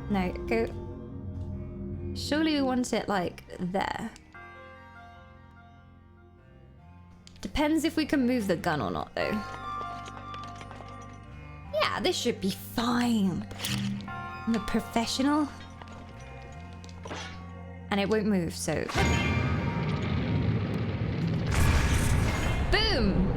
no, go. Surely we want it like there. Depends if we can move the gun or not though. Yeah, this should be fine. I'm a professional. And it won't move, so. Boom!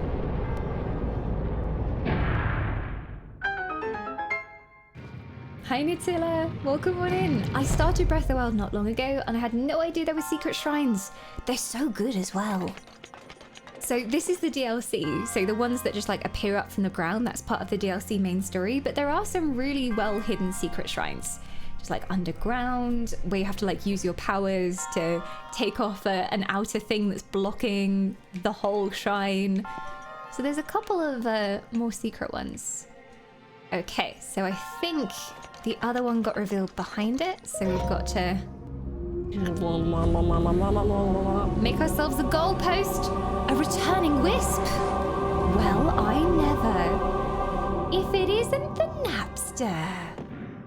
Hi Nutella, welcome on in. I started Breath of the Wild not long ago and I had no idea there were secret shrines. They're so good as well. So this is the DLC, so the ones that just like appear up from the ground, that's part of the DLC main story, but there are some really well hidden secret shrines. Just like underground, where you have to like use your powers to take off an outer thing that's blocking the whole shrine. So there's a couple of more secret ones. Okay, so I think the other one got revealed behind it, so we've got to make ourselves a goalpost, a returning wisp. Well, I never. If it isn't the Napster.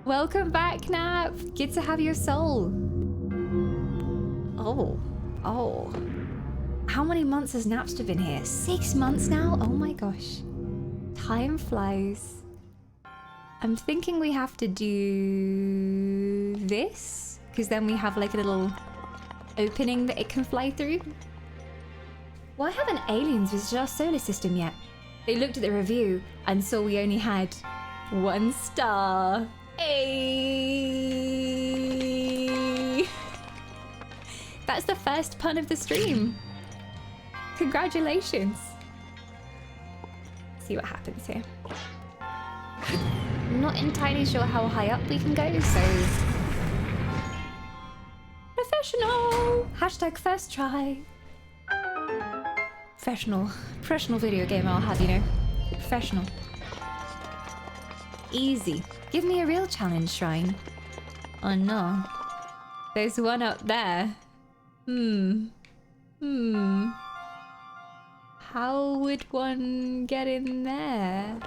Welcome back, Nap. Good to have your soul. Oh. How many months has Napster been here? 6 months now? Oh my gosh. Time flies. I'm thinking we have to do this, because then we have like a little opening that it can fly through. Why haven't aliens visited our solar system yet? They looked at the review and saw we only had 1 star. Hey! That's the first pun of the stream. Congratulations. See what happens here. I'm not entirely sure how high up we can go, so... Professional! Hashtag first try. Professional video gamer, I'll have you know. Professional. Easy. Give me a real challenge, Shrine. Oh no. There's one up there. How would one get in there?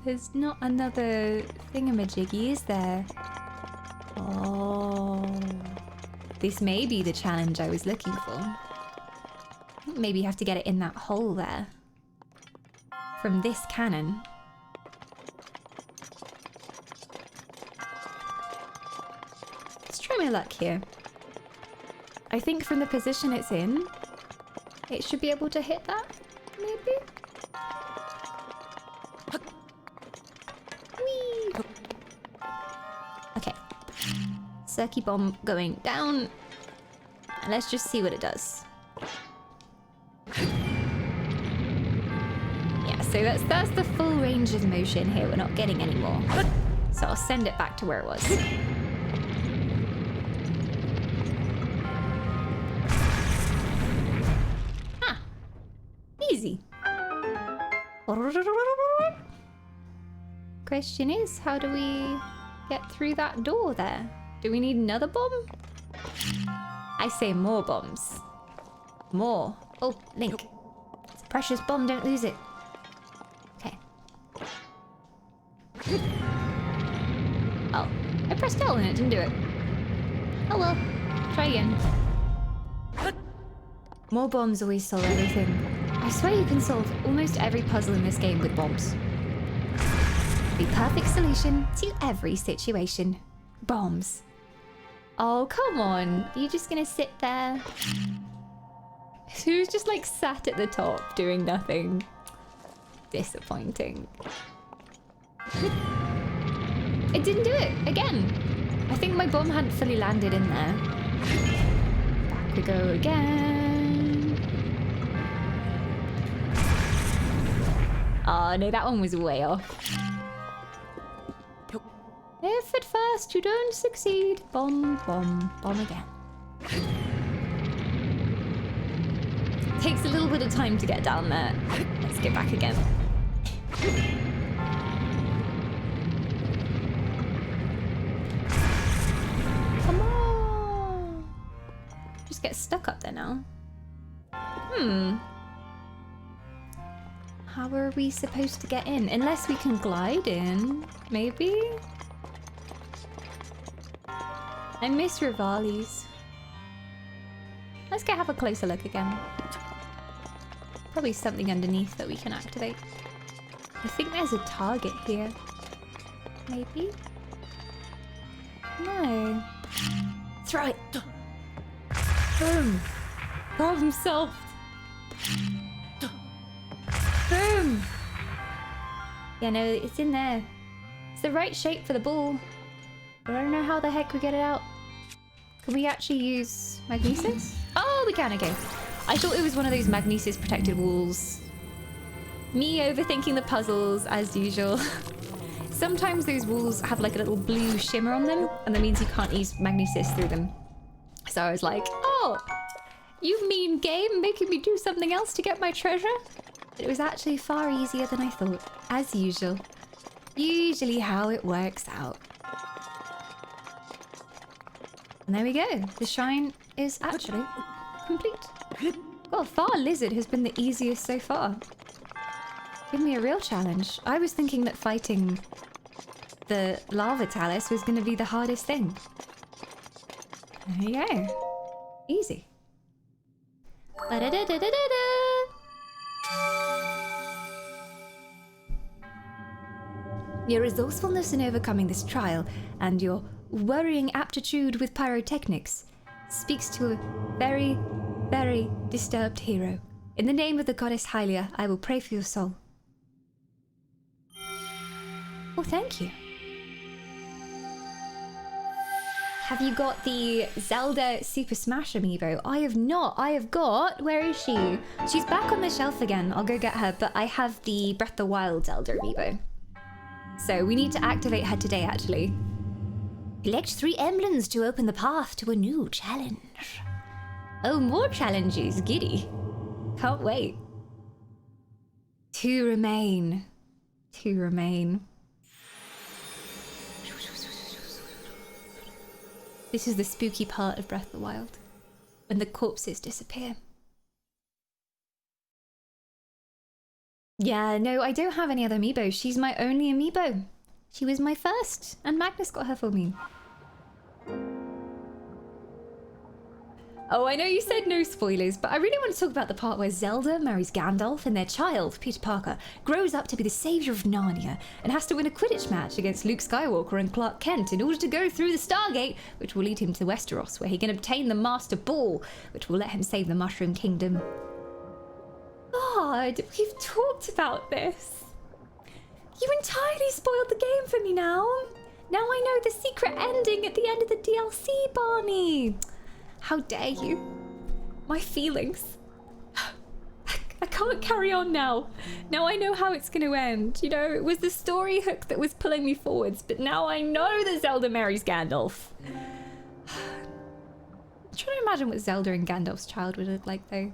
There's not another thingamajiggy, is there? Oh. This may be the challenge I was looking for. Maybe you have to get it in that hole there. From this cannon. Let's try my luck here. I think from the position it's in, it should be able to hit that, maybe? Whee! Okay. Cirky bomb going down. And let's just see what it does. Yeah, so that's the full range of motion here. We're not getting any more. So I'll send it back to where it was. Easy. Question is, how do we get through that door there? Do we need another bomb? I say more bombs. More. Oh, Link. It's a precious bomb, don't lose it. Okay. Oh, I pressed L and it didn't do it. Oh well, try again. More bombs always solve everything. I swear you can solve almost every puzzle in this game with bombs. The perfect solution to every situation. Bombs. Oh, come on. You're just gonna sit there? Who's just like sat at the top doing nothing? Disappointing. It didn't do it again. I think my bomb hadn't fully landed in there. Back we go again. Oh no, that one was way off. If at first you don't succeed, bomb, bomb, bomb again. Takes a little bit of time to get down there. Let's get back again. Come on. Just get stuck up there now. How are we supposed to get in? Unless we can glide in, maybe? I miss Rivali's. Let's go have a closer look again. Probably something underneath that we can activate. I think there's a target here. Maybe? No. Throw it! Boom! Problem solved! Boom! Yeah, no, it's in there. It's the right shape for the ball. But I don't know how the heck we get it out. Can we actually use magnesis? Oh, we can, okay. I thought it was one of those magnesis protected walls. Me overthinking the puzzles, as usual. Sometimes those walls have like a little blue shimmer on them, and that means you can't use magnesis through them. So I was like, oh, you mean game making me do something else to get my treasure? But it was actually far easier than I thought, as usual. Usually how it works out. And there we go. The shrine is actually complete. Well, Far Lizard has been the easiest so far. Give me a real challenge. I was thinking that fighting the lava talus was going to be the hardest thing. There you go. Easy. Ba-da-da-da-da-da-da. Your resourcefulness in overcoming this trial and your worrying aptitude with pyrotechnics speaks to a very, very disturbed hero. In the name of the goddess Hylia, I will pray for your soul. Oh, thank you. Have you got the Zelda Super Smash amiibo? I have not. I have got... Where is she? She's back on the shelf again. I'll go get her, but I have the Breath of the Wild Zelda amiibo. So we need to activate her today, actually. Collect 3 emblems to open the path to a new challenge. Oh, more challenges. Giddy. Can't wait. 2 remain. 2 remain. This is the spooky part of Breath of the Wild, when the corpses disappear. Yeah, no, I don't have any other amiibo. She's my only amiibo. She was my first, and Magnus got her for me. Oh, I know you said no spoilers, but I really want to talk about the part where Zelda marries Gandalf and their child, Peter Parker, grows up to be the savior of Narnia and has to win a Quidditch match against Luke Skywalker and Clark Kent in order to go through the Stargate, which will lead him to Westeros, where he can obtain the Master Ball, which will let him save the Mushroom Kingdom. God, we've talked about this. You entirely spoiled the game for me now. Now I know the secret ending at the end of the DLC, Barney. How dare you? My feelings. I can't carry on now. Now I know how it's going to end. You know, it was the story hook that was pulling me forwards, but now I know that Zelda marries Gandalf. I'm trying to imagine what Zelda and Gandalf's child would look like, though.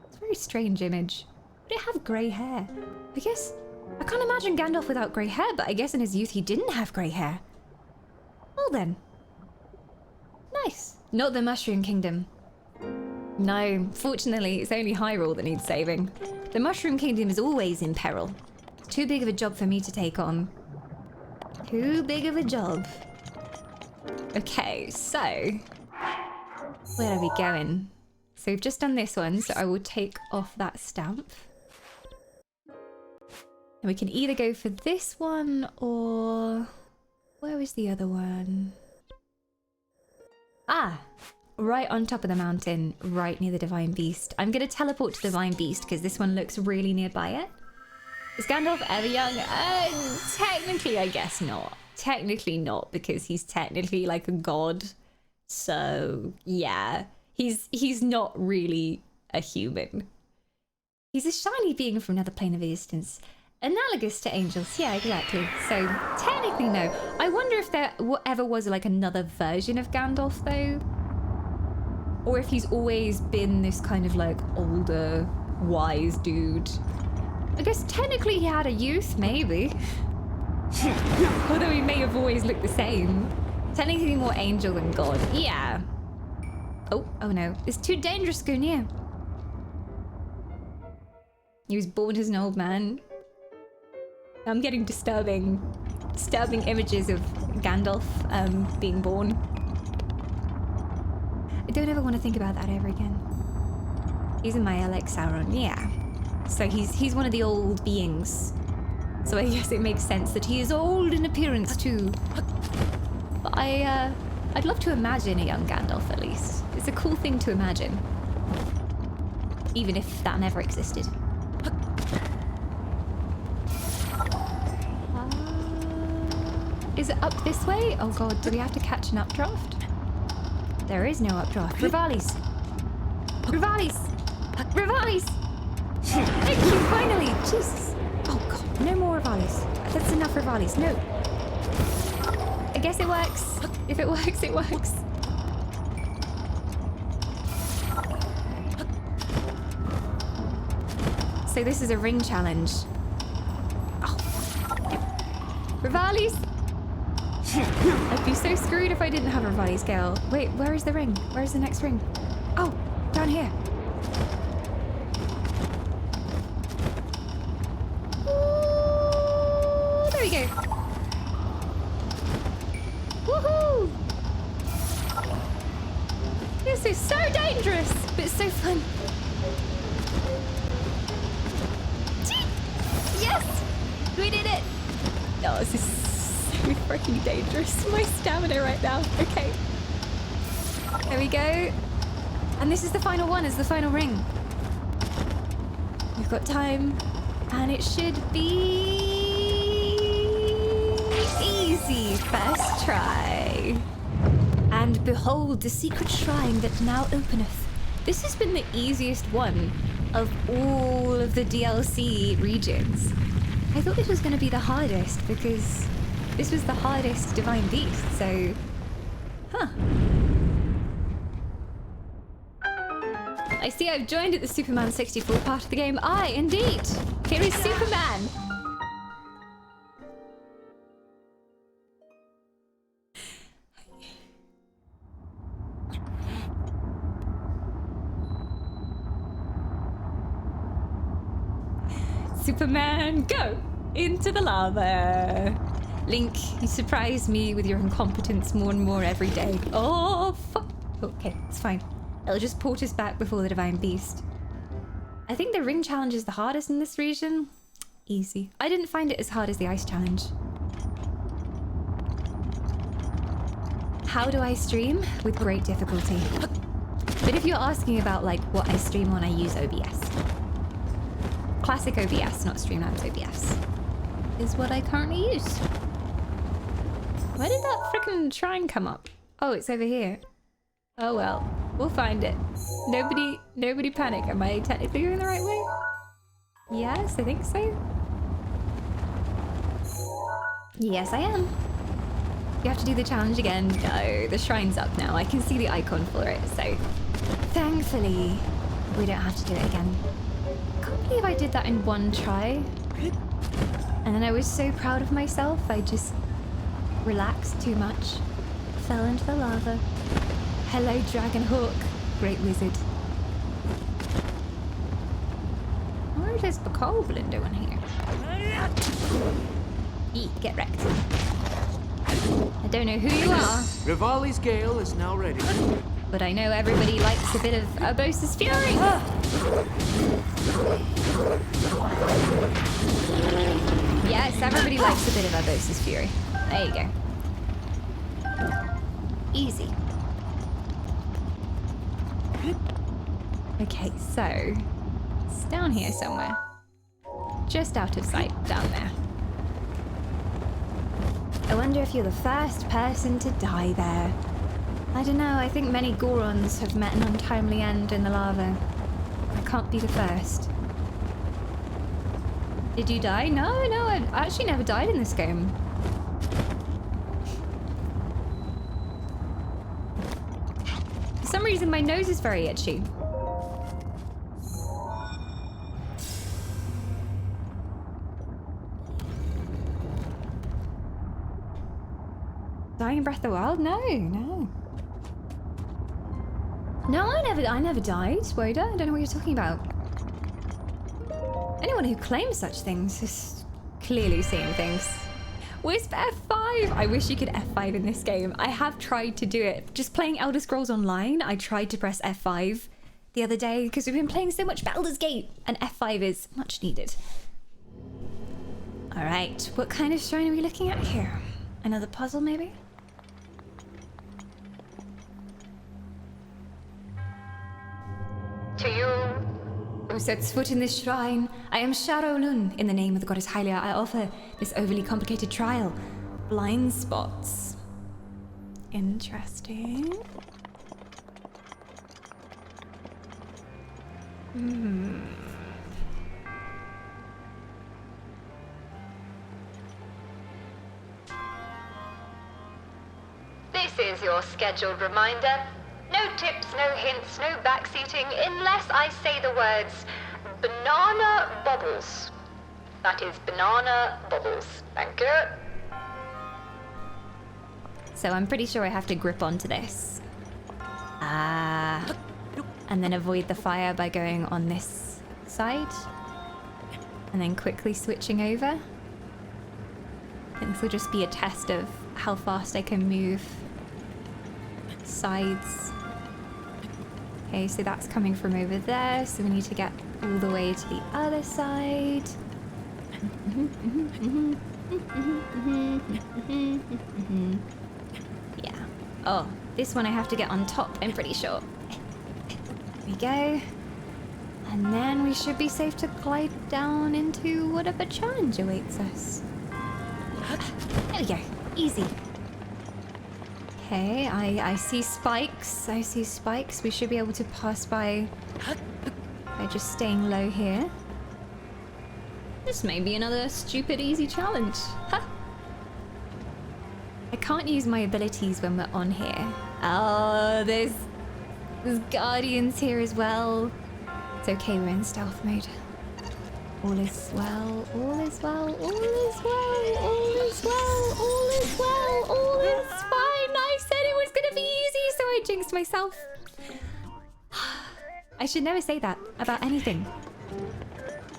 It's a very strange image. Would it have grey hair? I guess... I can't imagine Gandalf without grey hair, but I guess in his youth he didn't have grey hair. Well then. Nice. Not the Mushroom Kingdom. No, fortunately, it's only Hyrule that needs saving. The Mushroom Kingdom is always in peril. It's too big of a job for me to take on. Too big of a job. Okay, so... where are we going? So we've just done this one, so I will take off that stamp. And we can either go for this one, or... where was the other one? Ah, right on top of the mountain, right near the Divine Beast. I'm going to teleport to the Divine Beast because this one looks really nearby it. Is Gandalf ever young? Technically, I guess not. Technically not, because he's technically like a god. So, yeah. He's not really a human. He's a shiny being from another plane of existence. Analogous to angels, yeah, exactly. So, technically no. I wonder if there ever was like another version of Gandalf, though. Or if he's always been this kind of like older, wise dude. I guess technically he had a youth, maybe. Although he may have always looked the same. Technically more angel than god, yeah. Oh no. It's too dangerous to go near. He was born as an old man. I'm getting disturbing images of Gandalf being born. I don't ever want to think about that ever again. He's in my like Sauron, yeah. So he's one of the old beings. So I guess it makes sense that he is old in appearance too. But I'd love to imagine a young Gandalf at least. It's a cool thing to imagine. Even if that never existed. Is it up this way? Oh god, do we have to catch an updraft? There is no updraft. Rivali's! Rivali's! Rivali's! Thank you, finally! Jesus! Oh god, no more Rivali's. That's enough Rivali's. No. I guess it works. If it works, it works. So this is a ring challenge. Oh. Rivali's! I'd be so screwed if I didn't have a Rivali's scale. Wait, where is the ring? Where's the next ring? Oh, down here. Ooh, there we go. Woohoo! This is so dangerous, but it's so fun. Yes! We did it! Oh, this is so freaking dangerous. My stamina right now. Okay. There we go. And this is the final one, it's the final ring. We've got time. And it should be easy first try. And behold the secret shrine that now openeth. This has been the easiest one of all of the DLC regions. I thought this was going to be the hardest because this was the hardest Divine Beast, so... Huh. I see I've joined at the Superman 64 part of the game. Aye, indeed! Here is Superman! Superman, go! Into the lava! Link, you surprise me with your incompetence more and more every day. Oh, fuck! Okay, it's fine. It'll just port us back before the Divine Beast. I think the ring challenge is the hardest in this region. Easy. I didn't find it as hard as the ice challenge. How do I stream? With great difficulty. But if you're asking about like what I stream on, I use OBS. Classic OBS, not Streamlabs OBS, is what I currently use. Where did that frickin' shrine come up? Oh, it's over here. Oh well, we'll find it. Nobody panic. Am I technically going the right way? Yes, I think so. Yes, I am. You have to do the challenge again. No, the shrine's up now. I can see the icon for it, so thankfully we don't have to do it again. I can't believe I did that in one try. And then I was so proud of myself, I just relaxed too much. Fell into the lava. Hello, Dragon Hawk. Great wizard. What is the Bokoblin doing here? Eat, get wrecked. I don't know who you are. Rivali's Gale is now ready. But I know everybody likes a bit of Urbosa's Fury. Yes, everybody likes a bit of Urbosa's Fury. There you go. Easy. Okay, so it's down here somewhere. Just out of sight, down there. I wonder if you're the first person to die there. I don't know, I think many Gorons have met an untimely end in the lava. I can't be the first. Did you die? No, I actually never died in this game. For some reason, my nose is very itchy. Dying in Breath of the Wild? No. No, I never died, Woda. I don't know what you're talking about. Anyone who claims such things is clearly seeing things. Where's F5? I wish you could F5 in this game. I have tried to do it. Just playing Elder Scrolls Online, I tried to press F5 the other day because we've been playing so much Baldur's Gate, and F5 is much needed. All right, what kind of shrine are we looking at here? Another puzzle, maybe? To you, who sets foot in this shrine, I am Sharo Lun. In the name of the goddess Hylia, I offer this overly complicated trial. Blind spots. Interesting. This is your scheduled reminder. No tips, no hints, no backseating unless I say the words banana bubbles. That is banana bubbles. Thank you. So I'm pretty sure I have to grip onto this. And then avoid the fire by going on this side. And then quickly switching over. I think this will just be a test of how fast I can move sides. Okay, so that's coming from over there, so we need to get all the way to the other side. Yeah. Oh, this one I have to get on top, I'm pretty sure. There we go. And then we should be safe to glide down into whatever challenge awaits us. There we go. Easy. Okay, I see spikes. I see spikes. We should be able to pass by just staying low here. This may be another stupid easy challenge. Ha! I can't use my abilities when we're on here. Oh, there's guardians here as well. It's okay, we're in stealth mode. All is well, all is well, all is well, all is well, all is well, all is fine. I said it was gonna be easy, so I jinxed myself. I should never say that about anything.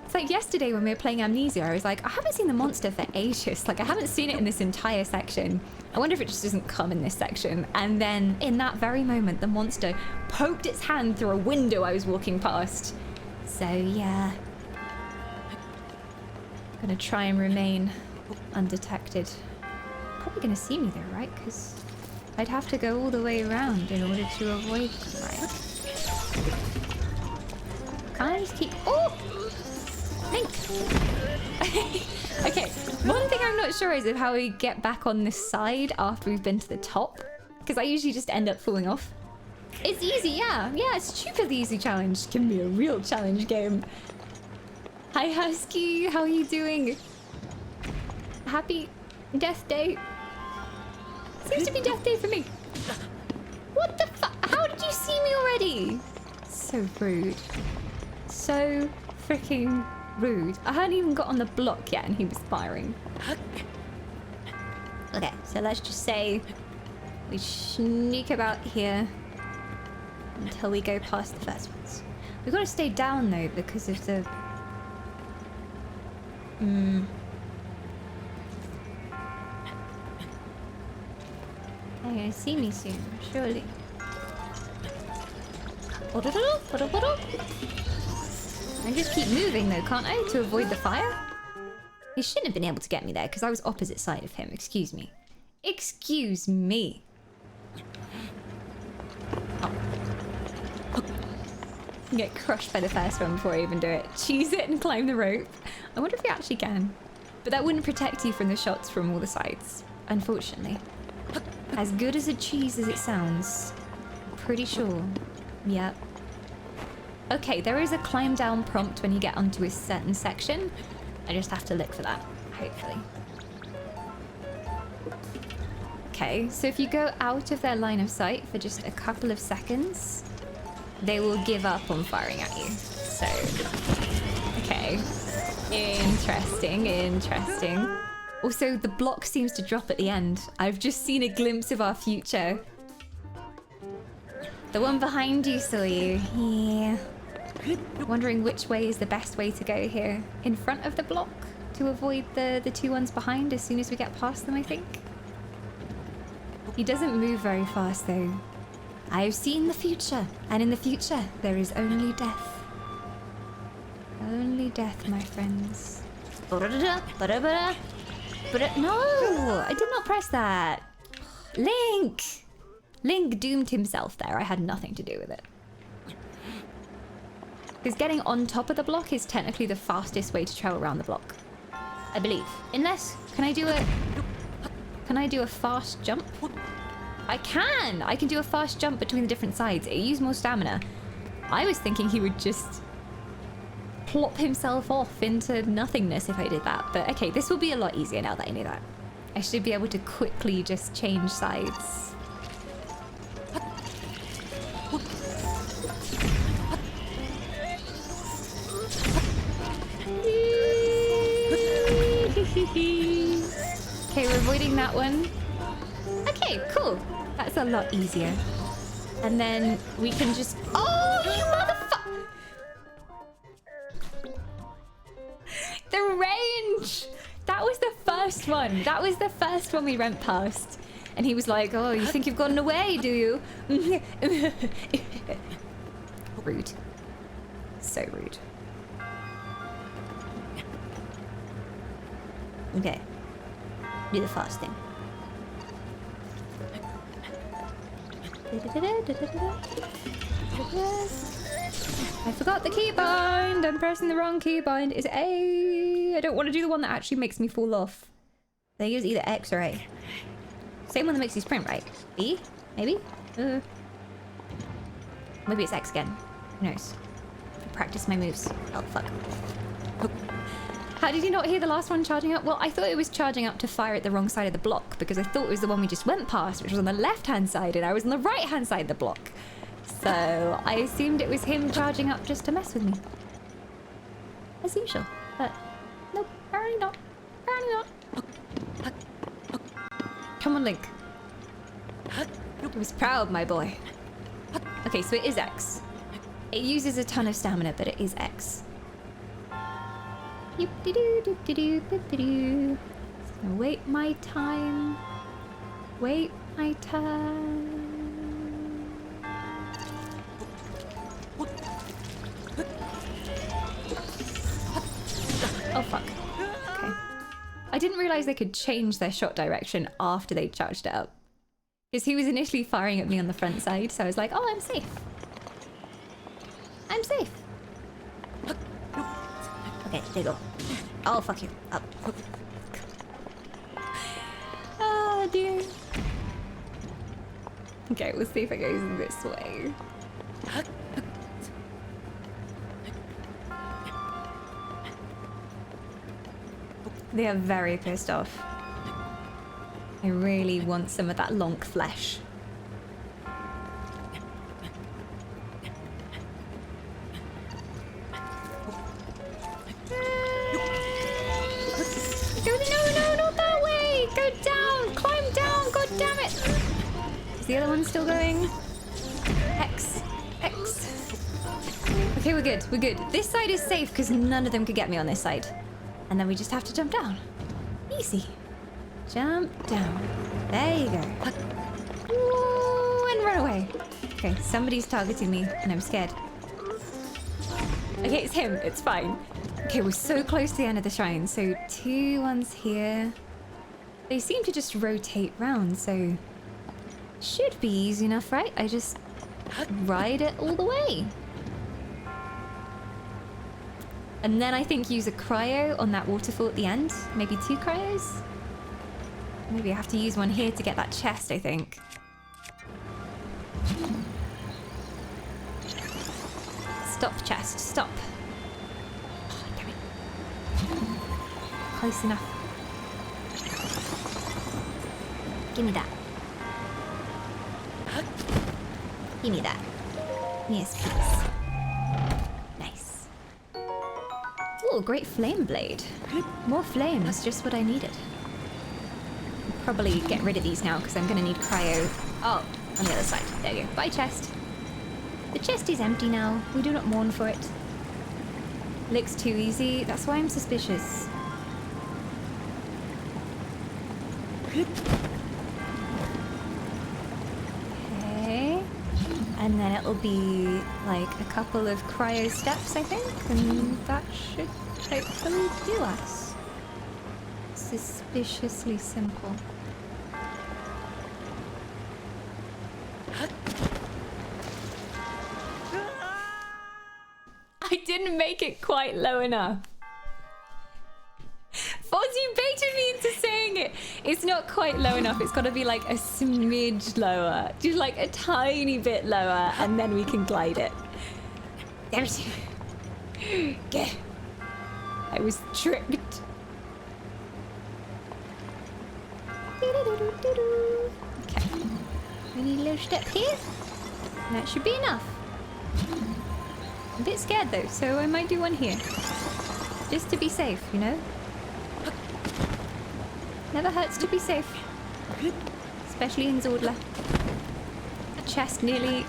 It's like yesterday when we were playing Amnesia, I was like, I haven't seen the monster for ages. Like, I haven't seen it in this entire section. I wonder if it just doesn't come in this section. And then in that very moment, the monster poked its hand through a window I was walking past. So yeah. Gonna try and remain undetected. Probably gonna see me though, right? Because I'd have to go all the way around in order to avoid them, right? Can't I just keep... Oh! Link! Okay, one thing I'm not sure is of how we get back on this side after we've been to the top. Because I usually just end up falling off. It's easy, yeah. Yeah, it's stupidly easy challenge. Give me a real challenge game. Hi Husky, how are you doing? Happy Death Day. Seems to be Death Day for me. What the fuck? How did you see me already? So rude. So freaking rude. I hadn't even got on the block yet and he was firing. Okay, so let's just say we sneak about here until we go past the first ones. We've got to stay down though because of the... They're gonna see me soon, surely. I just keep moving though, can't I? To avoid the fire? He shouldn't have been able to get me there because I was opposite side of him. Excuse me. Excuse me. Oh. Get crushed by the first one before I even do it. Cheese it and climb the rope. I wonder if we actually can. But that wouldn't protect you from the shots from all the sides, unfortunately. As good as a cheese as it sounds. Pretty sure. Yep. Okay, there is a climb down prompt when you get onto a certain section. I just have to look for that, hopefully. Okay, so if you go out of their line of sight for just a couple of seconds, they will give up on firing at you. So, okay. Interesting, interesting. Also, the block seems to drop at the end. I've just seen a glimpse of our future. The one behind you saw you. Yeah. Wondering which way is the best way to go here. In front of the block to avoid the two ones behind as soon as we get past them, I think. He doesn't move very fast though. I've seen the future, and in the future there is only death. Only death, my friends. No! I did not press that. Link! Link doomed himself there. I had nothing to do with it. Because getting on top of the block is technically the fastest way to travel around the block. I believe. Unless, can I do it? Can I do a fast jump? I can! I can do a fast jump between the different sides. It used more stamina. I was thinking he would just plop himself off into nothingness if I did that. But okay, this will be a lot easier now that I know that. I should be able to quickly just change sides. Okay, we're avoiding that one. Okay, cool. That's a lot easier. And then we can just... Oh, you motherfucker! The range! That was the first one. That was the first one we went past. And he was like, oh, you think you've gotten away, do you? Rude. So rude. Okay. Do the fast thing. I forgot the keybind. I'm pressing the wrong keybind. Is A. I don't want to do the one that actually makes me fall off. I think it was either X or A. Same one that makes you sprint, right? B? Maybe? Maybe it's X again. Who knows? Practice my moves. Oh, fuck. How did you not hear the last one charging up? Well, I thought it was charging up to fire at the wrong side of the block because I thought it was the one we just went past, which was on the left-hand side, and I was on the right-hand side of the block. So I assumed it was him charging up just to mess with me. As usual. But nope, apparently not. Apparently not. Come on, Link. I was proud, my boy. Okay, so it is X. It uses a ton of stamina, but it is X. Wait my time. Wait my time. Oh fuck. Okay. I didn't realize they could change their shot direction after they charged it up. Because he was initially firing at me on the front side, so I was like, oh, I'm safe. I'm safe. Okay, there you go. Oh, fuck you. Up. Oh, dear. Okay, we'll see if it goes this way. They are very pissed off. I really want some of that lonk flesh. No, not that way! Go down! Climb down! God damn it! Is the other one still going? X. Okay, we're good. We're good. This side is safe because none of them could get me on this side. And then we just have to jump down. Easy. Jump down. There you go. Ooh, and run away. Okay, somebody's targeting me and I'm scared. Okay, it's him. It's fine. Okay, we're so close to the end of the shrine. So 2 ones here. They seem to just rotate round, so should be easy enough, right? I just ride it all the way. And then I think use a cryo on that waterfall at the end. Maybe 2 cryos? Maybe I have to use one here to get that chest, I think. Stop, chest. Stop. Oh, damn it. Close enough. Give me that. Give me that. Yes, please. Nice. Ooh, great flame blade. More flames, just what I needed. I'll probably get rid of these now because I'm going to need cryo. Oh, on the other side. There you go. Bye, chest. The chest is empty now. We do not mourn for it. Looks too easy. That's why I'm suspicious. Okay. And then it'll be like a couple of cryo steps, I think. And that should hopefully do us. Suspiciously simple. I didn't make it quite low enough. Foz, you baited me into saying it. It's not quite low enough. It's got to be like a smidge lower. Just like a tiny bit lower, and then we can glide it. There's... Okay. I was tricked. Okay. We need a little step here. That should be enough. I'm a bit scared though, so I might do one here. Just to be safe, you know? Never hurts to be safe. Especially in Zelda. The chest nearly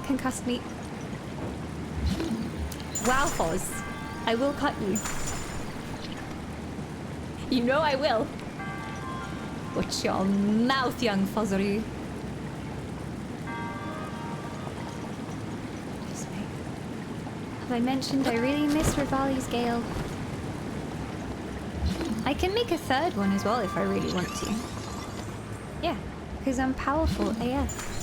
concussed me. Wow, Foz. I will cut you. You know I will. Watch your mouth, young Fozzeru. As I mentioned, I really miss Rivali's Gale. I can make a third one as well if I really want to. Yeah, because I'm powerful AF.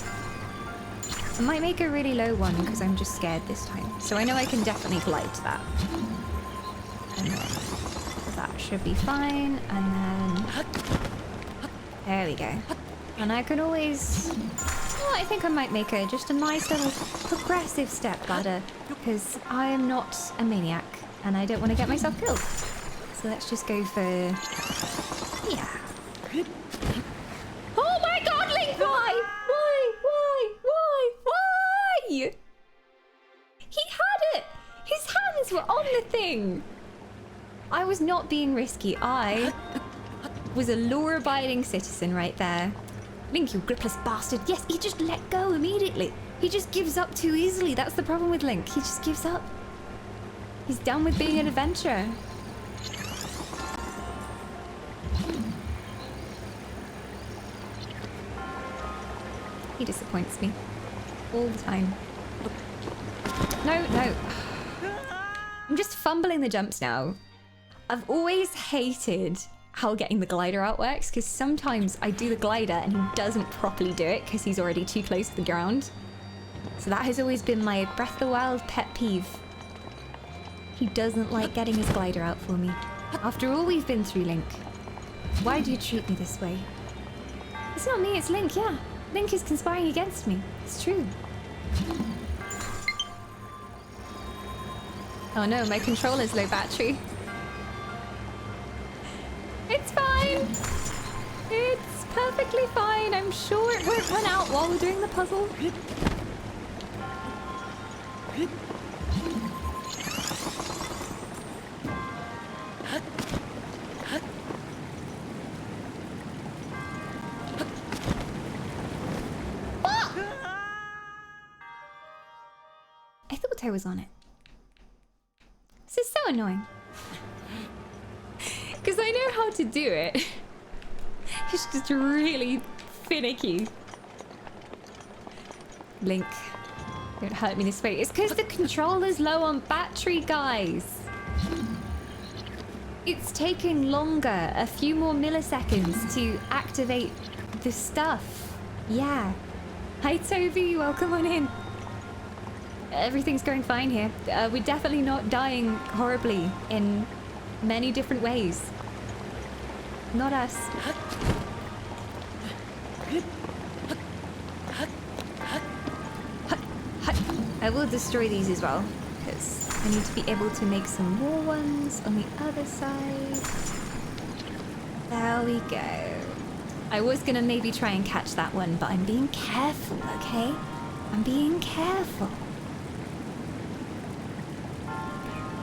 I might make a really low one because I'm just scared this time. So I know I can definitely glide to that. And then that should be fine. And then... There we go. And I can always... Oh, I think I might make just a nice little progressive step ladder. Because I am not a maniac. And I don't want to get myself killed. So let's just go for... Yeah. Oh my god, Link! Why? Why? He had it! His hands were on the thing! I was not being risky. I was a law-abiding citizen right there. Link, you gripless bastard. Yes, he just let go immediately. He just gives up too easily. That's the problem with Link. He just gives up. He's done with being an adventurer. He disappoints me. All the time. No. I'm just fumbling the jumps now. I've always hated how getting the glider out works, because sometimes I do the glider and he doesn't properly do it because he's already too close to the ground. So that has always been my Breath of the Wild pet peeve. He doesn't like getting his glider out for me. After all we've been through, Link. Why do you treat me this way? It's not me, it's Link, yeah. Link is conspiring against me. It's true. Oh no, my controller's low battery. It's fine. It's perfectly fine. I'm sure it won't run out while we're doing the puzzle. I thought I was on it. This is so annoying. Because I know how to do it. It's just really finicky. Link, don't hurt me this way. It's because the controller's low on battery, guys. It's taking longer, a few more milliseconds to activate the stuff. Yeah. Hi, Toby, welcome on in. Everything's going fine here. We're definitely not dying horribly in many different ways. Not us. I will destroy these as well, because I need to be able to make some more ones on the other side. There we go. I was gonna maybe try and catch that one, but I'm being careful, okay? I'm being careful.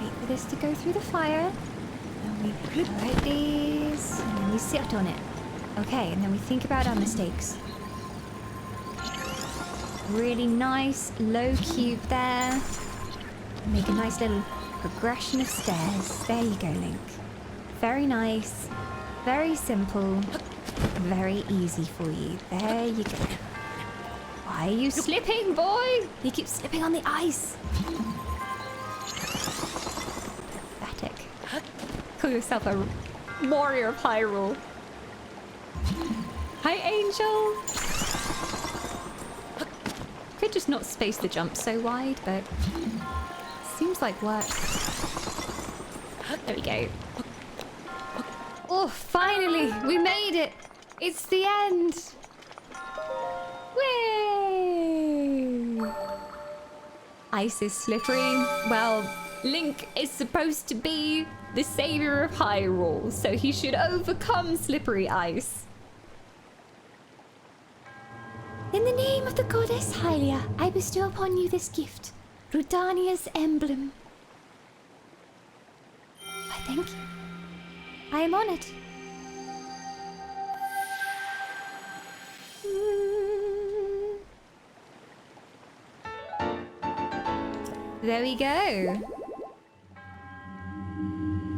Wait for this to go through the fire. And we light these, and then we sit on it. Okay, and then we think about our mistakes. Really nice low cube there. Make a nice little progression of stairs. There you go, Link. Very nice, very simple, very easy for you. There you go. Why are you slipping, boy? You keep slipping on the ice. Pathetic. Call yourself a warrior of Hyrule. Hi, Angel. Could just not space the jump so wide, but seems like work. There we go. Oh, finally, we made it. It's the end. Whee! Ice is slippery. Well, Link is supposed to be the savior of Hyrule, so he should overcome slippery ice. In the name of the goddess Hylia, I bestow upon you this gift, Rudania's emblem. I thank you. I am honored. There we go.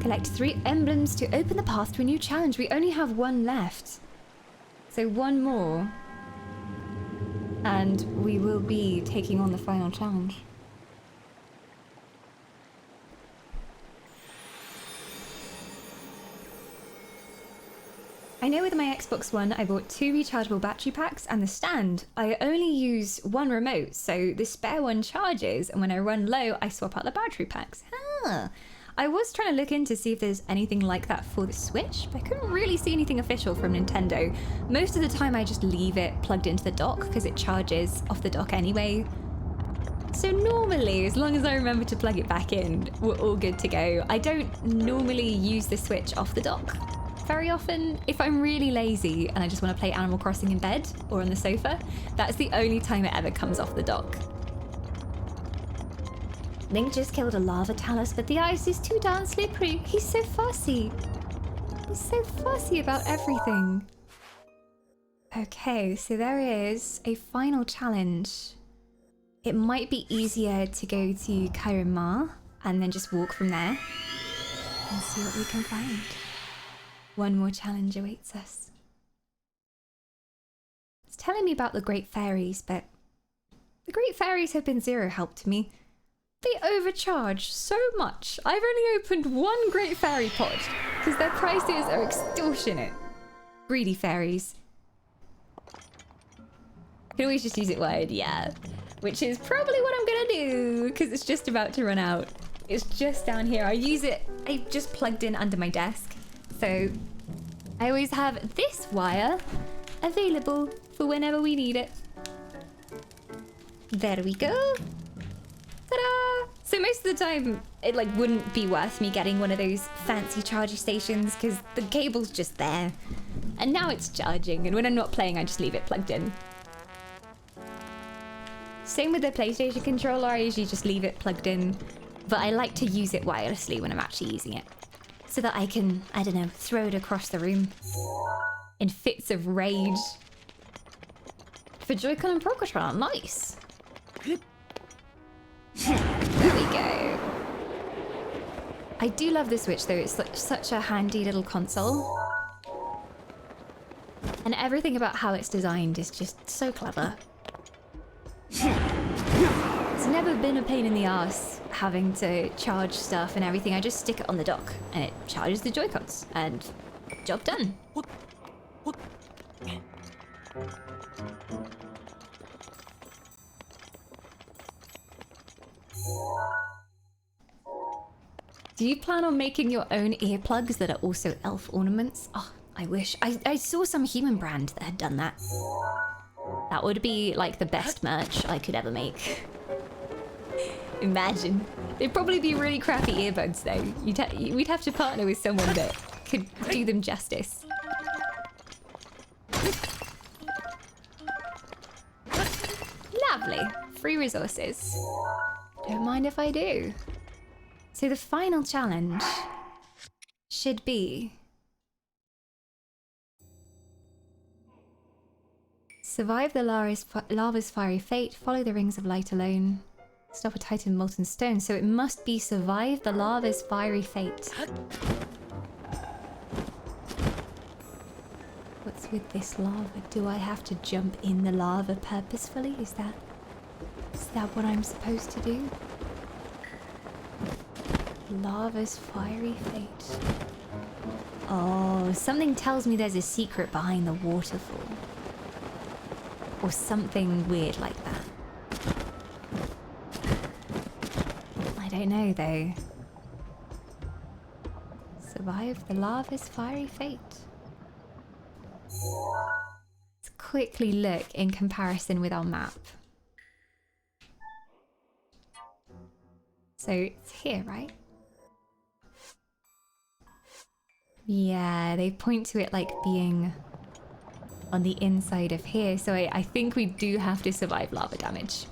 Collect 3 emblems to open the path to a new challenge. We only have 1 left. So 1 more. And we will be taking on the final challenge. I know with my Xbox One, I bought 2 rechargeable battery packs and the stand. I only use 1 remote, so the spare one charges, and when I run low, I swap out the battery packs. Huh. I was trying to look in to see if there's anything like that for the Switch, but I couldn't really see anything official from Nintendo. Most of the time, I just leave it plugged into the dock because it charges off the dock anyway. So normally, as long as I remember to plug it back in, we're all good to go. I don't normally use the Switch off the dock very often. If I'm really lazy and I just want to play Animal Crossing in bed or on the sofa, that's the only time it ever comes off the dock. Link just killed a lava talus, but the ice is too darn slippery. He's so fussy. He's so fussy about everything. Okay, so there is a final challenge. It might be easier to go to Kairima and then just walk from there and see what we can find. 1 more challenge awaits us. It's telling me about the Great Fairies, but the Great Fairies have been zero help to me. They overcharge so much. I've only opened 1 Great Fairy pod because their prices are extortionate. Greedy fairies. Can always just use it wide, yeah. Which is probably what I'm gonna do because it's just about to run out. It's just down here. I just plugged in under my desk. So I always have this wire available for whenever we need it. There we go. Ta-da! So most of the time, it wouldn't be worth me getting one of those fancy charger stations because the cable's just there. And now it's charging, and when I'm not playing, I just leave it plugged in. Same with the PlayStation controller, I usually just leave it plugged in, but I like to use it wirelessly when I'm actually using it. So that I can, I don't know, throw it across the room in fits of rage. For Joy-Con and Pro Controller, nice. There we go. I do love the Switch though, it's such a handy little console. And everything about how it's designed is just so clever. It's never been a pain in the ass having to charge stuff and everything. I just stick it on the dock and it charges the Joy-Cons and job done. Do you plan on making your own earplugs that are also elf ornaments? Oh, I wish. I saw some human brand that had done that. That would be like the best merch I could ever make. Imagine. They'd probably be really crappy earbuds though. We'd have to partner with someone that could do them justice. Lovely. Free resources. Don't mind if I do. So the final challenge should be survive the lava's fiery fate, follow the rings of light alone, stop a titan molten stone. So it must be survive the lava's fiery fate. What's with this lava? Do I have to jump in the lava purposefully? Is that what I'm supposed to do? Lava's fiery fate. Oh, something tells me there's a secret behind the waterfall. Or something weird like that. I don't know though. Survive the lava's fiery fate. Let's quickly look in comparison with our map. So it's here, right? Yeah, they point to it like being on the inside of here. So I think we do have to survive lava damage.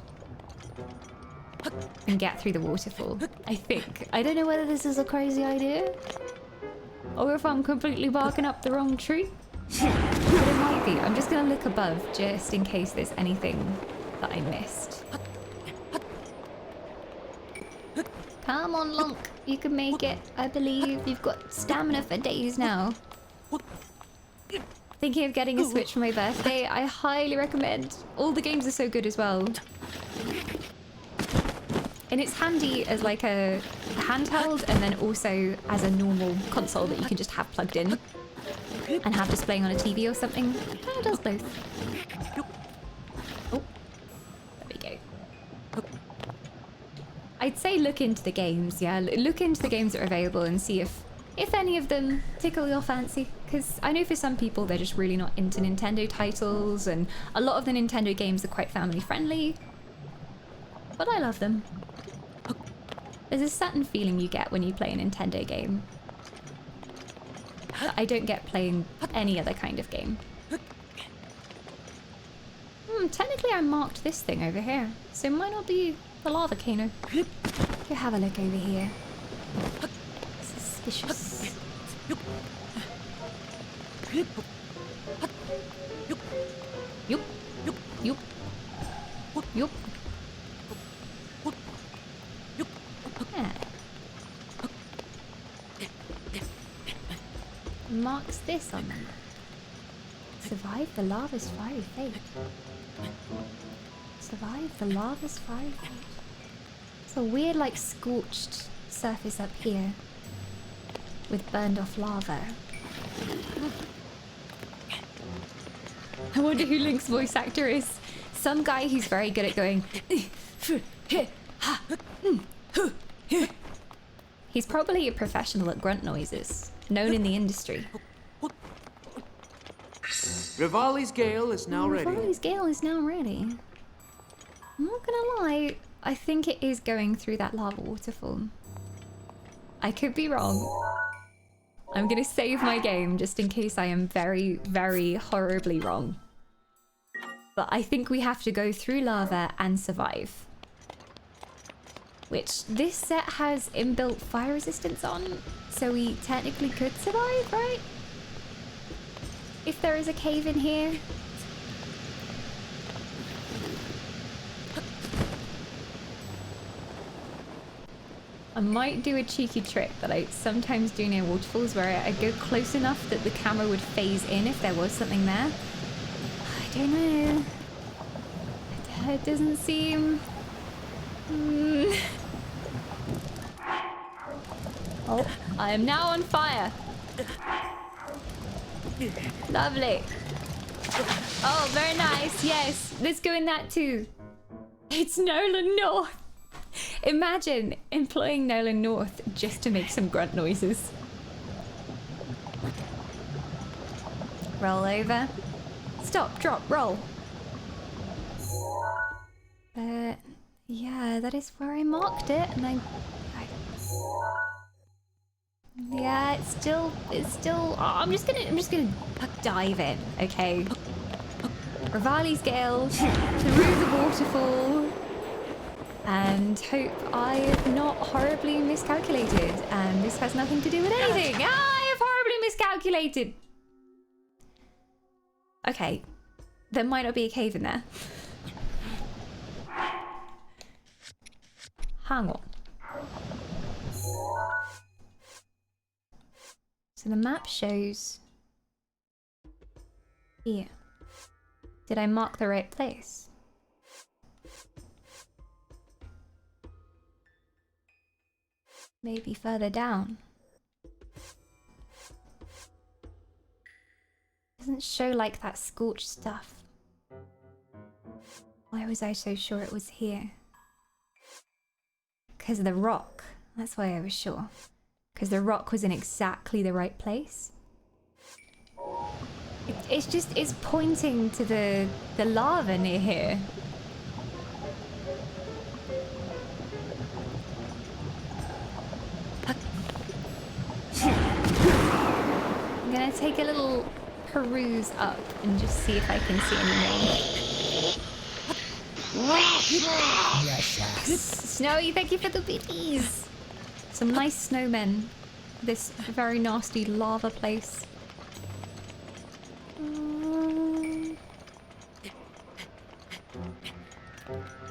And get through the waterfall. I think. I don't know whether this is a crazy idea. Or if I'm completely barking up the wrong tree. But it might be. I'm just going to look above just in case there's anything that I missed. Come on, Lunk. You can make it. I believe you've got stamina for days now. Thinking of getting a Switch for my birthday? I highly recommend. All the games are so good as well. And it's handy as like a handheld and then also as a normal console that you can just have plugged in and have displaying on a TV or something. It does both. Oh, there we go. I'd say look into the games, yeah. Look into the games that are available and see if any of them tickle your fancy. Because I know for some people they're just really not into Nintendo titles, and a lot of the Nintendo games are quite family friendly. But I love them. There's a certain feeling you get when you play a Nintendo game that I don't get playing any other kind of game. Technically I marked this thing over here, so it might not be the lava volcano. Go have a look over here. Suspicious. Yup. Yup. Yup. Yeah. Marks this on them. Survive the lava's fiery fate. Survive the lava's fiery fate. It's a weird, like, scorched surface up here with burned off lava. I wonder who Link's voice actor is. Some guy who's very good at going. He's probably a professional at grunt noises, known in the industry. Rivali's Gale is now ready. Rivali's Gale is now ready. I'm not gonna lie, I think it is going through that lava waterfall. I could be wrong. I'm gonna save my game just in case I am very, very horribly wrong. But I think we have to go through lava and survive. Which this set has inbuilt fire resistance on, so we technically could survive, right? If there is a cave in here. I might do a cheeky trick that I sometimes do near waterfalls where I go close enough that the camera would phase in if there was something there. I don't know. It doesn't seem... Oh, I am now on fire. Lovely. Oh, very nice. Yes, let's go in that too. It's Nolan North. Imagine employing Nolan North just to make some grunt noises. Roll over. Stop, drop, roll. Yeah, that is where I marked it, and yeah, it's still. Oh, I'm just gonna dive in, okay? Rivali's Gale through the waterfall, and hope I have not horribly miscalculated, and this has nothing to do with anything. I have horribly miscalculated. Okay, there might not be a cave in there. Hang on. So the map shows here. Did I mark the right place? Maybe further down. Doesn't show like that scorched stuff. Why was I so sure it was here? Because of the rock. That's why I was sure. because the rock was in exactly the right place. It's pointing to the lava near here. I'm gonna take a little peruse up and just see if I can see any more. Yes. Snowy, thank you for the biddies. Some nice snowmen. This very nasty lava place.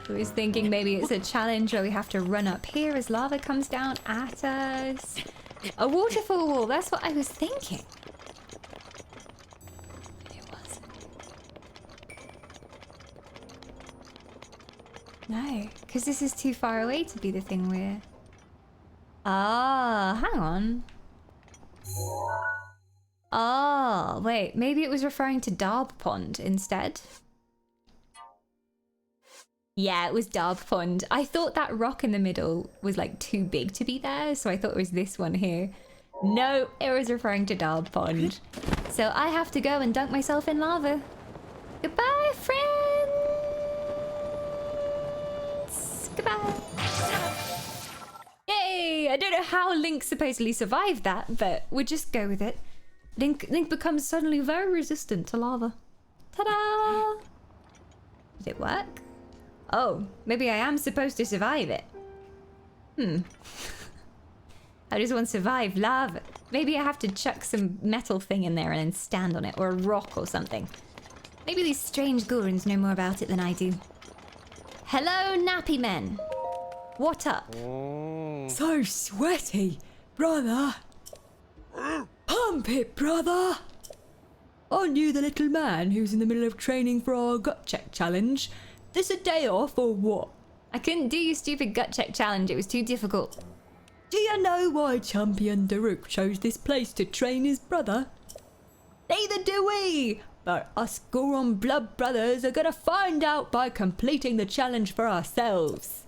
I was thinking maybe it's a challenge where we have to run up here as lava comes down at us. A waterfall wall, that's what I was thinking. It wasn't. No, because this is too far away to be the thing we're... Ah, hang on. Oh, wait, maybe it was referring to Darb Pond instead. Yeah, it was Darb Pond. I thought that rock in the middle was like too big to be there, so I thought it was this one here. No, it was referring to Darb Pond. So I have to go and dunk myself in lava. Goodbye, friends! Goodbye. Yay! I don't know how Link supposedly survived that, but we'll just go with it. Link becomes suddenly very resistant to lava. Ta-da! Did it work? Oh, maybe I am supposed to survive it. How does one survive lava? Maybe I have to chuck some metal thing in there and then stand on it, or a rock or something. Maybe these strange Gorons know more about it than I do. Hello, nappy men. What up? So sweaty, brother. Pump it, brother. Aren't you the little man who's in the middle of training for our gut check challenge? This a day off or what? I couldn't do your stupid gut check challenge, it was too difficult. Do you know why Champion Daruk chose this place to train his brother? Neither do we! But us Goron blood brothers are gonna find out by completing the challenge for ourselves.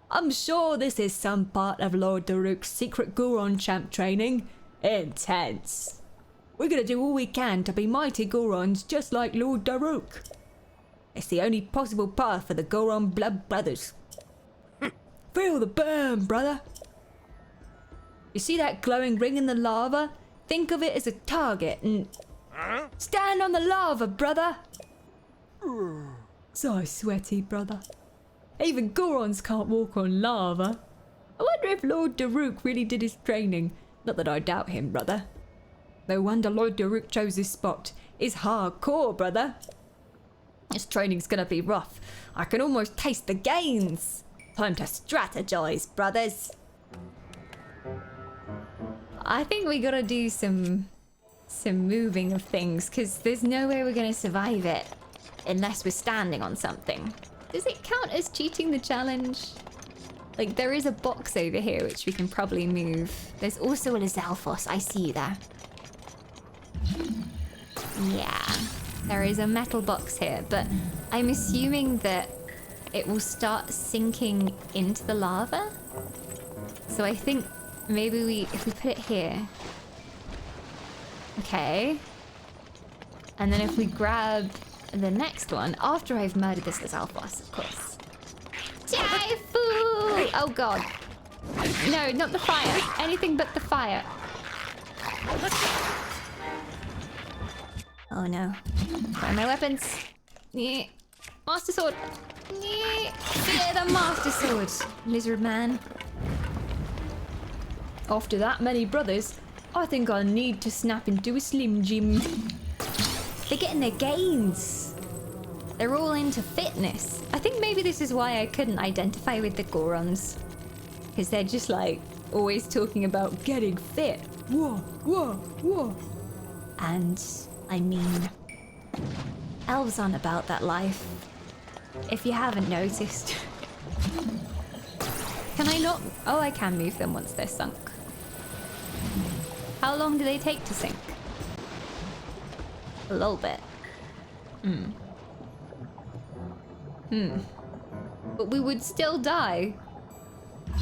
I'm sure this is some part of Lord Daruk's secret Goron champ training. Intense. We're gonna do all we can to be mighty Gorons just like Lord Daruk. It's the only possible path for the Goron blood brothers. Feel the burn, brother. You see that glowing ring in the lava? Think of it as a target and... Stand on the lava, brother! So sweaty, brother. Even Gorons can't walk on lava. I wonder if Lord Daruk really did his training. Not that I doubt him, brother. No wonder Lord Daruk chose this spot. It's hardcore, brother. This training's gonna be rough. I can almost taste the gains. Time to strategize, brothers. I think we gotta do some moving of things, because there's no way we're gonna survive it unless we're standing on something. Does it count as cheating the challenge? Like, there is a box over here which we can probably move. There's also a Lizalfos. I see you there. Yeah, there is a metal box here, but I'm assuming that it will start sinking into the lava. So I think maybe if we put it here. Okay. And then if we grab the next one, after I've murdered this Lizalfos, of course. Jaifu! Oh god. No, not the fire. Anything but the fire. Oh no. Where are my weapons? Yeah. Master sword. Yeah. Fear the master sword, lizard man. After that many brothers, I think I need to snap into a Slim Jim. They're getting their gains. They're all into fitness. I think maybe this is why I couldn't identify with the Gorons. Because they're just like always talking about getting fit. Whoa, whoa, whoa. And I mean, elves aren't about that life. If you haven't noticed. Can I not? Oh, I can move them once they're sunk. How long do they take to sink? A little bit. But we would still die.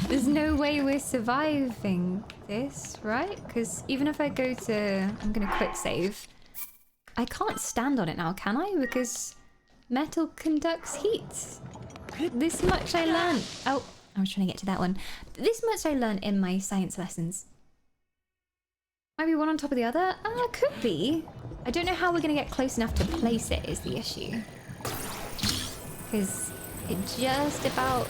There's no way we're surviving this, right? Because even if I go to... I'm gonna quick save. I can't stand on it now, can I? Because metal conducts heat. This much I learned. Oh, I was trying to get to that one. This much I learned in my science lessons. Maybe one on top of the other? Could be. I don't know how we're gonna get close enough to place it is the issue. Because it just about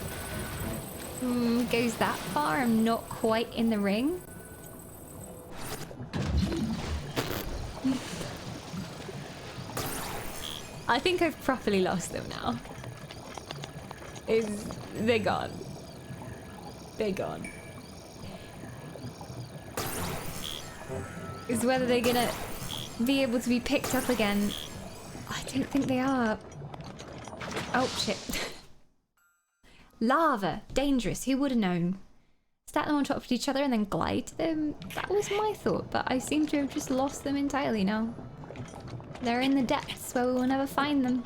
goes that far. I'm not quite in the ring. I think I've properly lost them now. They're gone. They're gone. Is whether they're gonna be able to be picked up again. I don't think they are. Oh shit. Lava, dangerous, who would have known? Stack them on top of each other and then glide to them. That was my thought, but I seem to have just lost them entirely now. They're in the depths where we will never find them.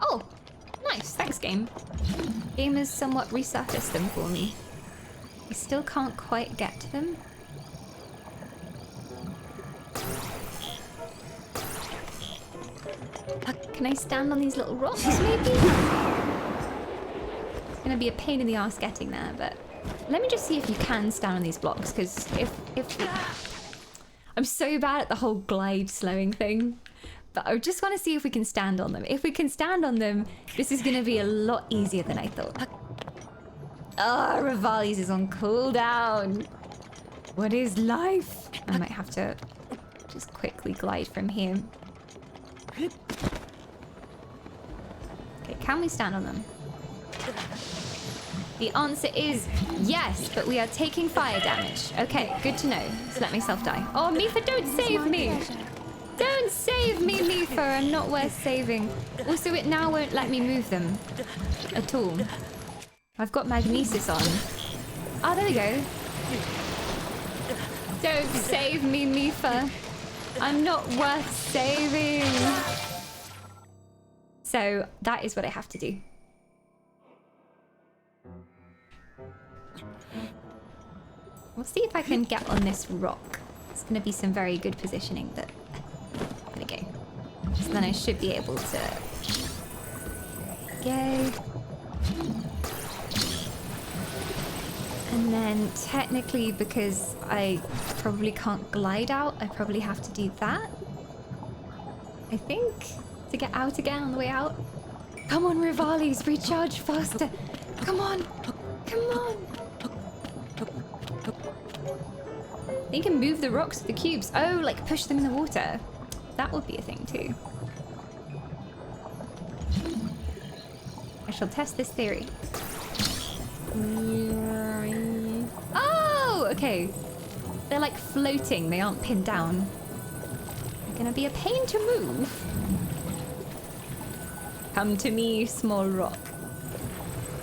Oh, nice, thanks game. Game has somewhat resurfaced them for me. I still can't quite get to them. Can I stand on these little rocks, maybe? It's gonna be a pain in the ass getting there, but let me just see if you can stand on these blocks, because I'm so bad at the whole glide slowing thing, but I just want to see if we can stand on them. If we can stand on them, this is gonna be a lot easier than I thought. Oh, Rivali's is on cooldown. What is life? I might have to just quickly glide from here. Okay, can we stand on them? The answer is yes, but we are taking fire damage. Okay, good to know. Just let myself die. Oh, Mifa, don't save me! Don't save me, Mifa! I'm not worth saving. Also, it now won't let me move them at all. I've got magnesis on. Oh, there we go. Don't save me, Mifa. I'm not worth saving. So that is what I have to do. We'll see if I can get on this rock. It's going to be some very good positioning. There we go. So then I should be able to go. And then technically, because I probably can't glide out, I probably have to do that. I think, to get out again on the way out. Come on, Rivalis, recharge faster. Come on, come on. You can move the rocks with the cubes. Oh, like push them in the water. That would be a thing too. I shall test this theory. Oh, okay. They're like floating. They aren't pinned down. They're gonna be a pain to move. Come to me, small rock.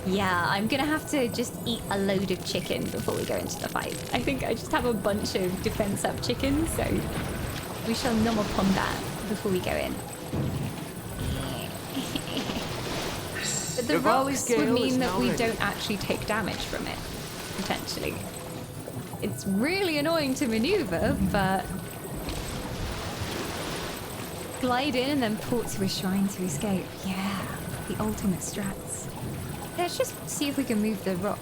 Yeah, I'm gonna have to just eat a load of chicken before we go into the fight. I think I just have a bunch of defense up chickens, so we shall nom upon that before we go in. But the rocks would mean that we don't actually take damage from it, potentially. It's really annoying to maneuver, but glide in and then port to a shrine to escape. Yeah, the ultimate strats. Let's just see if we can move the rock.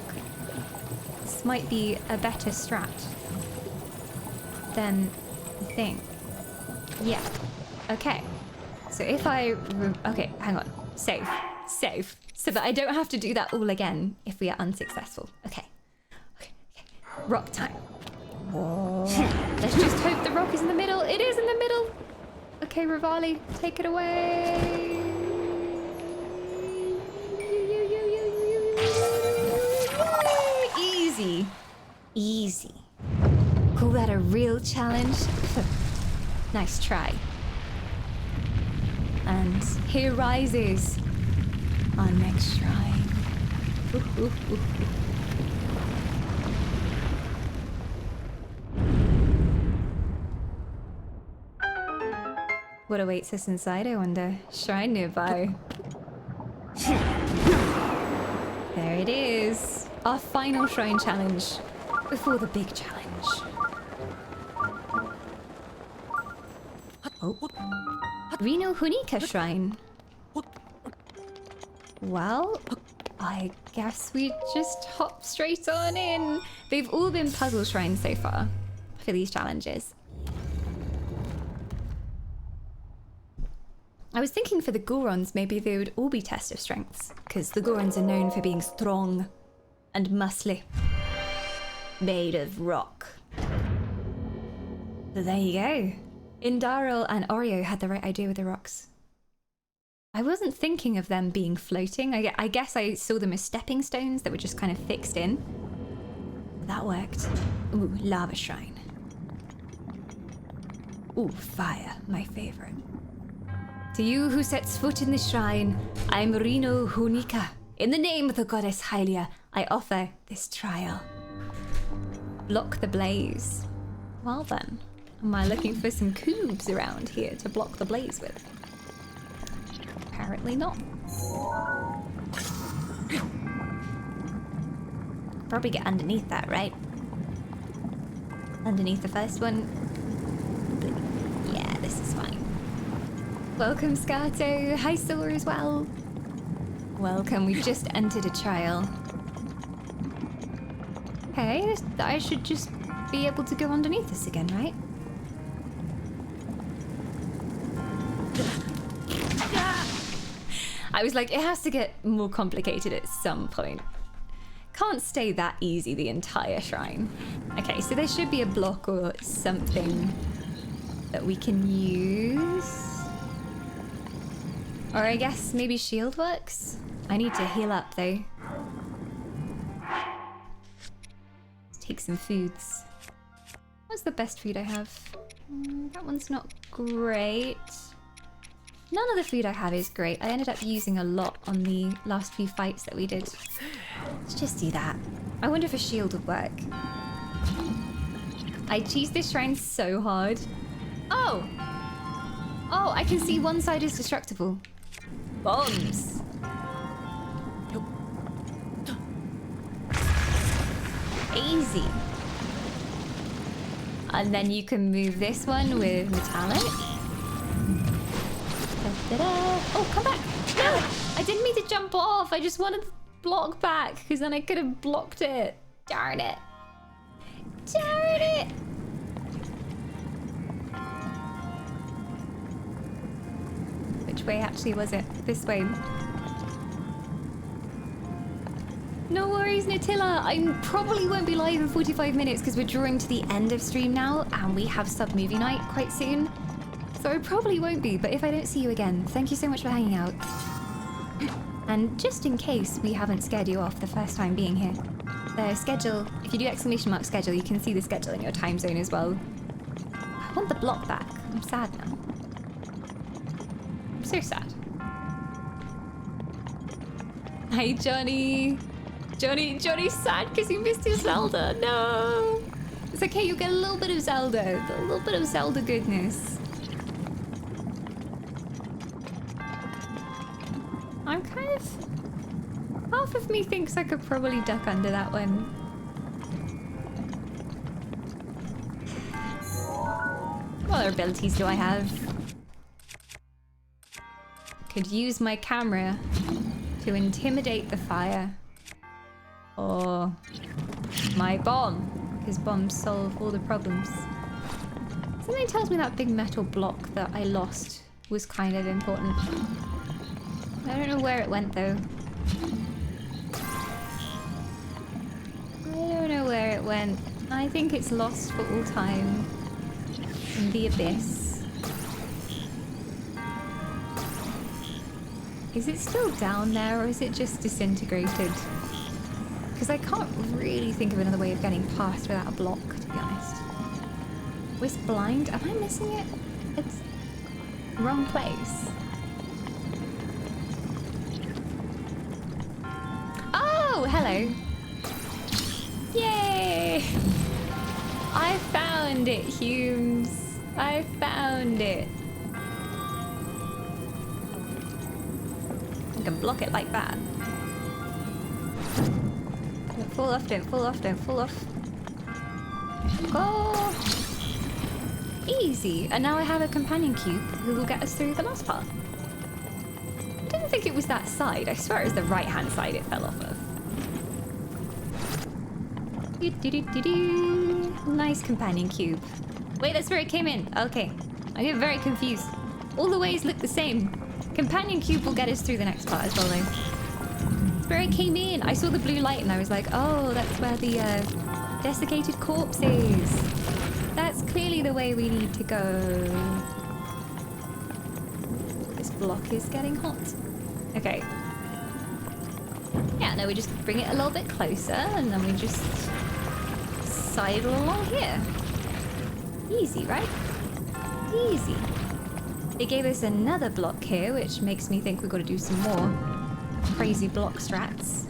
This might be a better strat than the thing. Yeah. Okay. So if I... Okay, hang on. Save. Save. So that I don't have to do that all again if we are unsuccessful. Okay. Okay. Rock time. Whoa. Let's just hope the rock is in the middle. It is in the middle. Okay, Rivali, take it away. Easy. Easy. Call that a real challenge? Nice try. And here rises our next shrine. What awaits us inside, I wonder? Shrine nearby. There it is. Our final shrine challenge before the big challenge. Oh. Reno Hunika Shrine. Well, I guess we just hop straight on in. They've all been puzzle shrines so far for these challenges. I was thinking for the Gorons, maybe they would all be test of strengths, because the Gorons are known for being strong and muscly, made of rock. So there you go. Indaril and Oreo had the right idea with the rocks. I wasn't thinking of them being floating. I guess I saw them as stepping stones that were just kind of fixed in. That worked. Ooh, lava shrine. Ooh, fire, my favorite. To you who sets foot in this shrine, I'm Reno Hunika. In the name of the goddess Hylia, I offer this trial. Block the blaze. Well then, am I looking for some cubes around here to block the blaze with? Apparently not. Probably get underneath that, right? Underneath the first one. Yeah, this is fine. Welcome, Scato. Hi, Solar as well. Welcome, we've just entered a trial. Hey, I should just be able to go underneath this again, right? I was like, it has to get more complicated at some point. Can't stay that easy the entire shrine. Okay, so there should be a block or something that we can use. Or I guess maybe shield works? I need to heal up though. Let's take some foods. What's the best food I have? That one's not great. None of the food I have is great. I ended up using a lot on the last few fights that we did. Let's just do that. I wonder if a shield would work. I cheesed this shrine so hard. Oh! Oh, I can see one side is destructible. Bombs! Easy. And then you can move this one with metallic. Da-da-da. Oh, come back! No! I didn't mean to jump off. I just wanted to block back, because then I could have blocked it. Darn it. Darn it! Which way actually was it? This way. No worries, Nutella. I probably won't be live in 45 minutes because we're drawing to the end of stream now and we have sub movie night quite soon. So I probably won't be, but if I don't see you again, thank you so much for hanging out. And just in case we haven't scared you off the first time being here, the schedule, if you do ! schedule, you can see the schedule in your time zone as well. I want the block back. I'm sad now. I'm so sad. Hi, Johnny. Johnny's sad because he missed his Zelda. No. It's okay, you'll get a little bit of Zelda. A little bit of Zelda goodness. I'm kind of... Half of me thinks I could probably duck under that one. What other abilities do I have? Could use my camera to intimidate the fire. Or my bomb, because bombs solve all the problems. Something tells me that big metal block that I lost was kind of important. I don't know where it went though. I don't know where it went. I think it's lost for all time in the abyss. Is it still down there or is it just disintegrated? Because I can't really think of another way of getting past without a block, to be honest. Wisp blind? Am I missing it? It's wrong place. Oh, hello. Yay! I found it, Humes. I found it. I can block it like that. fall off, don't fall off, don't fall off. Go! Easy. And now I have a companion cube who will get us through the last part. I didn't think it was that side. I swear it was the right-hand side it fell off of. Nice companion cube. Wait, that's where it came in. Okay. I get very confused. All the ways look the same. Companion cube will get us through the next part as well, though. That's where it came in. I saw the blue light and I was like, oh, that's where the desiccated corpse is. That's clearly the way we need to go. This block is getting hot. Okay. Yeah, no, we just bring it a little bit closer and then we just sidle along here. Easy, right? Easy. They gave us another block here, which makes me think we've got to do some more crazy block strats.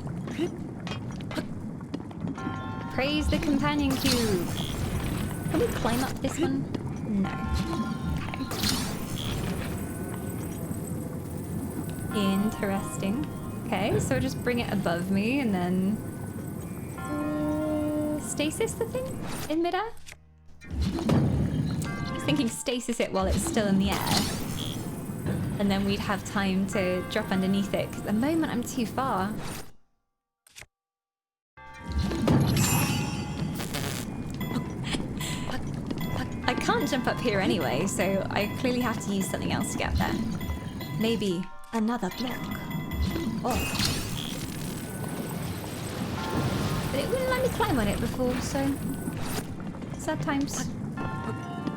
Praise the companion cube. Can we climb up this one? No. Okay. Interesting. Okay, so just bring it above me and then stasis the thing in midair? I was thinking stasis it while it's still in the air. And then we'd have time to drop underneath it, because at the moment I'm too far. I can't jump up here anyway, so I clearly have to use something else to get there. Maybe another block. Oh. But it wouldn't let me climb on it before, so sad times.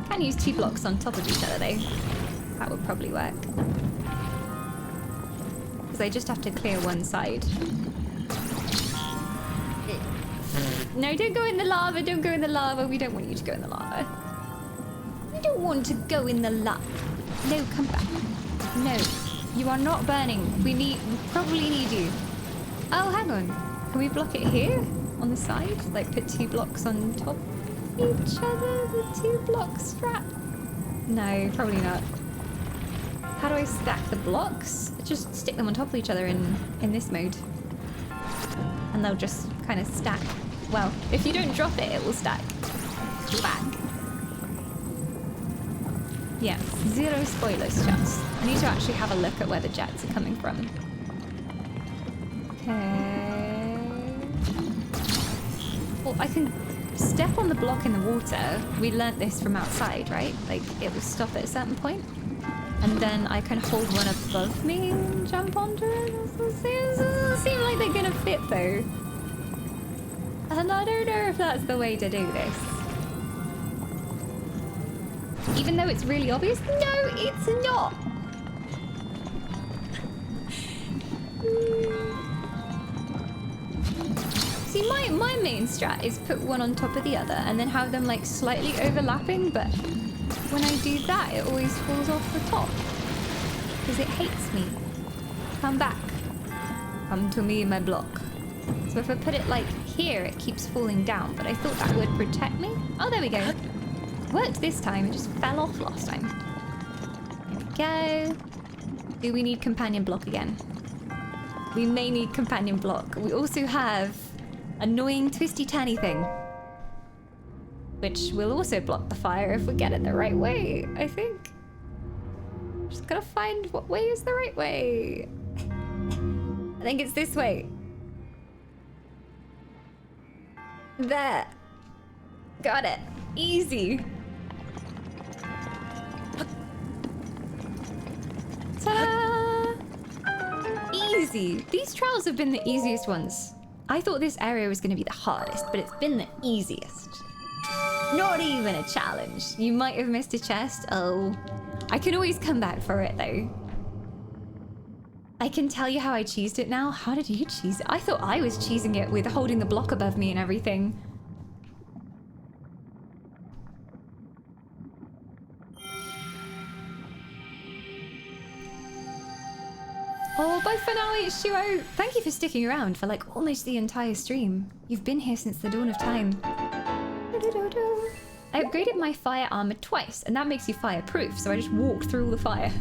Can use 2 blocks on top of each other though. That would probably work. Because I just have to clear one side. No, don't go in the lava, don't go in the lava. We don't want you to go in the lava. We don't want to go in the lava. No, come back. No, you are not burning. We probably need you. Oh, hang on. Can we block it here? On the side? Like put 2 blocks on top of each other? The 2 block strat? No, probably not. How do I stack the blocks? Just stick them on top of each other in this mode. And they'll just kind of stack. Well, if you don't drop it, it will stack. Back. Yeah, 0 spoilers, chaps. I need to actually have a look at where the jets are coming from. Okay. Well, I can step on the block in the water. We learnt this from outside, right? Like, it will stop at a certain point. And then I can hold one above me and jump onto it. It doesn't seem like they're gonna fit though. And I don't know if that's the way to do this. Even though it's really obvious. No, it's not! See, my main strat is put one on top of the other and then have them like slightly overlapping, but when I do that, it always falls off the top. Because it hates me. Come back. Come to me, my block. So if I put it like here, it keeps falling down, but I thought that would protect me. Oh, there we go. Worked this time, it just fell off last time. There we go. Do we need companion block again? We may need companion block. We also have annoying twisty turny thing, which will also block the fire if we get it the right way, I think. Just gotta find what way is the right way. I think it's this way. There. Got it. Easy. Ta-da! Easy. These trials have been the easiest ones. I thought this area was going to be the hardest, but it's been the easiest. Not even a challenge. You might have missed a chest. Oh. I can always come back for it, though. I can tell you how I cheesed it now. How did you cheese it? I thought I was cheesing it with holding the block above me and everything. Oh, bye for now, H2O. Thank you for sticking around for like almost the entire stream. You've been here since the dawn of time. I upgraded my fire armor twice, and that makes you fireproof, so I just walked through all the fire.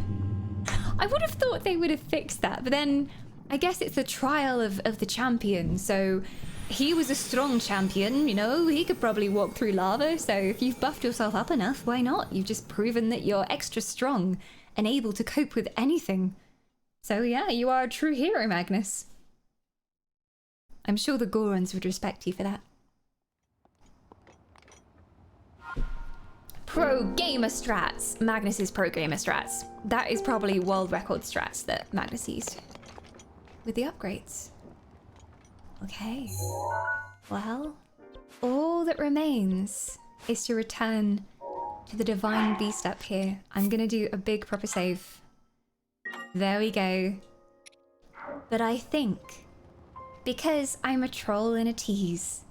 I would have thought they would have fixed that, but then I guess it's the trial of the champion, so he was a strong champion, you know, he could probably walk through lava, so if you've buffed yourself up enough, why not? You've just proven that you're extra strong and able to cope with anything. So yeah, you are a true hero, Magnus. I'm sure the Gorons would respect you for that. Pro gamer strats. Magnus's pro gamer strats. That is probably world record strats that Magnus used. With the upgrades. Okay. Well, all that remains is to return to the divine beast up here. I'm gonna do a big proper save. There we go. But I think, because I'm a troll and a tease,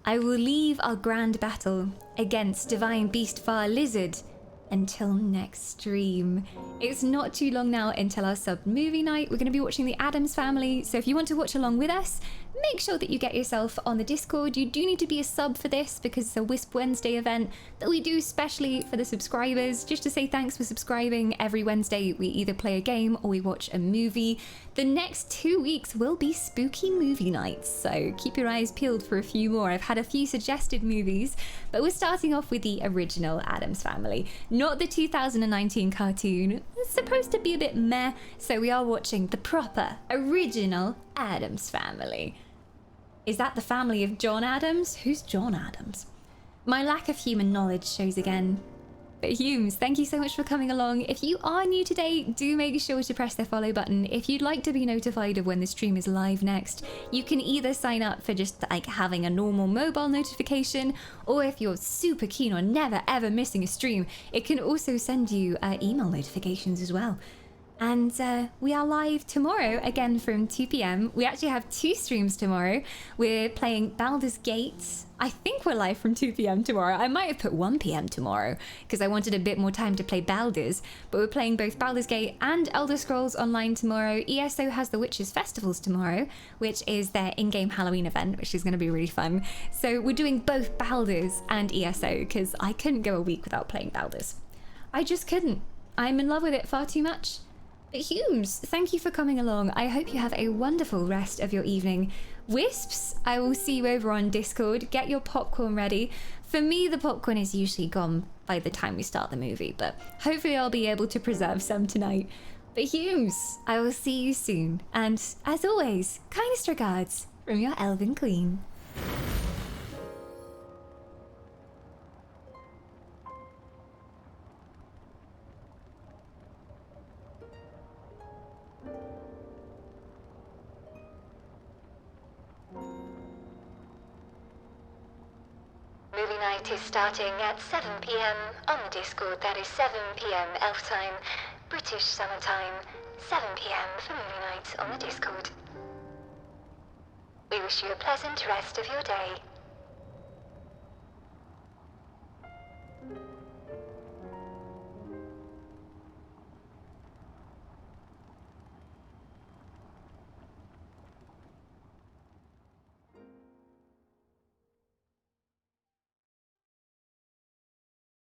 I will leave our grand battle against Divine Beast Far Lizard until next stream. It's not too long now until our sub movie night. We're going to be watching The Addams Family, so if you want to watch along with us, make sure that you get yourself on the Discord. You do need to be a sub for this because it's a Wisp Wednesday event that we do specially for the subscribers. Just to say thanks for subscribing. Every Wednesday we either play a game or we watch a movie. The next 2 weeks will be spooky movie nights, so keep your eyes peeled for a few more. I've had a few suggested movies, but we're starting off with the original Addams Family, not the 2019 cartoon. It's supposed to be a bit meh, so we are watching the proper original Addams Family. Is that the family of John Adams? Who's John Adams? My lack of human knowledge shows again. But Humes, thank you so much for coming along. If you are new today, do make sure to press the follow button. If you'd like to be notified of when the stream is live next, you can either sign up for just like having a normal mobile notification, or if you're super keen on never ever missing a stream, it can also send you email notifications as well. And we are live tomorrow again from 2 p.m. We actually have 2 streams tomorrow. We're playing Baldur's Gate. I think we're live from 2 p.m. tomorrow. I might have put 1 p.m. tomorrow because I wanted a bit more time to play Baldur's. But we're playing both Baldur's Gate and Elder Scrolls Online tomorrow. ESO has the Witches Festivals tomorrow, which is their in-game Halloween event, which is going to be really fun. So we're doing both Baldur's and ESO because I couldn't go a week without playing Baldur's. I just couldn't. I'm in love with it far too much. But Humes, thank you for coming along. I hope you have a wonderful rest of your evening. Wisps, I will see you over on Discord. Get your popcorn ready. For me, the popcorn is usually gone by the time we start the movie, but hopefully I'll be able to preserve some tonight. But Humes, I will see you soon. And as always, kindest regards from your Elven Queen. Movie night is starting at 7 p.m. on the Discord. That is 7 p.m. Elf time, British summertime, 7 p.m. for movie night on the Discord. We wish you a pleasant rest of your day.